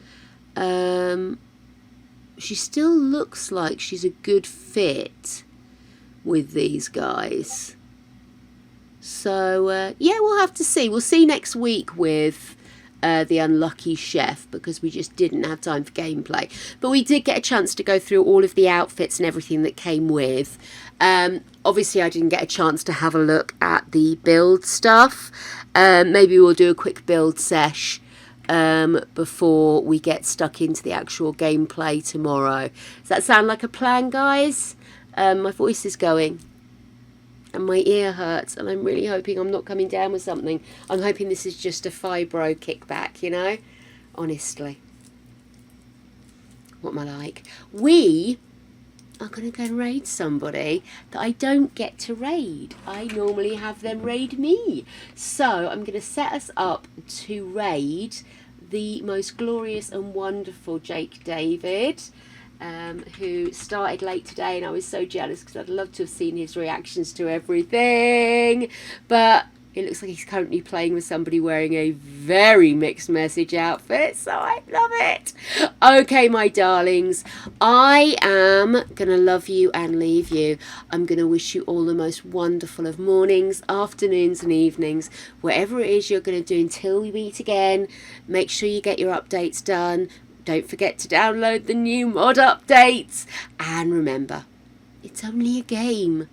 She still looks like she's a good fit with these guys. So, yeah, we'll have to see. We'll see next week with the unlucky chef because we just didn't have time for gameplay. But we did get a chance to go through all of the outfits and everything that came with. Obviously, I didn't get a chance to have a look at the build stuff. Maybe we'll do a quick build sesh before we get stuck into the actual gameplay tomorrow. Does that sound like a plan, guys? My voice is going. And my ear hurts, and I'm really hoping I'm not coming down with something. I'm hoping this is just a fibro kickback, you know? Honestly. What am I like? We are going to go and raid somebody that I don't get to raid. I normally have them raid me. So I'm going to set us up to raid the most glorious and wonderful Jake David. Who started late today, and I was so jealous because I'd love to have seen his reactions to everything, but it looks like he's currently playing with somebody wearing a very mixed message outfit, so I love it. Okay, my darlings, I am gonna love you and leave you. I'm gonna wish you all the most wonderful of mornings, afternoons and evenings, whatever it is you're gonna do until we meet again. Make sure you get your updates done. Don't forget to download the new mod updates. And remember, it's only a game.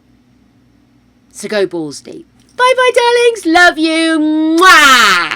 So go balls deep. Bye bye, darlings. Love you. Mwah!